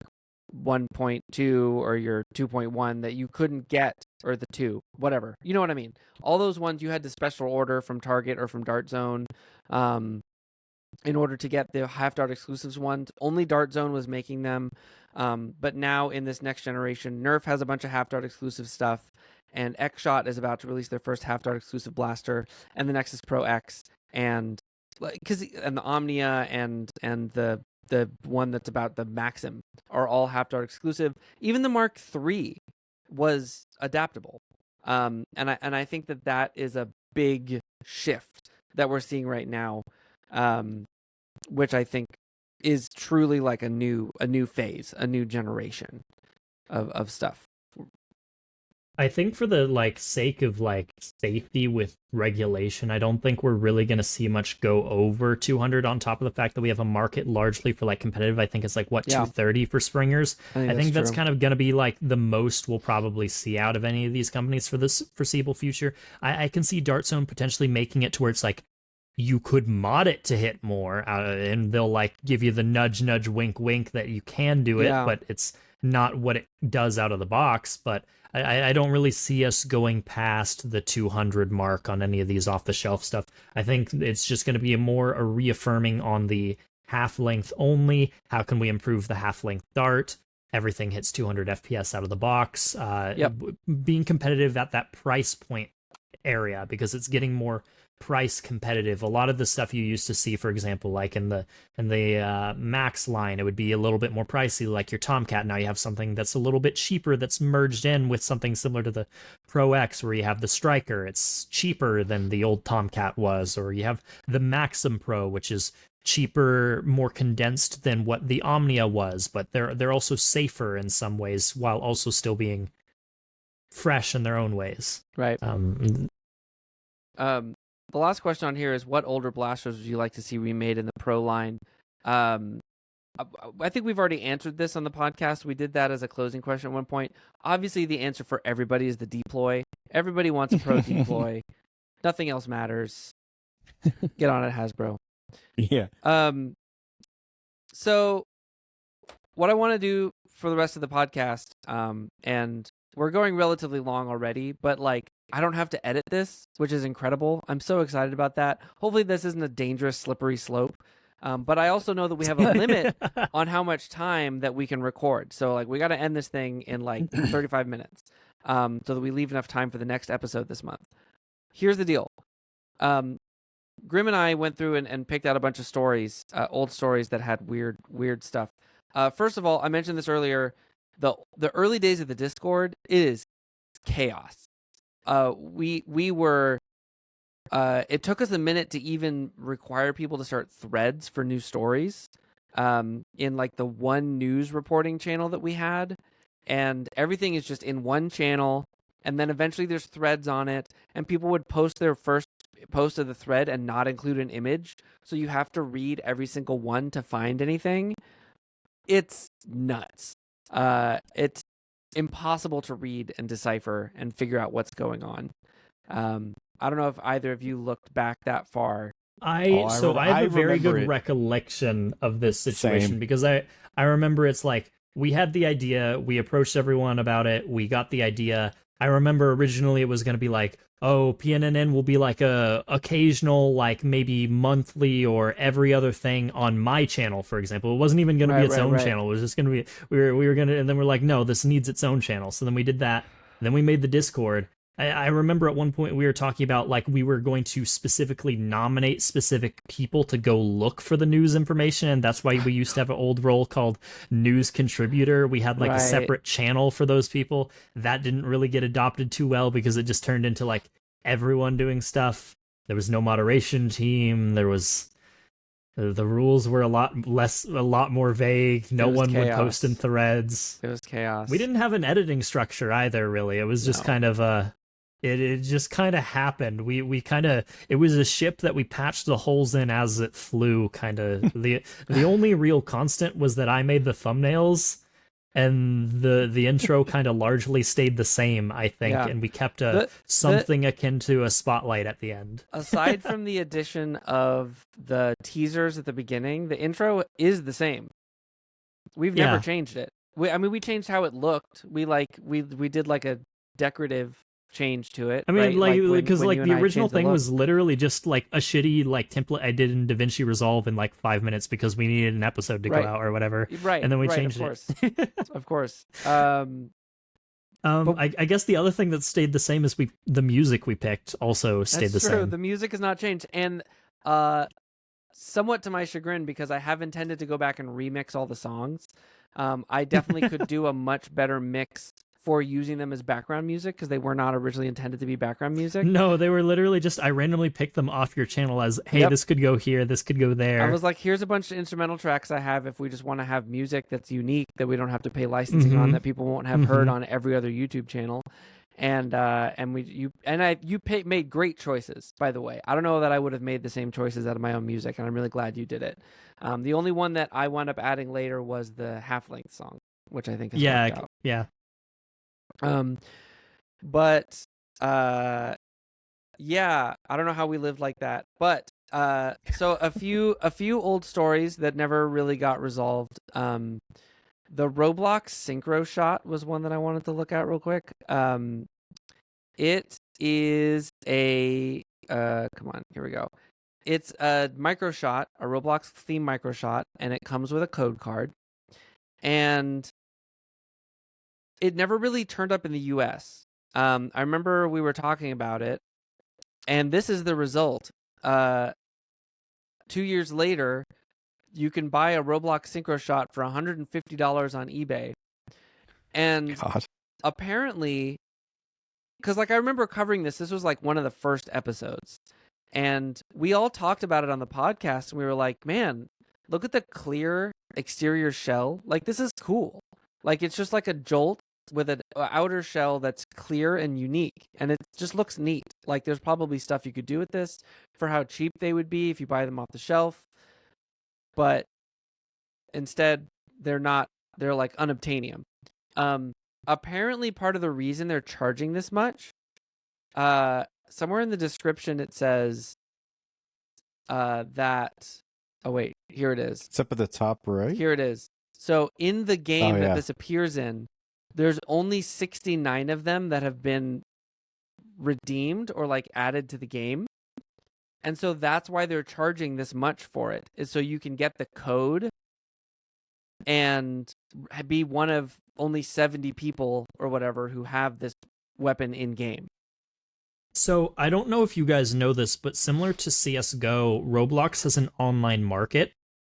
1.2 or your 2.1 that you couldn't get, or the 2, whatever. You know what I mean? All those ones you had to special order from Target or from Dart Zone in order to get the half-dart exclusives ones. Only Dart Zone was making them. But now in this next generation, Nerf has a bunch of half-dart exclusive stuff, and X-Shot is about to release their first half-dart exclusive blaster, and the Nexus Pro X, and the Omnia and the one that's about the Maxim are all half-dart exclusive. Even the Mark III was adaptable. And I think that is a big shift that we're seeing right now, which I think is truly like a new phase, a new generation of stuff. I think for the sake of safety with regulation, I don't think we're really going to see much go over 200, on top of the fact that we have a market largely for competitive. I think it's 230 for Springers. I think that's kind of going to be the most we'll probably see out of any of these companies for this foreseeable future. I can see Dart Zone potentially making it to where it's you could mod it to hit more, and they'll give you the nudge, nudge, wink, wink that you can do it, but it's not what it does out of the box. But I don't really see us going past the 200 mark on any of these off-the-shelf stuff. I think it's just going to be a reaffirming on the half-length only. How can we improve the half-length dart? Everything hits 200 FPS out of the box. Being competitive at that price point area, because it's getting more price competitive. A lot of the stuff you used to see, for example, in the Max line, it would be a little bit more pricey, like your Tomcat. Now you have something that's a little bit cheaper that's merged in with something similar to the Pro X, where you have the Striker. It's cheaper than the old Tomcat was, or you have the Maxim Pro, which is cheaper, more condensed than what the Omnia was, but they're also safer in some ways while also still being fresh in their own ways. Right. the last question on here is, what older blasters would you like to see remade in the pro line? I think we've already answered this on the podcast. We did that as a closing question at one point. Obviously, the answer for everybody is the deploy. Everybody wants a pro deploy. Nothing else matters. Get on it, Hasbro. Yeah. So what I want to do for the rest of the podcast, and we're going relatively long already, but like, I don't have to edit this, which is incredible. I'm so excited about that. Hopefully this isn't a dangerous, slippery slope. But I also know that we have a limit on how much time that we can record. So like, we got to end this thing in like 35 minutes, so that we leave enough time for the next episode this month. Here's the deal. Grim and I went through and picked out a bunch of stories, old stories that had weird stuff. First of all, I mentioned this earlier, the early days of the Discord, it is chaos. We were, it took us a minute to even require people to start threads for new stories, in like the one news reporting channel that we had, and everything is just in one channel, and then eventually there's threads on it, and people would post their first post of the thread and not include an image, so you have to read every single one to find anything. It's nuts. It's impossible to read and decipher and figure out what's going on. I don't know if either of you looked back that far. I have a very good recollection of this situation. Same. Because I remember it's like, we had the idea, we approached everyone about it, we got the idea. I remember originally it was going to be like, oh, PNNN will be like a occasional, like maybe monthly or every other thing on my channel, for example. It wasn't even going to be its own channel. It was just going to be, we were going to, and then we're like, no, this needs its own channel. So then we did that. And then we made the Discord. I remember at one point we were talking about like we were going to specifically nominate specific people to go look for the news information, and that's why we used to have an old role called news contributor. We had like a separate channel for those people. That didn't really get adopted too well because it just turned into like everyone doing stuff. There was no moderation team. There was the rules were a lot more vague. No one would post in threads. It was chaos. We didn't have an editing structure either, really. It was just kind of it just kind of happened. We kind of, it was a ship that we patched the holes in as it flew, kind of. The only real constant was that I made the thumbnails, and the intro kind of largely stayed the same, I think, yeah. And we kept something akin to a spotlight at the end. Aside from the addition of the teasers at the beginning, the intro is the same. We've never changed it. We changed how it looked. We did like a decorative change to it. I mean, because the original thing was literally just like a shitty like template I did in DaVinci Resolve in like 5 minutes because we needed an episode to go out or whatever. Right. And then we changed it. Of course. I guess the other thing that stayed the same is the music we picked also stayed the same. The music has not changed, and somewhat to my chagrin, because I have intended to go back and remix all the songs. I definitely could do a much better mix for using them as background music, because they were not originally intended to be background music. No, they were literally just, I randomly picked them off your channel as, hey, this could go here, this could go there. I was like, here's a bunch of instrumental tracks I have if we just want to have music that's unique, that we don't have to pay licensing on, that people won't have heard on every other YouTube channel. And you made great choices, by the way. I don't know that I would have made the same choices out of my own music, and I'm really glad you did it. The only one that I wound up adding later was the half-length song, which I think is worked out. Yeah. But I don't know how we lived like that. But so a few old stories that never really got resolved. The Roblox synchro shot was one that I wanted to look at real quick. It is a come on, here we go. It's a micro shot, a Roblox theme micro shot, and it comes with a code card. And it never really turned up in the US. I remember we were talking about it, and this is the result. 2 years later, you can buy a Roblox synchro shot for $150 on eBay. And apparently, because like I remember covering this was like one of the first episodes, and we all talked about it on the podcast, and we were like, man, look at the clear exterior shell. Like, this is cool. Like, it's just like a Jolt with an outer shell that's clear and unique, and it just looks neat. Like there's probably stuff you could do with this for how cheap they would be if you buy them off the shelf, but instead they're not. They're like unobtainium. Apparently, part of the reason they're charging this much, somewhere in the description it says that. Oh wait, here it is. It's up at the top right. Here it is. So in the game that this appears in, there's only 69 of them that have been redeemed or like added to the game. And so that's why they're charging this much for it, is so you can get the code and be one of only 70 people or whatever who have this weapon in game. So I don't know if you guys know this, but similar to CSGO, Roblox has an online market.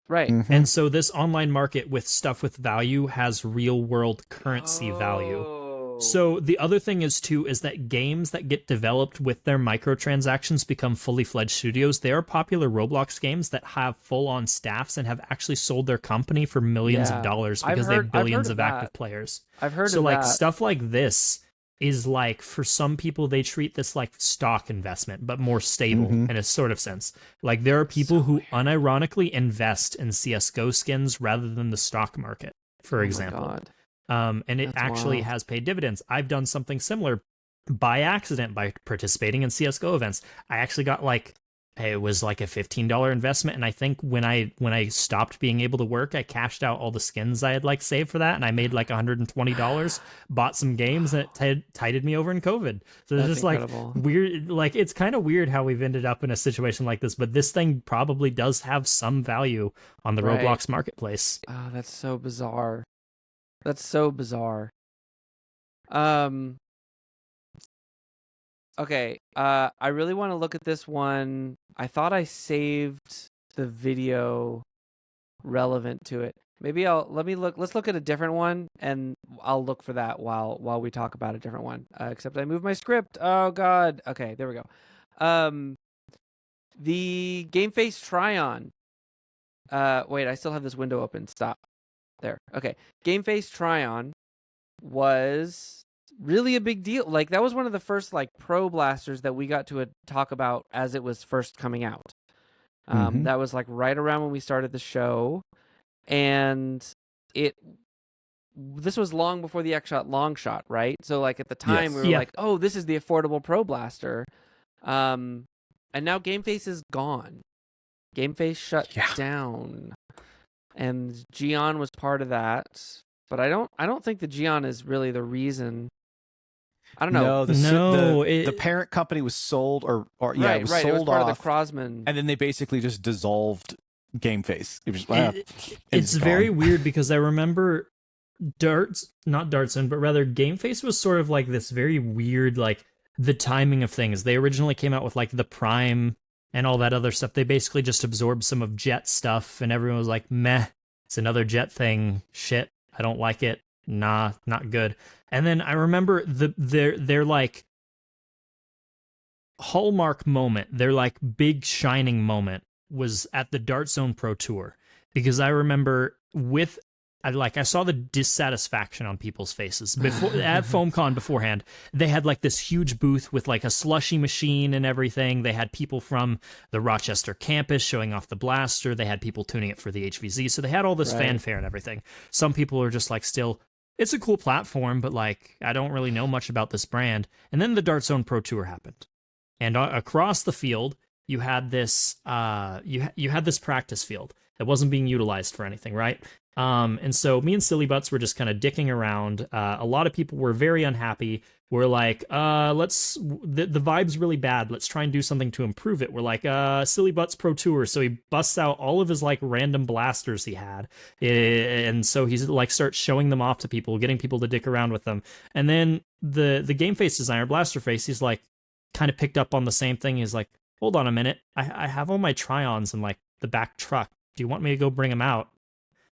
Right. Mm-hmm. And so this online market with stuff with value has real world currency value. So the other thing is that games that get developed with their microtransactions become fully fledged studios. There are popular Roblox games that have full on staffs and have actually sold their company for millions of dollars because they have billions of active players. I've heard so of like that. Stuff like this is like, for some people they treat this like stock investment, but more stable in a sort of sense. Like there are people who unironically invest in CSGO skins rather than the stock market, for example. God. And it actually has paid dividends. I've done something similar by accident by participating in CSGO events. I actually got it was like a $15 investment, and I think when I stopped being able to work, I cashed out all the skins I had like saved for that, and I made like $120, bought some games, and it tided me over in COVID. So it's just incredible. Like weird, like it's kind of weird how we've ended up in a situation like this, but this thing probably does have some value on the Roblox marketplace. Oh, that's so bizarre. That's so bizarre. Okay, I really want to look at this one. I thought I saved the video relevant to it. Maybe let's look at a different one, and I'll look for that while we talk about a different one. Except I moved my script. Oh God. Okay, there we go. The Game Face Try-On. Wait, I still have this window open. Stop. There. Okay. Game Face Try-On was really a big deal. Like that was one of the first like pro blasters that we got to talk about as it was first coming out. That was like right around when we started the show, and this was long before the X-Shot long shot, right? So like at the time we were like, oh, this is the affordable pro blaster. And now Game Face is gone. Game Face shut down. And Gion was part of that, but I don't think the Gion is really the reason. I don't know. The parent company was sold, or it was sold it was part off, of the Crosman, and then they basically just dissolved Game Face. It was it's very weird because I remember not Dartson, but rather Game Face was sort of like this very weird, like the timing of things. They originally came out with like the Prime and all that other stuff. They basically just absorbed some of Jet stuff, and everyone was like, meh, it's another Jet thing. Shit, I don't like it. Nah, not good. And then I remember their like hallmark moment, their like big shining moment was at the Dart Zone Pro Tour, because I remember I saw the dissatisfaction on people's faces before at FoamCon beforehand. They had like this huge booth with like a slushy machine and everything. They had people from the Rochester campus showing off the blaster. They had people tuning it for the HVZ. So they had all this fanfare and everything. Some people are just like, still, it's a cool platform, but like, I don't really know much about this brand. And then the Dart Zone Pro Tour happened. And across the field, you had this you had this practice field that wasn't being utilized for anything, right? And so me and Silly Butts were just kind of dicking around. A lot of people were very unhappy. We're like, the vibe's really bad. Let's try and do something to improve it. We're like, Silly Butts Pro Tour. So he busts out all of his like random blasters he had. And so he's like, starts showing them off to people, getting people to dick around with them. And then the Game Face designer, Blaster Face, he's like, kind of picked up on the same thing. He's like, hold on a minute. I have all my try-ons in like the back truck. Do you want me to go bring them out?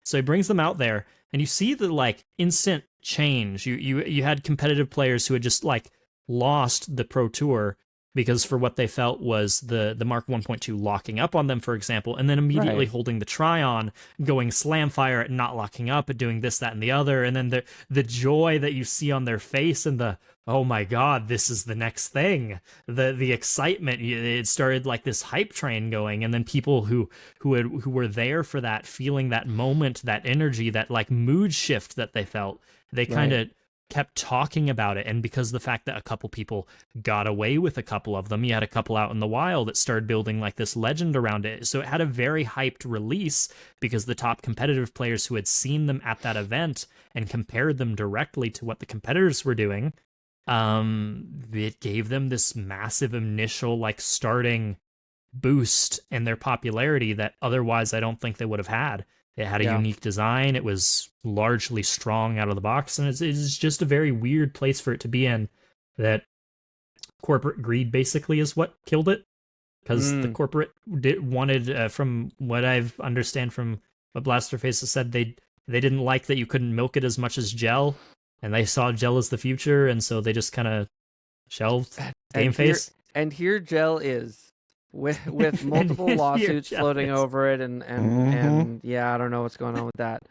So he brings them out there, and you see the like instant change. You had competitive players who had just like lost the Pro Tour because for what they felt was the Mark 1.2 locking up on them, for example, and then immediately holding the Tryon, going slam fire at not locking up and doing this, that, and the other, and then the joy that you see on their face and the, oh my god, this is the next thing, the excitement, it started like this hype train going, and then people who were there for that, feeling that moment, that energy, that like mood shift that they felt, they kind of kept talking about it. And because the fact that a couple people got away with a couple of them, you had a couple out in the wild that started building like this legend around it. So it had a very hyped release because the top competitive players who had seen them at that event and compared them directly to what the competitors were doing, it gave them this massive initial like starting boost in their popularity that otherwise I don't think they would have had. It had a unique design. It was largely strong out of the box, and it's just a very weird place for it to be in. That corporate greed basically is what killed it, because the corporate wanted, from what I've understand from what Blasterface has said, they didn't like that you couldn't milk it as much as gel, and they saw gel as the future, and so they just kind of shelved Game Face. And here gel is. With multiple lawsuits floating over it, and yeah, I don't know what's going on with that.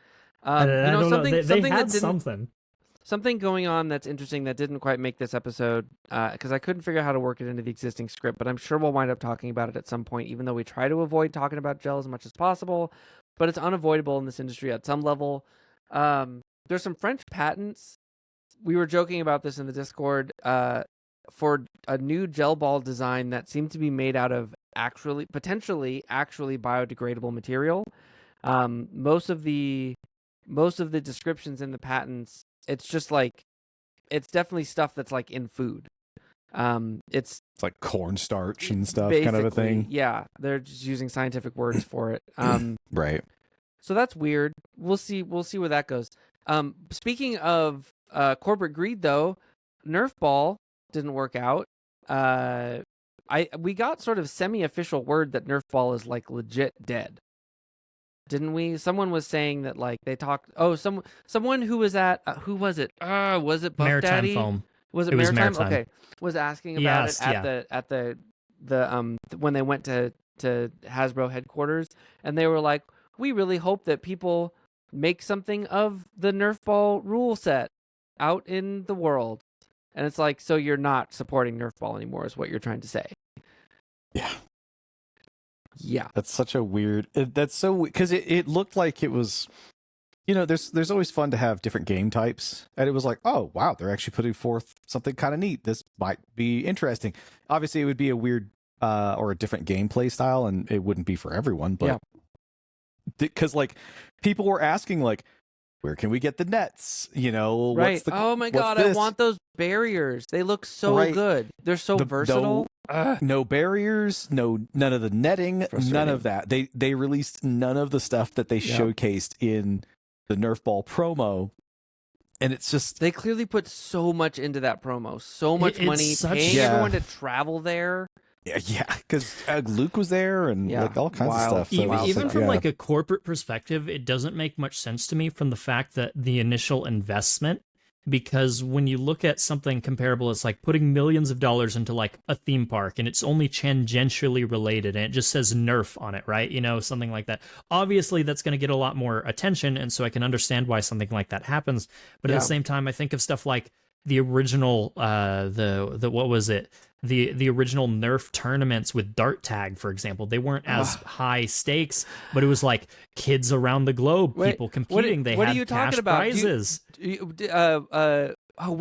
Something going on that's interesting that didn't quite make this episode, because I couldn't figure out how to work it into the existing script, but I'm sure we'll wind up talking about it at some point, even though we try to avoid talking about gel as much as possible, but it's unavoidable in this industry at some level. There's some French patents. We were joking about this in the Discord, for a new gel ball design that seemed to be made out of potentially biodegradable material. Most of the descriptions in the patents, it's just like, it's definitely stuff that's like in food. It's like cornstarch and stuff, kind of a thing. Yeah, they're just using scientific words for it. Right. So that's weird. We'll see where that goes. Speaking of corporate greed, though, Nerf ball didn't work out. We got sort of semi-official word that Nerf ball is like legit dead, didn't we? Someone was saying that like they talked. Oh, someone who was at who was it? Was it Buff Maritime Daddy? Foam. Was it Maritime? Okay, was asking about Yes, it at the when they went to Hasbro headquarters, and they were like, we really hope that people make something of the Nerf ball rule set out in the world. And it's like, so you're not supporting Nerf ball anymore is what you're trying to say. Yeah. That's such a weird, that's so, because it looked like it was, there's always fun to have different game types. And it was like, oh, wow, they're actually putting forth something kind of neat. This might be interesting. Obviously, it would be a weird or a different gameplay style, and it wouldn't be for everyone. But because like people were asking, like, where can we get the nets? Right. Oh my god, I want those barriers. They look so good. They're so versatile. No barriers, none of the netting, none of that. They released none of the stuff that they showcased in the Nerf ball promo. And it's just, they clearly put so much into that promo, so much money, paying everyone to travel there. Yeah, because Luke was there and like all kinds of stuff. So even from like a corporate perspective, it doesn't make much sense to me from the fact that the initial investment, because when you look at something comparable, it's like putting millions of dollars into like a theme park and it's only tangentially related and it just says Nerf on it, right? Something like that. Obviously, that's going to get a lot more attention, and so I can understand why something like that happens. But at the same time, I think of stuff like the original, what was it? The original Nerf tournaments with dart tag, for example. They weren't as high stakes, but it was like kids around the globe, people competing. They had cash prizes. Were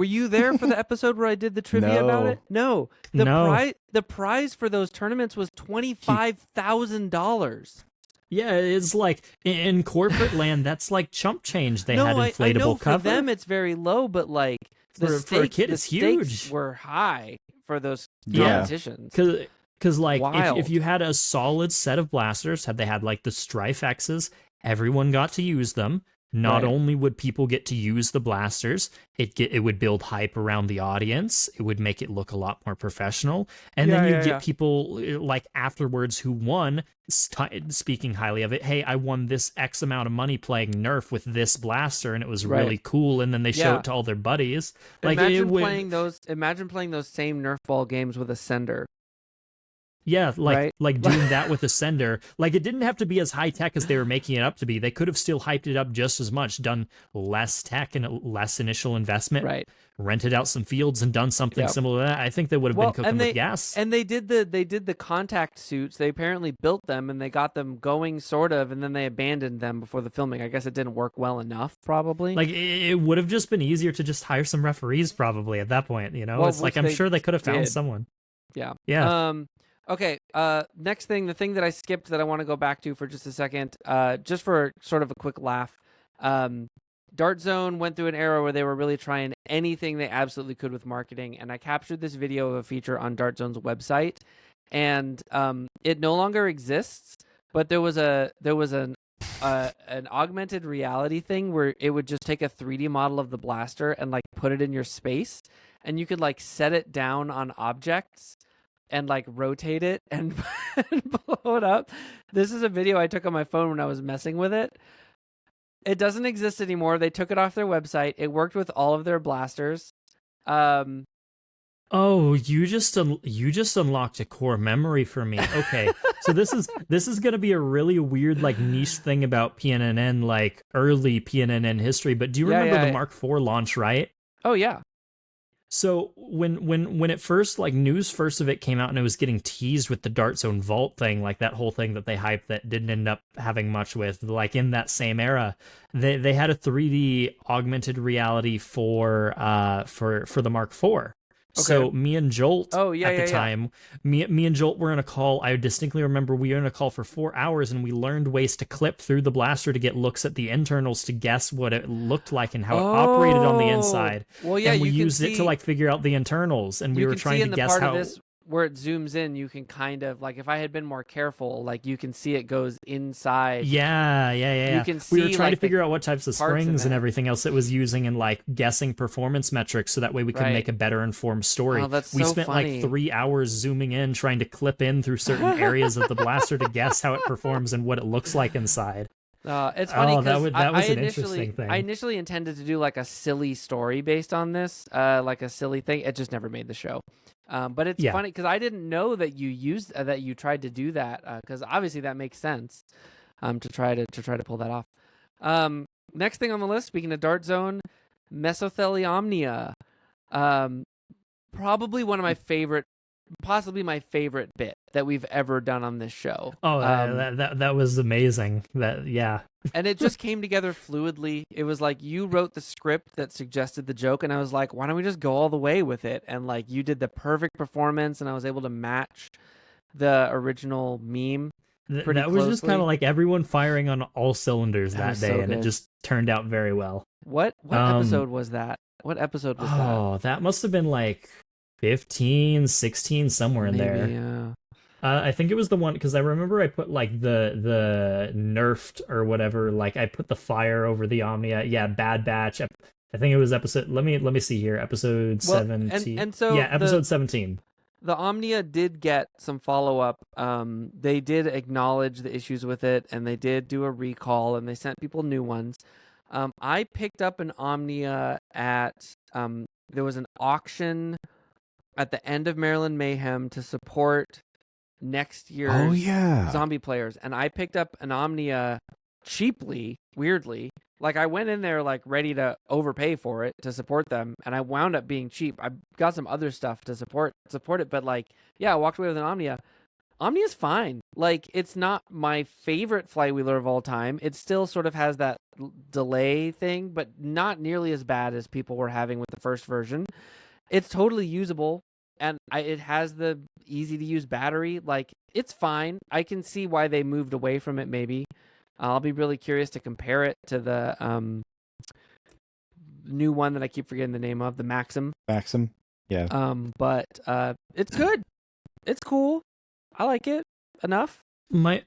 you there for the episode where I did the trivia about it? No. The prize for those tournaments was $25,000. Yeah, it's like in corporate land, that's like chump change. They had inflatable I know cover. For them, it's very low, but like for a kid, it's huge. Stakes were high for those competitions. Because like if you had a solid set of blasters, had they had like the Strife X's, everyone got to use them. Not Right. only would people get to use the blasters, it would build hype around the audience. It would make it look a lot more professional, and then you'd get people like afterwards who won speaking highly of it. Hey, I won this X amount of money playing Nerf with this blaster, and it was really cool. And then they show it to all their buddies. Like Imagine playing those same Nerf ball games with a sender. Yeah, like doing that with a sender. Like, it didn't have to be as high tech as they were making it up to be. They could have still hyped it up just as much, done less tech and less initial investment, rented out some fields and done something similar to that. I think they would have been cooking with gas. And they did the contact suits. They apparently built them and they got them going sort of, and then they abandoned them before the filming. I guess it didn't work well enough, probably. Like, it would have just been easier to just hire some referees probably at that point, you know? Well, it's like, I'm sure they could have found someone. Yeah. Yeah. Okay, next thing, the thing that I skipped that I want to go back to for just a second, just for sort of a quick laugh. Dart Zone went through an era where they were really trying anything they absolutely could with marketing, and I captured this video of a feature on Dart Zone's website, and it no longer exists, but there was an augmented reality thing where it would just take a 3D model of the blaster and like put it in your space, and you could like set it down on objects and like rotate it and blow it up. This is a video I took on my phone when I was messing with it. It doesn't exist anymore. They took it off their website. It worked with all of their blasters. Oh, you just unlocked a core memory for me. Okay, so this is gonna be a really weird like niche thing about PNNN, like early PNNN history. But do you remember the Mark IV launch, right? Oh yeah. So when it first, like, news first of it came out and it was getting teased with the Dart Zone Vault thing, like that whole thing that they hyped that didn't end up having much with, like in that same era, they had a 3D augmented reality for the Mark IV. Okay. So me and Jolt at the time, me and Jolt were in a call. I distinctly remember we were in a call for 4 hours and we learned ways to clip through the blaster to get looks at the internals to guess what it looked like and how it operated on the inside. Well, yeah, and we used it to like figure out the internals, and we were trying to guess how. Where it zooms in, you can kind of like, if I had been more careful, like you can see it goes inside. Yeah. You can see, we were trying like, to figure out what types of springs and everything else it was using, and like guessing performance metrics, so that way we could make a better informed story. Oh, that's we so spent funny. like 3 hours zooming in, trying to clip in through certain areas of the blaster to guess how it performs and what it looks like inside. It's funny because that was an interesting thing. I initially intended to do like a silly story based on this, like a silly thing. It just never made the show. But it's funny because I didn't know that you used that you tried to do that, because obviously that makes sense, to try to pull that off. Next thing on the list, speaking of Dart Zone, mesotheliomnia, probably one of my favorite, possibly my favorite bit that we've ever done on this show. Oh, that was amazing. And it just came together fluidly. It was like you wrote the script that suggested the joke, and I was like, why don't we just go all the way with it? And like you did the perfect performance, and I was able to match the original meme. That was just kind of like everyone firing on all cylinders that day, and it just turned out very well. What episode was that? What episode was that? Oh, that must have been like 15, 16, somewhere in there. Yeah. I think it was the one, because I remember I put like the nerfed or whatever, like I put the fire over the Omnia. Yeah, Bad Batch. I think it was episode. Let me see here. Episode 17. And so episode 17. The Omnia did get some follow up. They did acknowledge the issues with it, and they did do a recall, and they sent people new ones. I picked up an Omnia at there was an auction at the end of Maryland Mayhem to support next year's zombie players, and I picked up an Omnia cheaply, weirdly. Like I went in there like ready to overpay for it to support them, and I wound up being cheap. I got some other stuff to support it, but like, yeah, I walked away with an Omnia. Omnia's fine. Like, it's not my favorite flywheeler of all time. It still sort of has that delay thing, but not nearly as bad as people were having with the first version. It's totally usable, and it has the easy-to-use battery. Like, it's fine. I can see why they moved away from it, maybe. I'll be really curious to compare it to the new one that I keep forgetting the name of, the Maxim. Maxim, yeah. But it's good. It's cool. I like it enough. My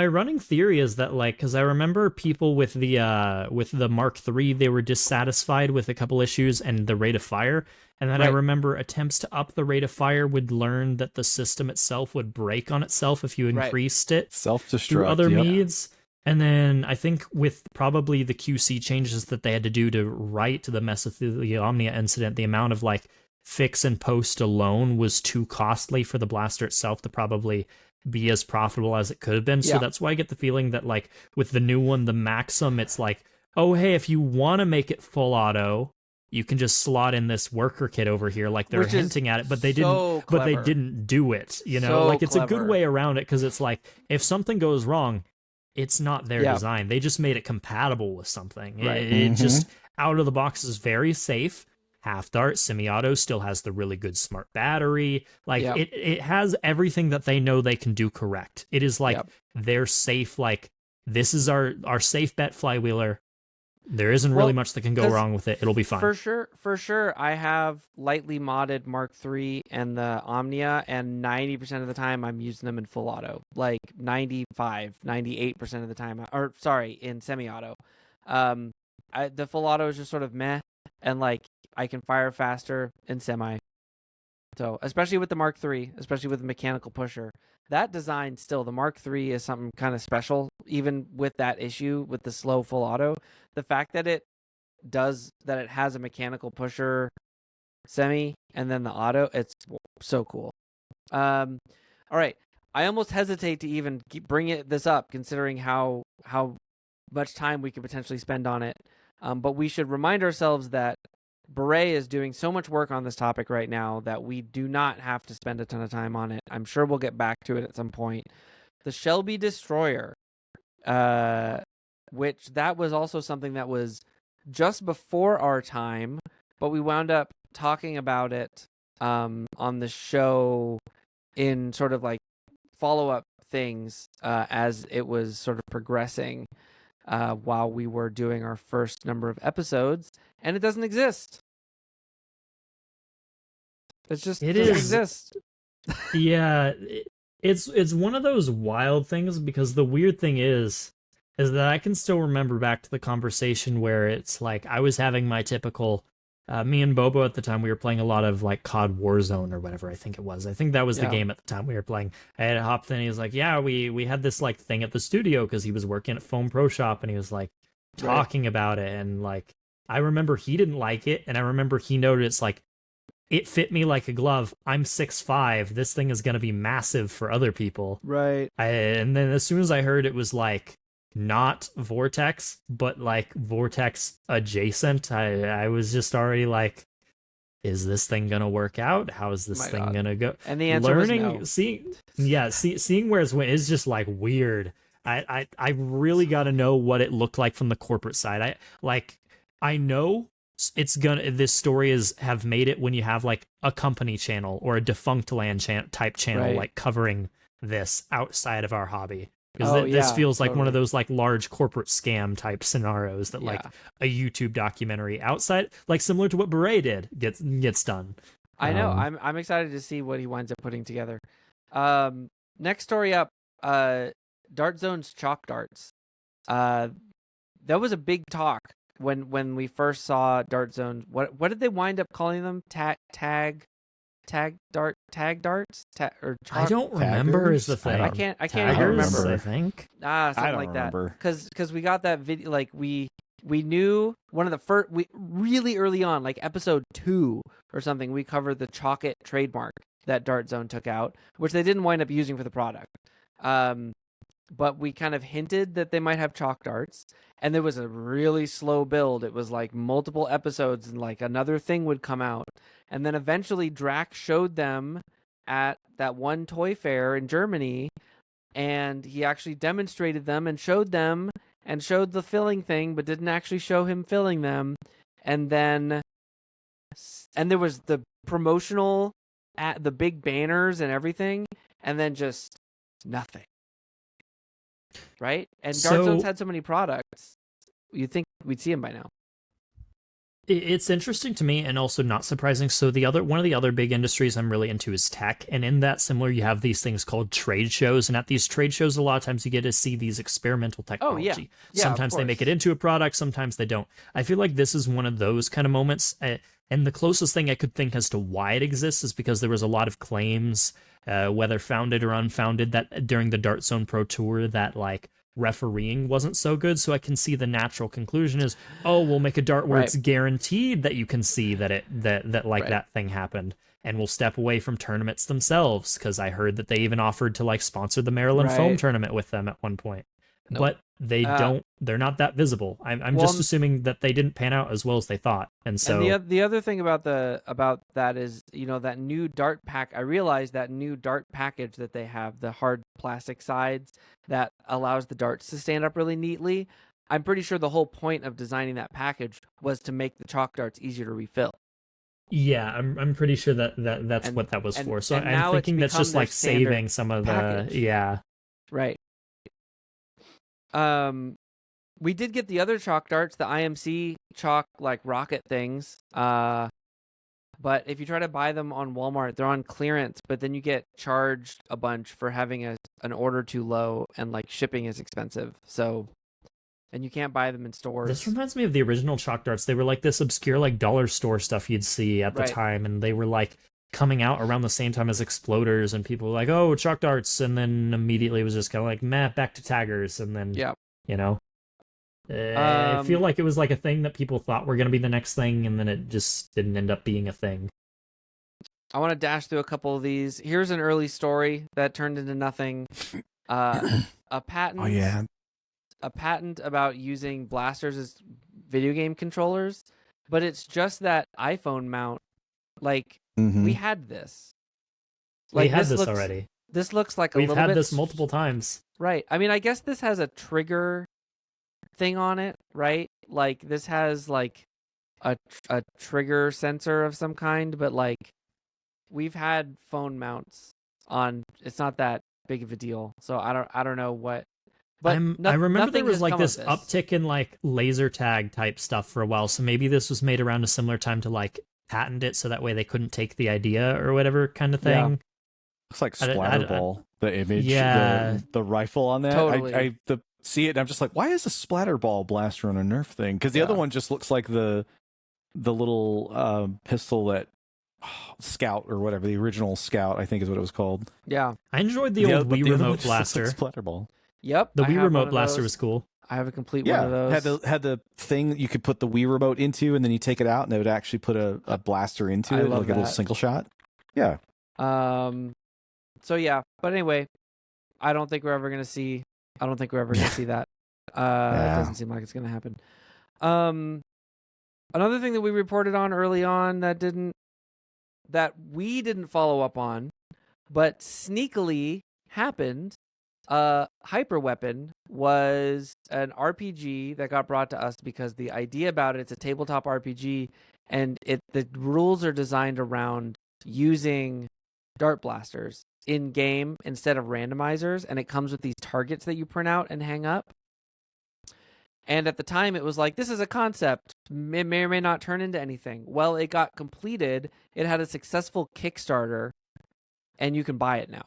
running theory is that, like, because I remember people with the Mark III, they were dissatisfied with a couple issues and the rate of fire, and then I remember attempts to up the rate of fire would learn that the system itself would break on itself if you increased it self-destruct through other means. And then I think with probably the QC changes that they had to do to write the mesotheliomnia incident, the amount of like fix and post alone was too costly for the blaster itself to probably be as profitable as it could have been. So that's why I get the feeling that, like, with the new one, the Maxim, it's like, oh, hey, if you want to make it full auto, you can just slot in this worker kit over here. Like, they're hinting at it, but they didn't. But they didn't do it. You know, like, it's a good way around it, because it's like, if something goes wrong, it's not their design. They just made it compatible with something. It just out of the box is very safe. Half dart, semi-auto, still has the really good smart battery. Like, it has everything that they know they can do correct. It is like they're safe. Like, this is our safe bet flywheeler. There isn't really much that can go wrong with it. It'll be fine. For sure. I have lightly modded Mark III and the Omnia, and 90% of the time I'm using them in full auto. Like 98% of the time, or sorry, in semi-auto. The full auto is just sort of meh, and like I can fire faster in semi. So, especially with the Mark III, especially with the mechanical pusher, that design still, the Mark III is something kind of special, even with that issue with the slow full auto. The fact that it has a mechanical pusher semi and then the auto, it's so cool. All right. I almost hesitate to even bring this up, considering how much time we could potentially spend on it. But we should remind ourselves that Beret is doing so much work on this topic right now that we do not have to spend a ton of time on it. I'm sure we'll get back to it at some point. The Shelby Destroyer, which that was also something that was just before our time, but we wound up talking about it on the show in sort of like follow-up things as it was sort of progressing while we were doing our first number of episodes, and it doesn't exist. It doesn't exist. Yeah, it's one of those wild things, because the weird thing is that I can still remember back to the conversation where it's like I was having my typical me and Bobo at the time, we were playing a lot of like COD Warzone or whatever, I think it was. I think that was the game at the time we were playing. I had hopped in, he was like, yeah, we had this like thing at the studio, because he was working at Foam Pro Shop, and he was like talking about it, and like I remember he didn't like it, and I remember he noted it's like, it fit me like a glove. I'm 6'5". This thing is going to be massive for other people. Right. And then as soon as I heard it was like not Vortex, but like Vortex adjacent, I was just already like, is this thing going to work out? How is this thing going to go? And the answer was no. Seeing where it's went is just like weird. I really got to know what it looked like from the corporate side. I know it's gonna, this story have made it when you have like a company channel or a defunct land type channel, like covering this outside of our hobby, because this feels like one of those like large corporate scam type scenarios that like a YouTube documentary outside, like similar to what Beret did, gets done. I know. I'm excited to see what he winds up putting together. Next story up, Dart Zone's chalk darts. That was a big talk when we first saw Dart Zone. What did they wind up calling them? Tag darts? Or chalk? I don't remember is the thing. I can't even remember. I think. Something like that. Because we got that video, like we knew one of the first, really early on, like episode 2 or something, we covered the Chalk-It trademark that Dart Zone took out, which they didn't wind up using for the product. But we kind of hinted that they might have chalk darts, and there was a really slow build. It was like multiple episodes, and like another thing would come out. And then eventually Drax showed them at that one toy fair in Germany, and he actually demonstrated them and showed the filling thing, but didn't actually show him filling them. And there was the promotional at the big banners and everything, and then just nothing. Right? And Dart Zone's had so many products, you'd think we'd see them by now. It's interesting to me and also not surprising. So one of the other big industries I'm really into is tech, and in that similar you have these things called trade shows, and at these trade shows a lot of times you get to see these experimental technology. Oh, yeah, Sometimes they make it into a product, sometimes they don't. I feel like this is one of those kind of moments, and the closest thing I could think as to why it exists is because there was a lot of claims, whether founded or unfounded, that during the Dart Zone Pro Tour that like refereeing wasn't so good. So I can see the natural conclusion is, oh, we'll make a dart where it's guaranteed that you can see that that thing happened, and we'll step away from tournaments themselves, because I heard that they even offered to like sponsor the Maryland Foam tournament with them at one point. Nope. But they don't. They're not that visible. I'm just assuming that they didn't pan out as well as they thought. And so the other thing about that is, that new dart pack. I realized that new dart package that they have, the hard plastic sides that allows the darts to stand up really neatly. I'm pretty sure the whole point of designing that package was to make the chalk darts easier to refill. Yeah, I'm pretty sure that's what that was for. So I'm thinking that's just like saving some of the Right. We did get the other chalk darts, the IMC chalk like rocket things. But if you try to buy them on Walmart, they're on clearance, but then you get charged a bunch for having an order too low, and like shipping is expensive. So, and you can't buy them in stores. This reminds me of the original chalk darts. They were like this obscure like dollar store stuff you'd see at the time, and they were like coming out around the same time as exploders, and people were like, oh, chalk darts, and then immediately it was just kind of like, meh, back to taggers, and then I feel like it was like a thing that people thought were going to be the next thing, and then it just didn't end up being a thing. I want to dash through a couple of these. Here's an early story that turned into nothing. A patent. Oh yeah. A patent about using blasters as video game controllers, but it's just that iPhone mount. Like we had this. Like, we had this already. This looks like we've had this multiple times. Right. I mean, I guess this has a trigger thing on it, right? Like this has like a trigger sensor of some kind, but like we've had phone mounts on. It's not that big of a deal, so I don't know what. But I remember there was like this uptick in like laser tag type stuff for a while, so maybe this was made around a similar time to like patent it, so that way they couldn't take the idea or whatever kind of thing. Yeah. Looks like Splatterball, the image, the rifle on that. Totally. I see it, and I'm just like, why is a Splatterball blaster on a Nerf thing? Because the other one just looks like the little pistol that Scout or whatever, the original Scout, I think is what it was called. Yeah, I enjoyed the old Wii remote blaster. Splatterball. Yep, the Wii remote blaster was cool. I have a complete one of those. Had the thing that you could put the Wii remote into, and then you take it out, and it would actually put a blaster into it, like a little single shot. Yeah. So yeah, but anyway, I don't think we're ever gonna see that. It doesn't seem like it's gonna happen. Another thing that we reported on early on that we didn't follow up on, but sneakily happened. Hyper Weapon was an RPG that got brought to us because the idea about it's a tabletop RPG, and the rules are designed around using dart blasters in game instead of randomizers, and it comes with these targets that you print out and hang up. And at the time, it was like, this is a concept. It may or may not turn into anything. Well, it got completed. It had a successful Kickstarter, and you can buy it now.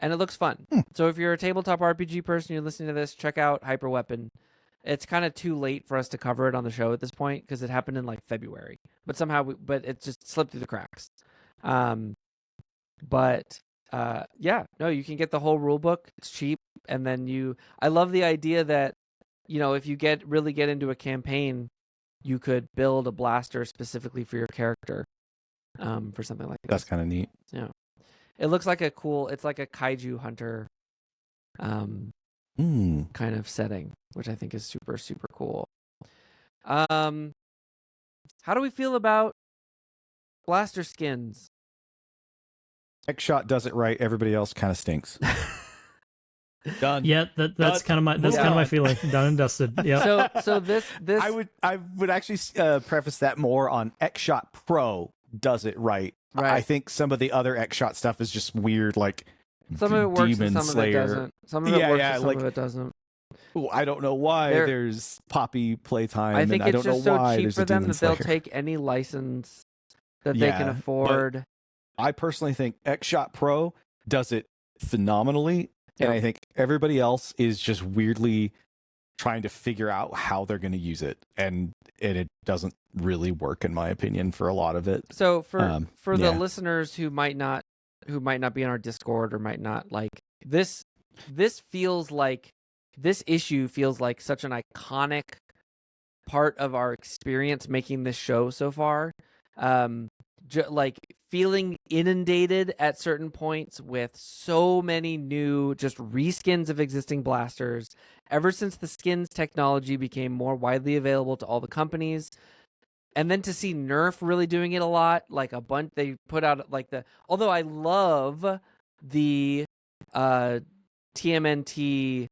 And it looks fun. So if you're a tabletop RPG person, you're listening to this, check out Hyper Weapon. It's kind of too late for us to cover it on the show at this point because it happened in like February. But somehow, but it just slipped through the cracks. You can get the whole rule book. It's cheap. And then I love the idea that, if you really get into a campaign, you could build a blaster specifically for your character for something like that. That's kind of neat. Yeah. It looks like it's like a kaiju hunter kind of setting, which I think is super, super cool. How do we feel about blaster skins? X-Shot does it right. Everybody else kind of stinks. Done. Yeah, that's kind of my feeling. Done and dusted. Yeah. So this I would actually preface that more on X-Shot Pro does it right. I think some of the other X-Shot stuff is just weird, like some of it works Demon and some Slayer. of it doesn't. Some of it works and some of it doesn't. I don't know why there's Poppy Playtime. I think and it's I don't just know so why cheap there's for a them Demon that they'll Slayer. take any license that they can Yeah, afford. I personally think Xshot Pro does it phenomenally, and I think everybody else is just weirdly trying to figure out how they're going to use it, and it doesn't really work, in my opinion, for a lot of it. So for the listeners who might not be in our Discord or might not like this feels like this issue feels like such an iconic part of our experience making this show so far. Like feeling inundated at certain points with so many new just reskins of existing blasters ever since the skins technology became more widely available to all the companies. And then to see Nerf really doing it a lot, like a bunch they put out like although I love the TMNT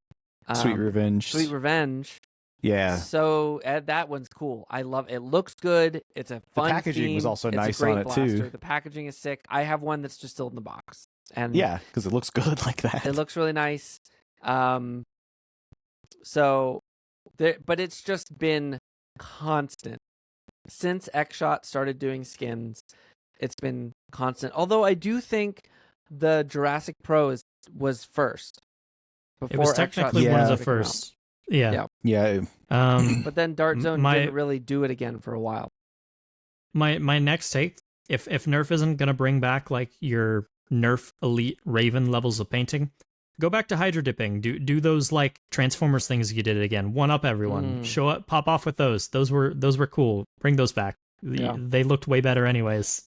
Sweet Revenge. Yeah. So that one's cool. I love it. It looks good. It's a fun The packaging theme. was also It's nice a great on it blaster. too. The packaging is sick. I have one that's just still in the box. And yeah, because it looks good like that. it looks really nice. So but it's just been constant. Since Xshot started doing skins, it's been constant. Although I do think the Jurassic Pro was first. It was technically one of the first. Yeah. But then Dart Zone didn't really do it again for a while. My next take, if Nerf isn't gonna bring back like your Nerf Elite Raven levels of painting, go back to hydro dipping. Do those like Transformers things you did again. One up everyone. Show up, pop off with those. Those were cool. Bring those back. Yeah. They looked way better anyways.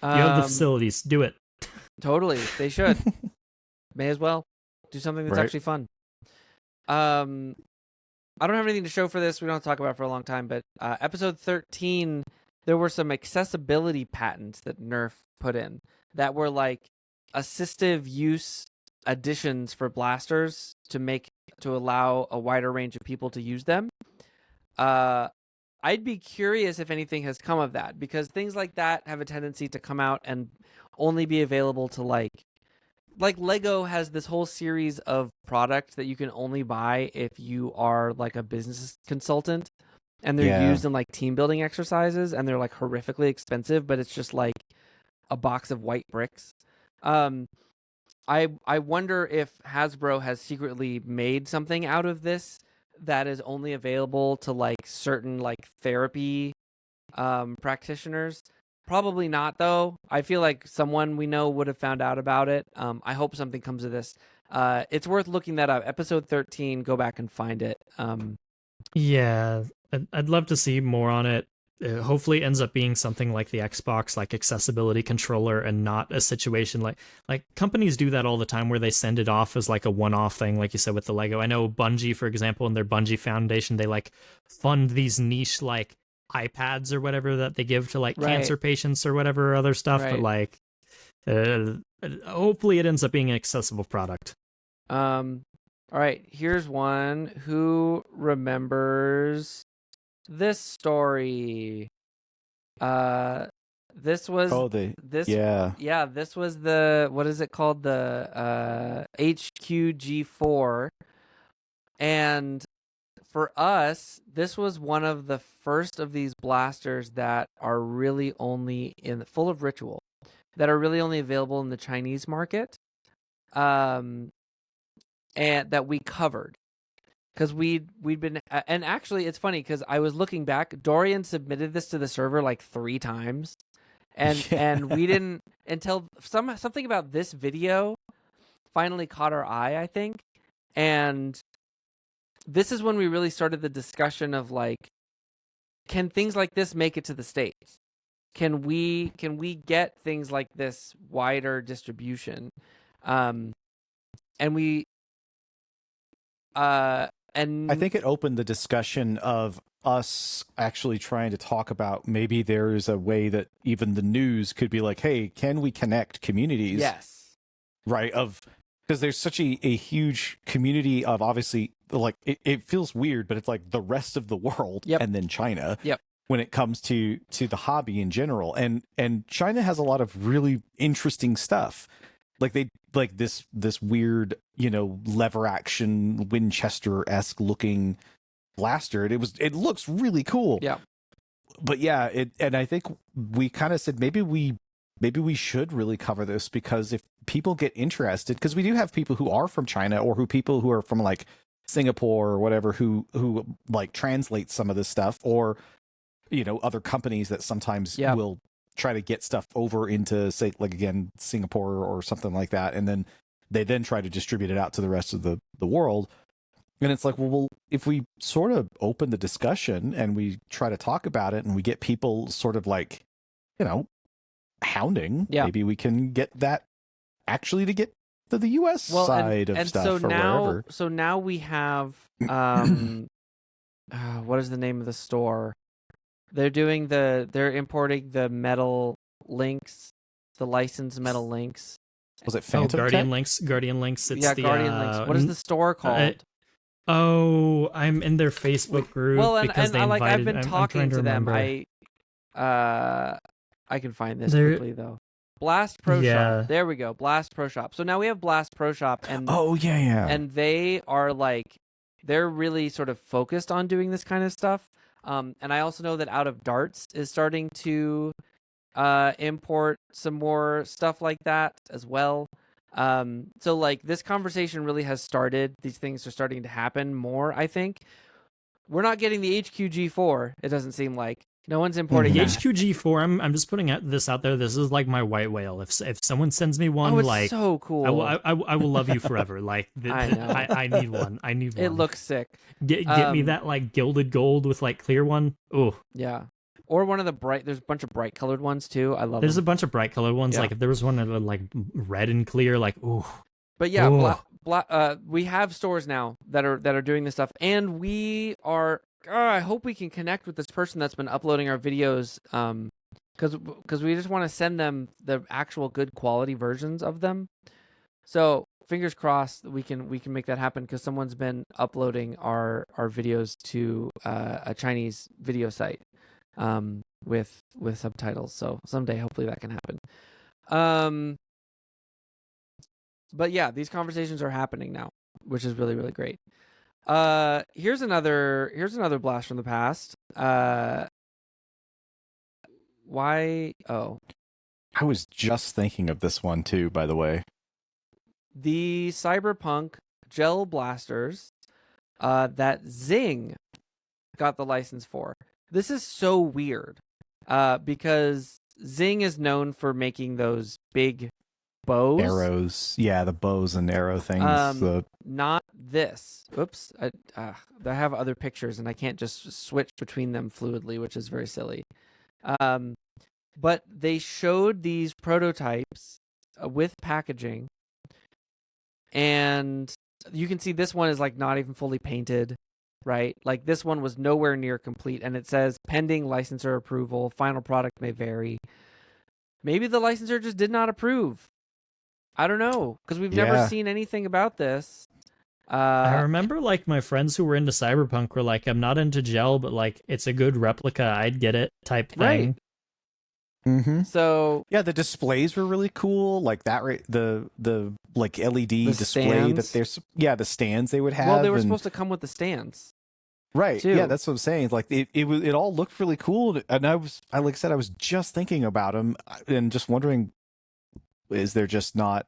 You have the facilities. Do it. Totally, they should. May as well do something that's actually fun. I don't have anything to show for this. We don't have to talk about it for a long time, but episode 13, there were some accessibility patents that Nerf put in that were like assistive use additions for blasters to allow a wider range of people to use them. I'd be curious if anything has come of that, because things like that have a tendency to come out and only be available to like Lego has this whole series of products that you can only buy if you are like a business consultant, and they're used in like team building exercises, and they're like horrifically expensive, but it's just like a box of white bricks. I wonder if Hasbro has secretly made something out of this that is only available to like certain like therapy practitioners. Probably not, though. I feel like someone we know would have found out about it. I hope something comes of this. It's worth looking that up. Episode 13, go back and find it. Yeah, I'd love to see more on it. Hopefully it ends up being something like the Xbox, like accessibility controller, and not a situation like companies do that all the time where they send it off as like a one-off thing, like you said with the Lego. I know Bungie, for example, in their Bungie Foundation, they like fund these niche like iPads or whatever that they give to like cancer patients or whatever other stuff, but like hopefully it ends up being an accessible product. All right, here's one. Who remembers this story? This was this was the, what is it called, the HQG4, and for us, this was one of the first of these blasters that are really only full of ritual, that are really only available in the Chinese market, and that we covered. Because we'd been, and actually it's funny because I was looking back, Dorian submitted this to the server like 3 times, and we didn't, until something about this video finally caught our eye, I think, and this is when we really started the discussion of like, can things like this make it to the States? Can we get things like this wider distribution? And I think it opened the discussion of us actually trying to talk about maybe there is a way that even the news could be like, hey, can we connect communities? Yes. Right. Because there's such a huge community of, obviously, like it feels weird, but it's like the rest of the world and then China when it comes to the hobby in general. And China has a lot of really interesting stuff. like they like this weird, lever action Winchester-esque looking blaster. It looks really cool. Yeah. But yeah, and I think we kind of said maybe we should really cover this, because if people get interested, because we do have people who are from China, or people who are from like Singapore or whatever, who like translate some of this stuff, or other companies that sometimes will try to get stuff over into, say, like, again, Singapore or something like that, and then they try to distribute it out to the rest of the world. And it's like, well, if we sort of open the discussion and we try to talk about it, and we get people sort of like, hounding, maybe we can get that actually to get to the US side of stuff, or wherever. So now we have what is the name of the store? They're importing the metal links, the licensed metal links. Was it Phantom Guardian Tech? Links? Guardian Links. It's Guardian Links. What is the store called? I'm in their Facebook group. Well, because they invited, I've been talking to them. I can find this quickly though. Blast Pro Shop. There we go. Blast Pro Shop. So now we have Blast Pro Shop, and and they are like, they're really sort of focused on doing this kind of stuff. And I also know that Out of Darts is starting to import some more stuff like that as well. So like this conversation really has started. These things are starting to happen more, I think. We're not getting the HQG4, it doesn't seem like. No one's importing the that. HQG4. I'm just putting this out there. This is like my white whale. If someone sends me one, it's like, so cool. I will love you forever. Like I know. I need one. I need one. It looks sick. Get me that like gilded gold with like clear one. Oh yeah. Or one of the there's a bunch of bright colored ones too. I love There's them. a bunch of bright colored ones. Yeah. Like if there was one that was like red and clear, like ooh. But yeah, we have stores now that are doing this stuff, and we are. I hope we can connect with this person that's been uploading our videos, because we just want to send them the actual good quality versions of them. So fingers crossed that we can make that happen, because someone's been uploading our videos to a Chinese video site with subtitles. So someday, hopefully, that can happen. But yeah, these conversations are happening now, which is really, really great. Here's another blast from the past. Why? Oh, I was just thinking of this one too, by the way. The Cyberpunk gel blasters that Zing got the license for. This is so weird because Zing is known for making those big bows. Arrows. Yeah, the bows and arrow things. Not this. Oops. I have other pictures and I can't just switch between them fluidly, which is very silly. But they showed these prototypes with packaging, and you can see this one is like not even fully painted, right? Like this one was nowhere near complete, and it says pending licensor approval. Final product may vary. Maybe the licensor just did not approve. I don't know, because we've never seen anything about this. I remember like my friends who were into Cyberpunk were like, I'm not into gel, but like it's a good replica, I'd get it type thing. Right. Mm-hmm. So yeah, the displays were really cool, like that. The like LED display stands. that there's the stands they would have. Well, they were supposed to come with the stands. Right. Too. Yeah, that's what I'm saying. Like it all looked really cool, and I like I said, I was just thinking about them and just wondering, is there just not,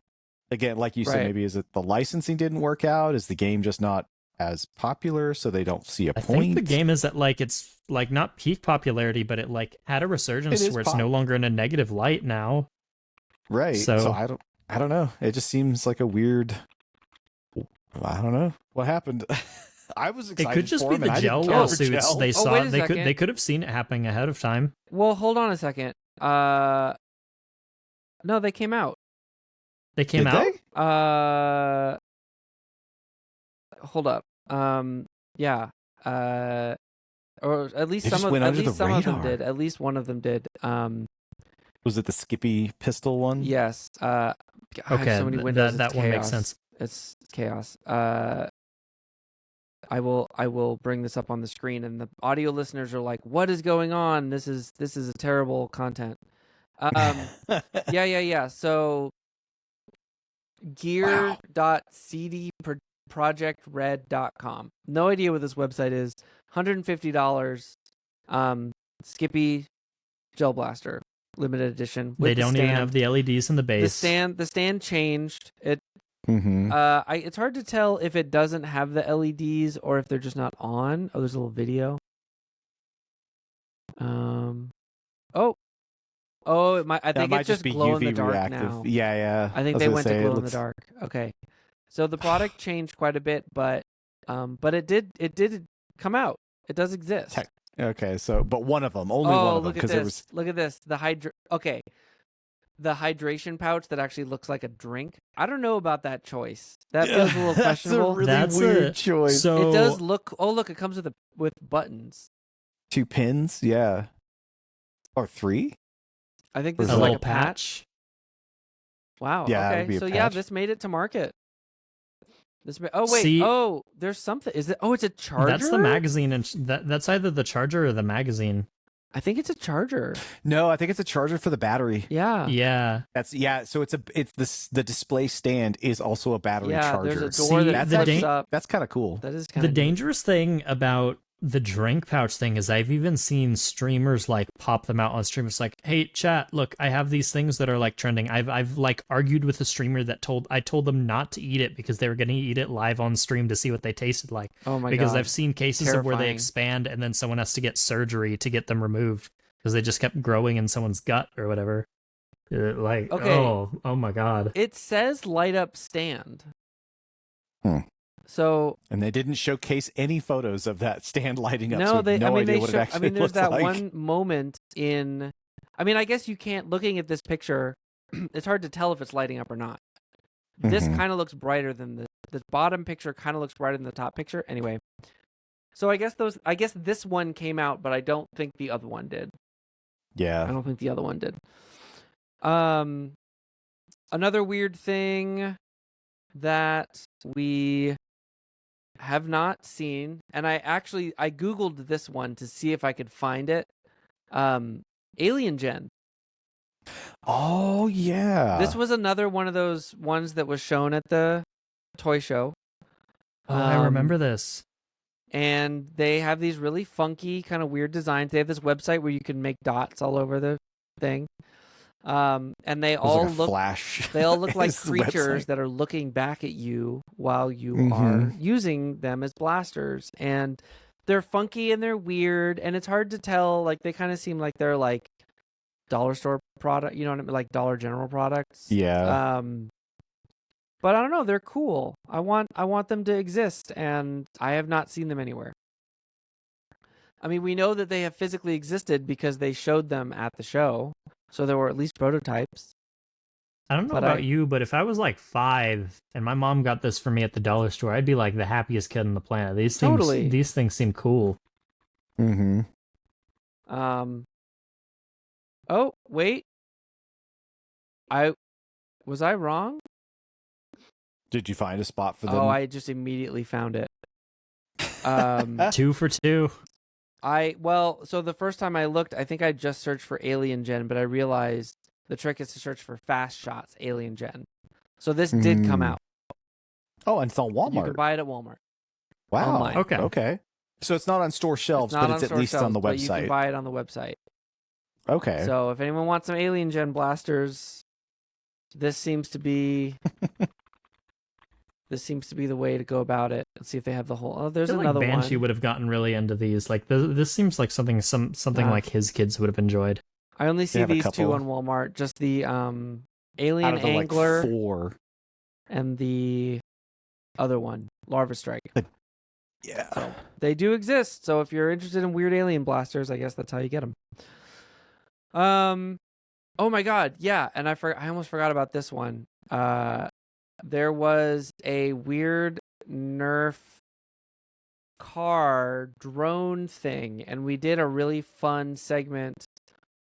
again, like you said, maybe is it the licensing didn't work out? Is the game just not as popular, so they don't see a point? I think the game is that like it's like not peak popularity, but it like had a resurgence where it's no longer in a negative light now. Right. So I don't know. It just seems like a weird. I don't know what happened. I was excited. It could just for be him, the and gel lawsuits they saw. Wait a They second. could have seen it happening ahead of time. Well, hold on a second. No, they came out. They came Did out. they? Hold up. Yeah. Or at least some of them did. At least one of them did. Was it the Skippy pistol one? Yes. God, okay, so many windows. That one makes sense. It's chaos. I will bring this up on the screen, and the audio listeners are like, "What is going on? This is a terrible content." Yeah. So gear.cdprojectred.com. No idea what this website is. $150. Skippy Gel Blaster limited edition. They don't even have the LEDs in the base. The stand changed. It Mm-hmm. it's hard to tell if it doesn't have the LEDs or if they're just not on. Oh, there's a little video. I think it's just glow in the dark reactive. now. Yeah. I think they went to glow in the dark. Okay. So the product changed quite a bit, but it did come out. It does exist. Okay, so but one of them, only one of them, because there was. Look at this. The hydration pouch that actually looks like a drink. I don't know about that choice. That feels a little questionable. That's a really weird choice. So it does look. Oh, look! It comes with buttons. 2 pins, yeah, or 3. I think this a is little like a patch. Wow. Yeah, it would be okay. a So yeah, patch. this made it to market. There's something. Is it? Oh, it's a charger. That's the magazine, and that's either the charger or the magazine. I think it's a charger. No, I think it's a charger for the battery. Yeah. Yeah. So the display stand is also a battery charger. There's a door that flips up. That's kind of cool. That is kind of the dangerous thing about the drink pouch thing is I've even seen streamers like pop them out on stream. It's like, hey chat, look, I have these things that are like trending. I've like argued with a streamer that I told them not to eat it because they were going to eat it live on stream to see what they tasted like. Oh my god. Because I've seen cases of where they Terrifying. expand and then someone has to get surgery to get them removed because they just kept growing in someone's gut or whatever. Okay. Oh my god. It says light up stand. Hmm. So And they didn't showcase any photos of that stand lighting up. no, so we have no idea they what it show. actually There's looks that like. one moment in. I guess you can't. Looking at this picture, it's hard to tell if it's lighting up or not. This Mhm. kind of looks brighter than the bottom picture. Kind of looks brighter than the top picture. Anyway, so I guess this one came out, but I don't think the other one did. I Yeah. don't think the other one did. Another weird thing that we have not seen, and I googled this one to see if I could find it. Alien Gen. Oh yeah. This was another one of those ones that was shown at the toy show. Oh, I remember this. And they have these really funky, kind of weird designs. They have this website where you can make dots all over the thing. And they all look Flash. They all look like It's the creatures website. that are looking back at you while you Mhm. are using them as blasters. And they're funky and they're weird, and it's hard to tell. Like, they kind of seem like they're like dollar store product, you know what I mean? Like Dollar General products. Yeah. But I don't know, they're cool. I want them to exist, and I have not seen them anywhere. I mean, we know that they have physically existed because they showed them at the show. So there were at least prototypes. I don't know But about you, but if I was like 5 and my mom got this for me at the dollar store, I'd be like the happiest kid on the planet. These things seem cool. Mm-hmm. Oh, wait. Was I wrong? Did you find a spot for them? Oh, I just immediately found it. 2 for 2. So the first time I looked, I think I just searched for Alien Gen, but I realized the trick is to search for Fast Shots Alien Gen. So this did come out. Oh, and it's on Walmart. You can buy it at Walmart. Wow. Online. Okay. So it's not on store shelves, but it's at least on the but you can website. buy it on the website. Okay. So if anyone wants some Alien Gen blasters, this seems to be the way to go about it. Let's see if they have the whole. Oh, there's I feel another like Banshee one. would have gotten really into these. Like this seems like something like his kids would have enjoyed. I only see have a these couple. two on Walmart. Just the Out Alien of the Angler like 4. and the other one, Larva Strike. Yeah. So they do exist. So if you're interested in weird alien blasters, I guess that's how you get them. Oh my god, yeah, and I almost forgot about this one. There was a weird Nerf car drone thing, and we did a really fun segment.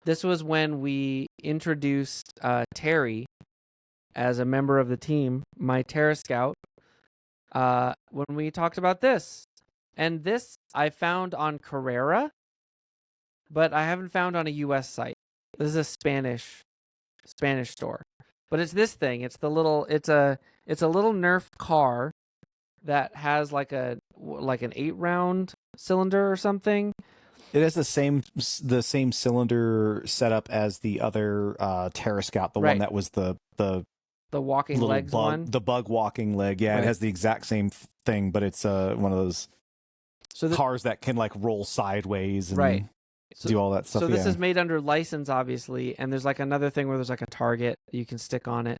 This was when we introduced Terry as a member of the team, my Terra Scout, when we talked about this. And this I found on Carrera, but I haven't found on a US site. This is a Spanish store. but it's this thing. It's the little. It's a little Nerf car that has like an 8-round cylinder or something. It has the same cylinder setup as the other Terra Scout, the one that was the walking legs one, the bug walking leg. Yeah, It has the exact same thing, but it's one of those cars that can like roll sideways and do all that stuff. So this is made under license, obviously, and there's like another thing where there's like a target you can stick on it.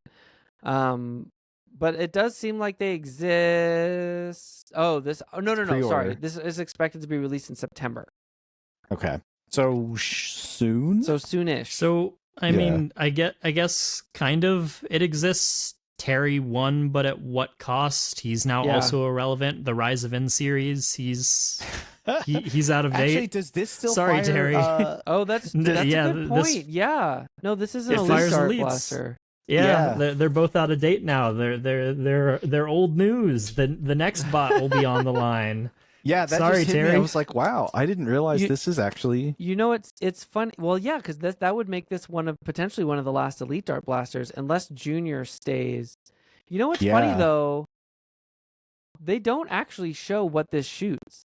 But it does seem like they exist. No, sorry. This is expected to be released in September. Okay. So soon? So soonish. So I mean, I guess kind of it exists. Terry won, but at what cost? He's now also irrelevant. The Rise of N series, he's out of date. Actually, does this still Sorry, fire, Terry. That's a good point. No, this isn't a Elite Star Blaster. Yeah, they're both out of date now. They're old news. The next bot will be on the line. Yeah, that Sorry, just hit Terry. me. I was like, wow, I didn't realize this is actually. It's funny. Well, yeah, because that would make this potentially one of the last Elite Dart Blasters, unless Junior stays. You know what's funny though? They don't actually show what this shoots.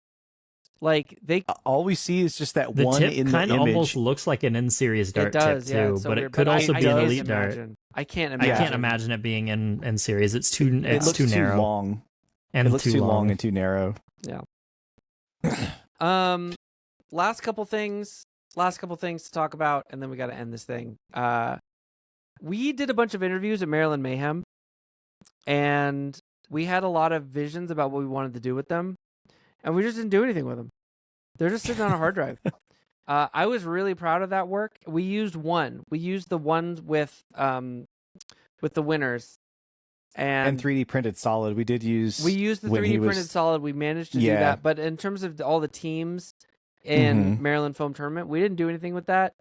Like all we see is just that the one tip in the kind of image. almost looks like an N-series dart tip too, but it could also be an Elite Dart. I can't imagine. I can't imagine it being in N-series. It's too looks too narrow, too long, and it looks too long and too narrow. Yeah. Last couple things to talk about, and then we got to end this thing. We did a bunch of interviews at Maryland Mayhem, and we had a lot of visions about what we wanted to do with them, and we just didn't do anything with them. They're just sitting on a hard drive. I was really proud of that work. We used one. We used the ones with the winners. And 3D printed solid. We used the 3D printed solid. We managed to do that. But in terms of all the teams in Maryland Foam Tournament, we didn't do anything with that.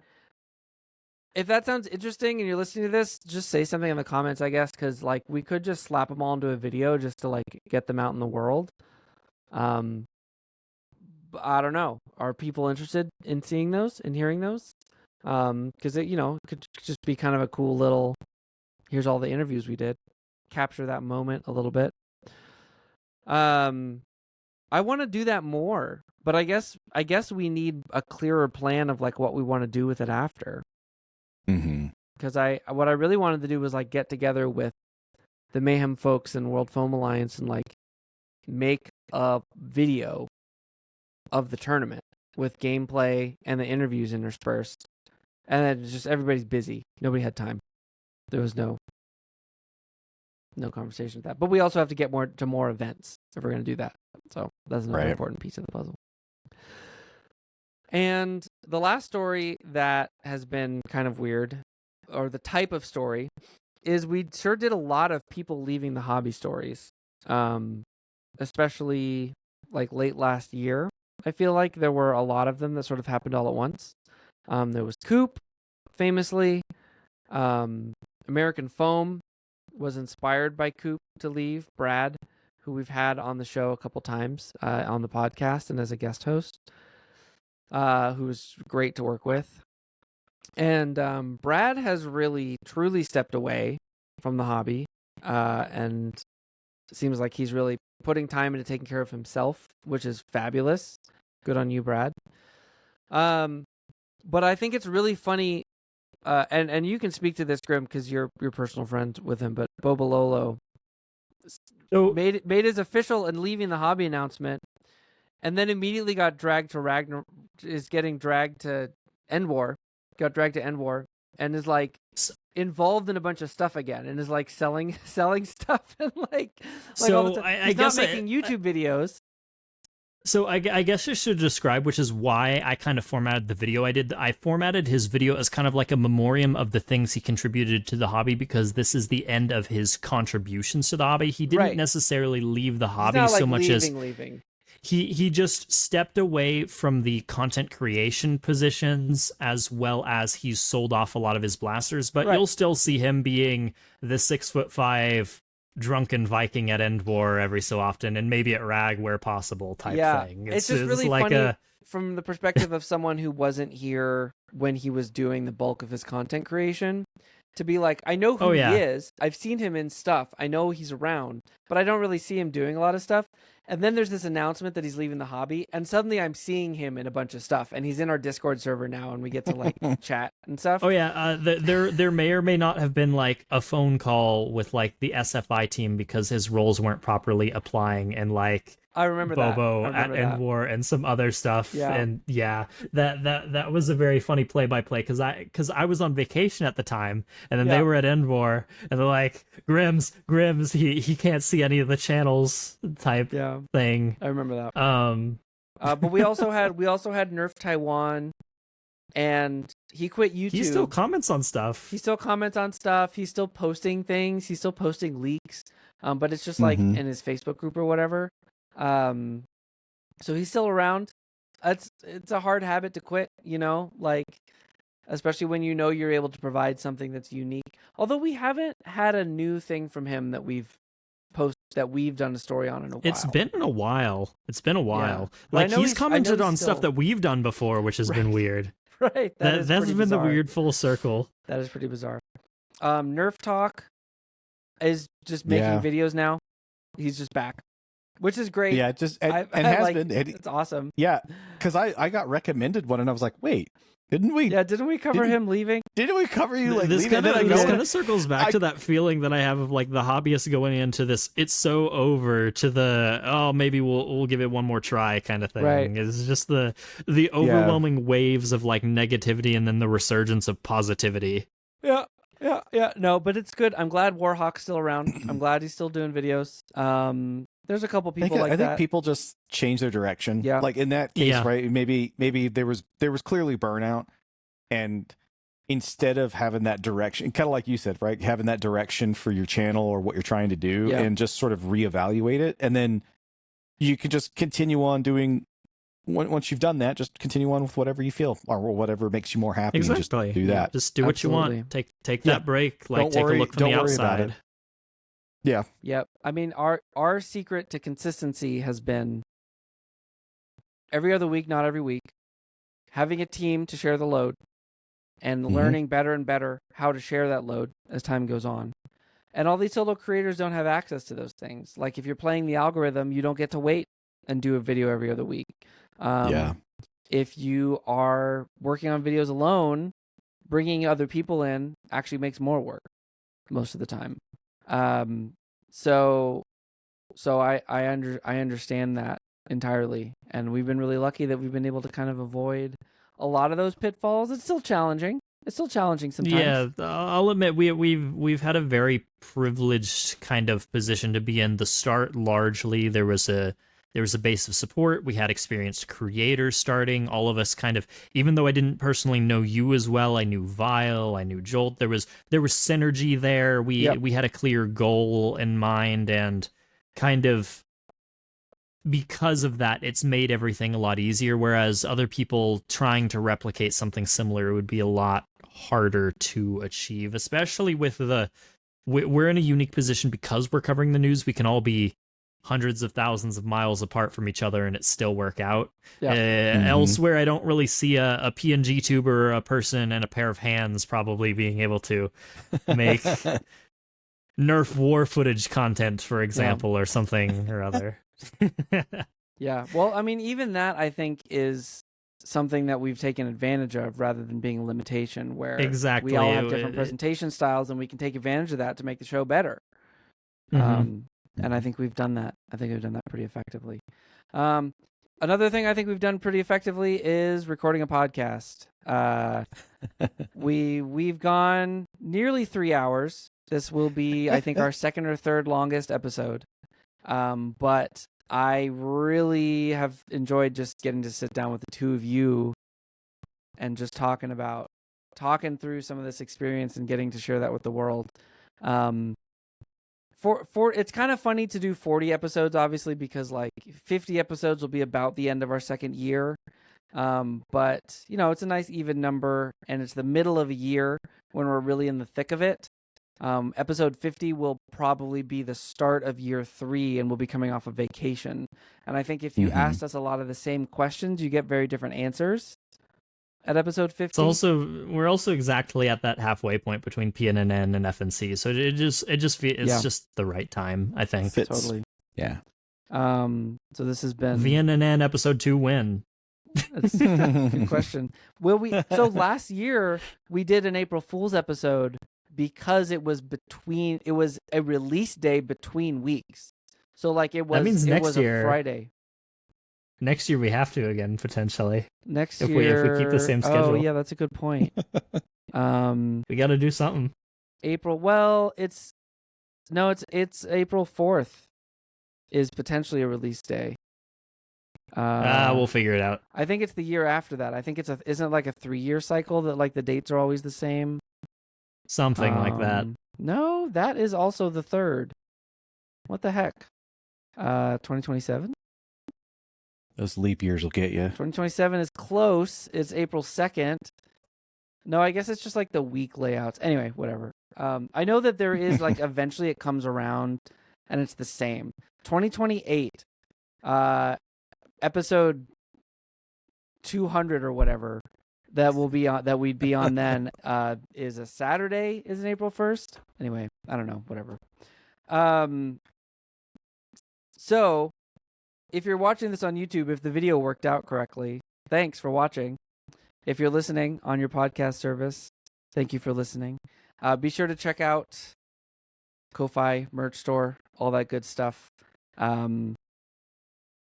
If that sounds interesting and you're listening to this, just say something in the comments, I guess, because like we could just slap them all into a video just to like get them out in the world. I don't know. Are people interested in seeing those and hearing those? Because it could just be kind of a cool little. Here's all the interviews we did. Capture that moment a little bit. I want to do that more, but I guess we need a clearer plan of like what we want to do with it after. Because what I really wanted to do was like get together with the Mayhem folks and World Foam Alliance and like make a video of the tournament with gameplay and the interviews interspersed. And then just everybody's busy. Nobody had time. There was no conversation with that. But we also have to get more events if we're going to do that. So that's another important piece of the puzzle. And the last story that has been kind of weird, or the type of story, is we sure did a lot of people leaving the hobby stories, especially like late last year. I feel like there were a lot of them that sort of happened all at once. There was Coop, famously. American Foam was inspired by Coop to leave. Brad, who we've had on the show a couple times on the podcast and as a guest host, who was great to work with. And Brad has really, truly stepped away from the hobby, and it seems like he's really putting time into taking care of himself, which is fabulous. Good on you, Brad. But I think it's really funny, and you can speak to this, Grim, because you're personal friend with him, but Bobololo made his official and leaving the hobby announcement, and then immediately got dragged to getting dragged to End War, and is like involved in a bunch of stuff again, and is like selling stuff and like so all the stuff. He's not making YouTube videos. So I guess I should describe, which is why I kind of formatted the video I did. I formatted his video as kind of like a memoriam of the things he contributed to the hobby, because this is the end of his contributions to the hobby. He didn't necessarily leave the hobby so much as he just stepped away from the content creation positions, as well as he's sold off a lot of his blasters. But you'll still see him being the 6'5" drunken Viking at End War every so often, and maybe at RAG where possible type thing. It's just really like funny from the perspective of someone who wasn't here when he was doing the bulk of his content creation. to be like, I know who Oh, yeah. he is. I've seen him in stuff. I know he's around, but I don't really see him doing a lot of stuff. And then there's this announcement that he's leaving the hobby, and suddenly I'm seeing him in a bunch of stuff, and he's in our Discord server now, and we get to like chat and stuff. Oh yeah, there may or may not have been like a phone call with like the SFI team because his roles weren't properly applying, and like I remember Bobo that. at End War and some other stuff. Yeah. And yeah, that was a very funny play-by-play because I was on vacation at the time, and then they were at End War, and they're like, Grimz, he can't see any of the channels type thing. I remember that. But we also had Nerf Taiwan, and he quit YouTube. He still comments on stuff. He's still posting things. He's still posting leaks. But it's just like in his Facebook group or whatever. So he's still around. It's a hard habit to quit, you know, like especially when you know you're able to provide something that's unique. Although we haven't had a new thing from him that we've done a story on in a while. It's been a while. Yeah. Like he's commented on stuff that we've done before, which has been weird. Right. That's been bizarre. the weird full circle. That is pretty bizarre. Nerf Talk is just making videos now. He's just back, which is great. Yeah, it's awesome. Yeah, because I got recommended one, and I was like, wait, didn't we? Yeah, didn't we cover him leaving? Didn't we cover you like this leaving? This kind of circles back to that feeling that I have of like the hobbyist going into this, it's so over, to the maybe we'll give it one more try kind of thing. Right. It's just the overwhelming waves of like negativity and then the resurgence of positivity. Yeah. No, but it's good. I'm glad Warhawk's still around. I'm glad he's still doing videos. There's a couple people I think people just change their direction. Yeah. Like in that case, right? Maybe there was clearly burnout, and instead of having that direction, kind of like you said, right? Having that direction for your channel or what you're trying to do, and just sort of reevaluate it, and then you can just continue on doing. Once you've done that, just continue on with whatever you feel or whatever makes you more happy. Exactly. And just do that. Just do what you want. Take that break. Like take a look from the outside. Yeah. Yep. I mean, our secret to consistency has been every other week, not every week, having a team to share the load, and learning better and better how to share that load as time goes on. And all these solo creators don't have access to those things. Like if you're playing the algorithm, you don't get to wait and do a video every other week. If you are working on videos alone, bringing other people in actually makes more work most of the time. So I understand that entirely, and we've been really lucky that we've been able to kind of avoid a lot of those pitfalls. It's still challenging. Sometimes. Yeah, I'll admit we've had a very privileged kind of position to be in. The start, largely there was a base of support. We had experienced creators starting. All of us kind of, even though I didn't personally know you as well, I knew Vile, I knew Jolt. There was synergy there. We had a clear goal in mind, and kind of because of that, it's made everything a lot easier. Whereas other people trying to replicate something similar would be a lot harder to achieve, especially with we're in a unique position because we're covering the news. We can all be hundreds of thousands of miles apart from each other and it still work out. Elsewhere, I don't really see a PNG tuber, a person, and a pair of hands probably being able to make Nerf war footage content, for example, or something or other. Yeah. Well, I mean, even that I think is something that we've taken advantage of rather than being a limitation, where we all have different presentation styles and we can take advantage of that to make the show better. And I think we've done that. I think we've done that pretty effectively. Another thing I think we've done pretty effectively is recording a podcast. We've gone nearly 3 hours. This will be, I think, our second or third longest episode. But I really have enjoyed just getting to sit down with the two of you and just talking through some of this experience and getting to share that with the world. It's kind of funny to do 40 episodes, obviously, because like 50 episodes will be about the end of our second year. But you know, it's a nice even number, and it's the middle of a year when we're really in the thick of it. Episode 50 will probably be the start of year 3, and we'll be coming off of vacation. And I think if you asked us a lot of the same questions, you get very different answers. at episode 50. It's also we're also exactly at that halfway point between PNN and FNC, so it's just the right time, I think. Fits. Totally. Yeah. So this has been VNNN episode 2 win. That's a good question. Will we? So last year we did an April Fool's episode because it was a release day between weeks. So like it was. That means next year, a Friday. Next year we have to again potentially. Next if year, if we keep the same schedule. Oh yeah, that's a good point. We got to do something. April. Well, it's April 4th is potentially a release day. We'll figure it out. I think it's the year after that. I think isn't it like a 3-year cycle that like the dates are always the same? Something like that. No, that is also the 3rd. What the heck? 2027? Those leap years will get you. 2027 is close. It's April 2nd. No, I guess it's just like the week layouts. Anyway, whatever. I know that there is like eventually it comes around and it's the same. 2028. Episode 200 or whatever that we'd be on then is a Saturday, isn't April 1st? Anyway, I don't know, whatever. So if you're watching this on YouTube, if the video worked out correctly, thanks for watching. If you're listening on your podcast service, thank you for listening. Be sure to check out Ko-Fi, merch store, all that good stuff.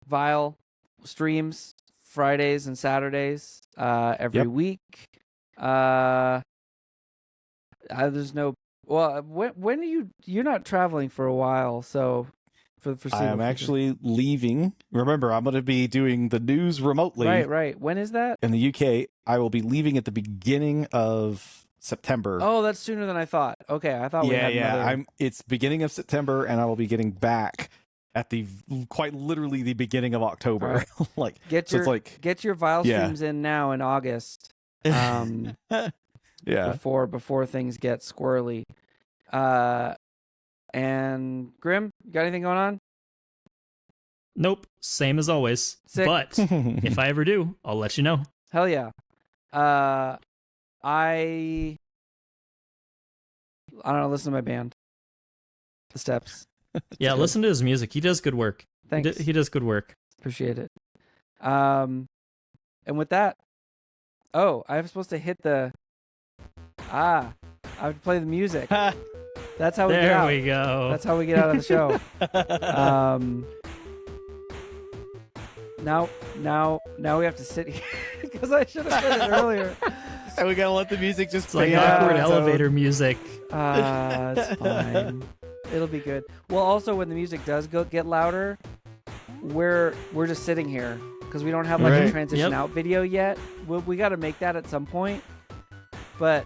Vile streams Fridays and Saturdays every week. There's no when are you're not traveling for a while, so for I am actually leaving. Remember, I'm going to be doing the news remotely. Right. When is that? In the UK, I will be leaving at the beginning of September. Oh, that's sooner than I thought. Okay, I thought we had another... It's beginning of September, and I will be getting back at the quite literally the beginning of October. Right. Get your Vile streams in now in August. Before things get squirrely. And Grim, you got anything going on? Nope, same as always. Sick. But if I ever do, I'll let you know. Hell yeah. I don't know, listen to my band. The Steps. Yeah, listen to his music. He does good work. Thanks. He does good work. Appreciate it. And with that, I'm supposed to hit the... I have to play the music. That's how we get out. There we go. That's how we get out of the show. Now we have to sit here because I should have said it earlier. And we gotta let the music just like awkward elevator music. It's fine. It'll be good. Well, also when the music does get louder, we're just sitting here because we don't have like a transition out video yet. We got to make that at some point. But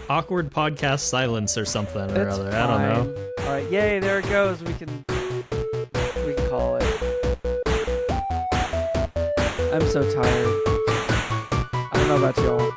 awkward podcast silence or something or other. Fine. I don't know. All right, yay! There it goes. We can call it. I'm so tired. I don't know about y'all.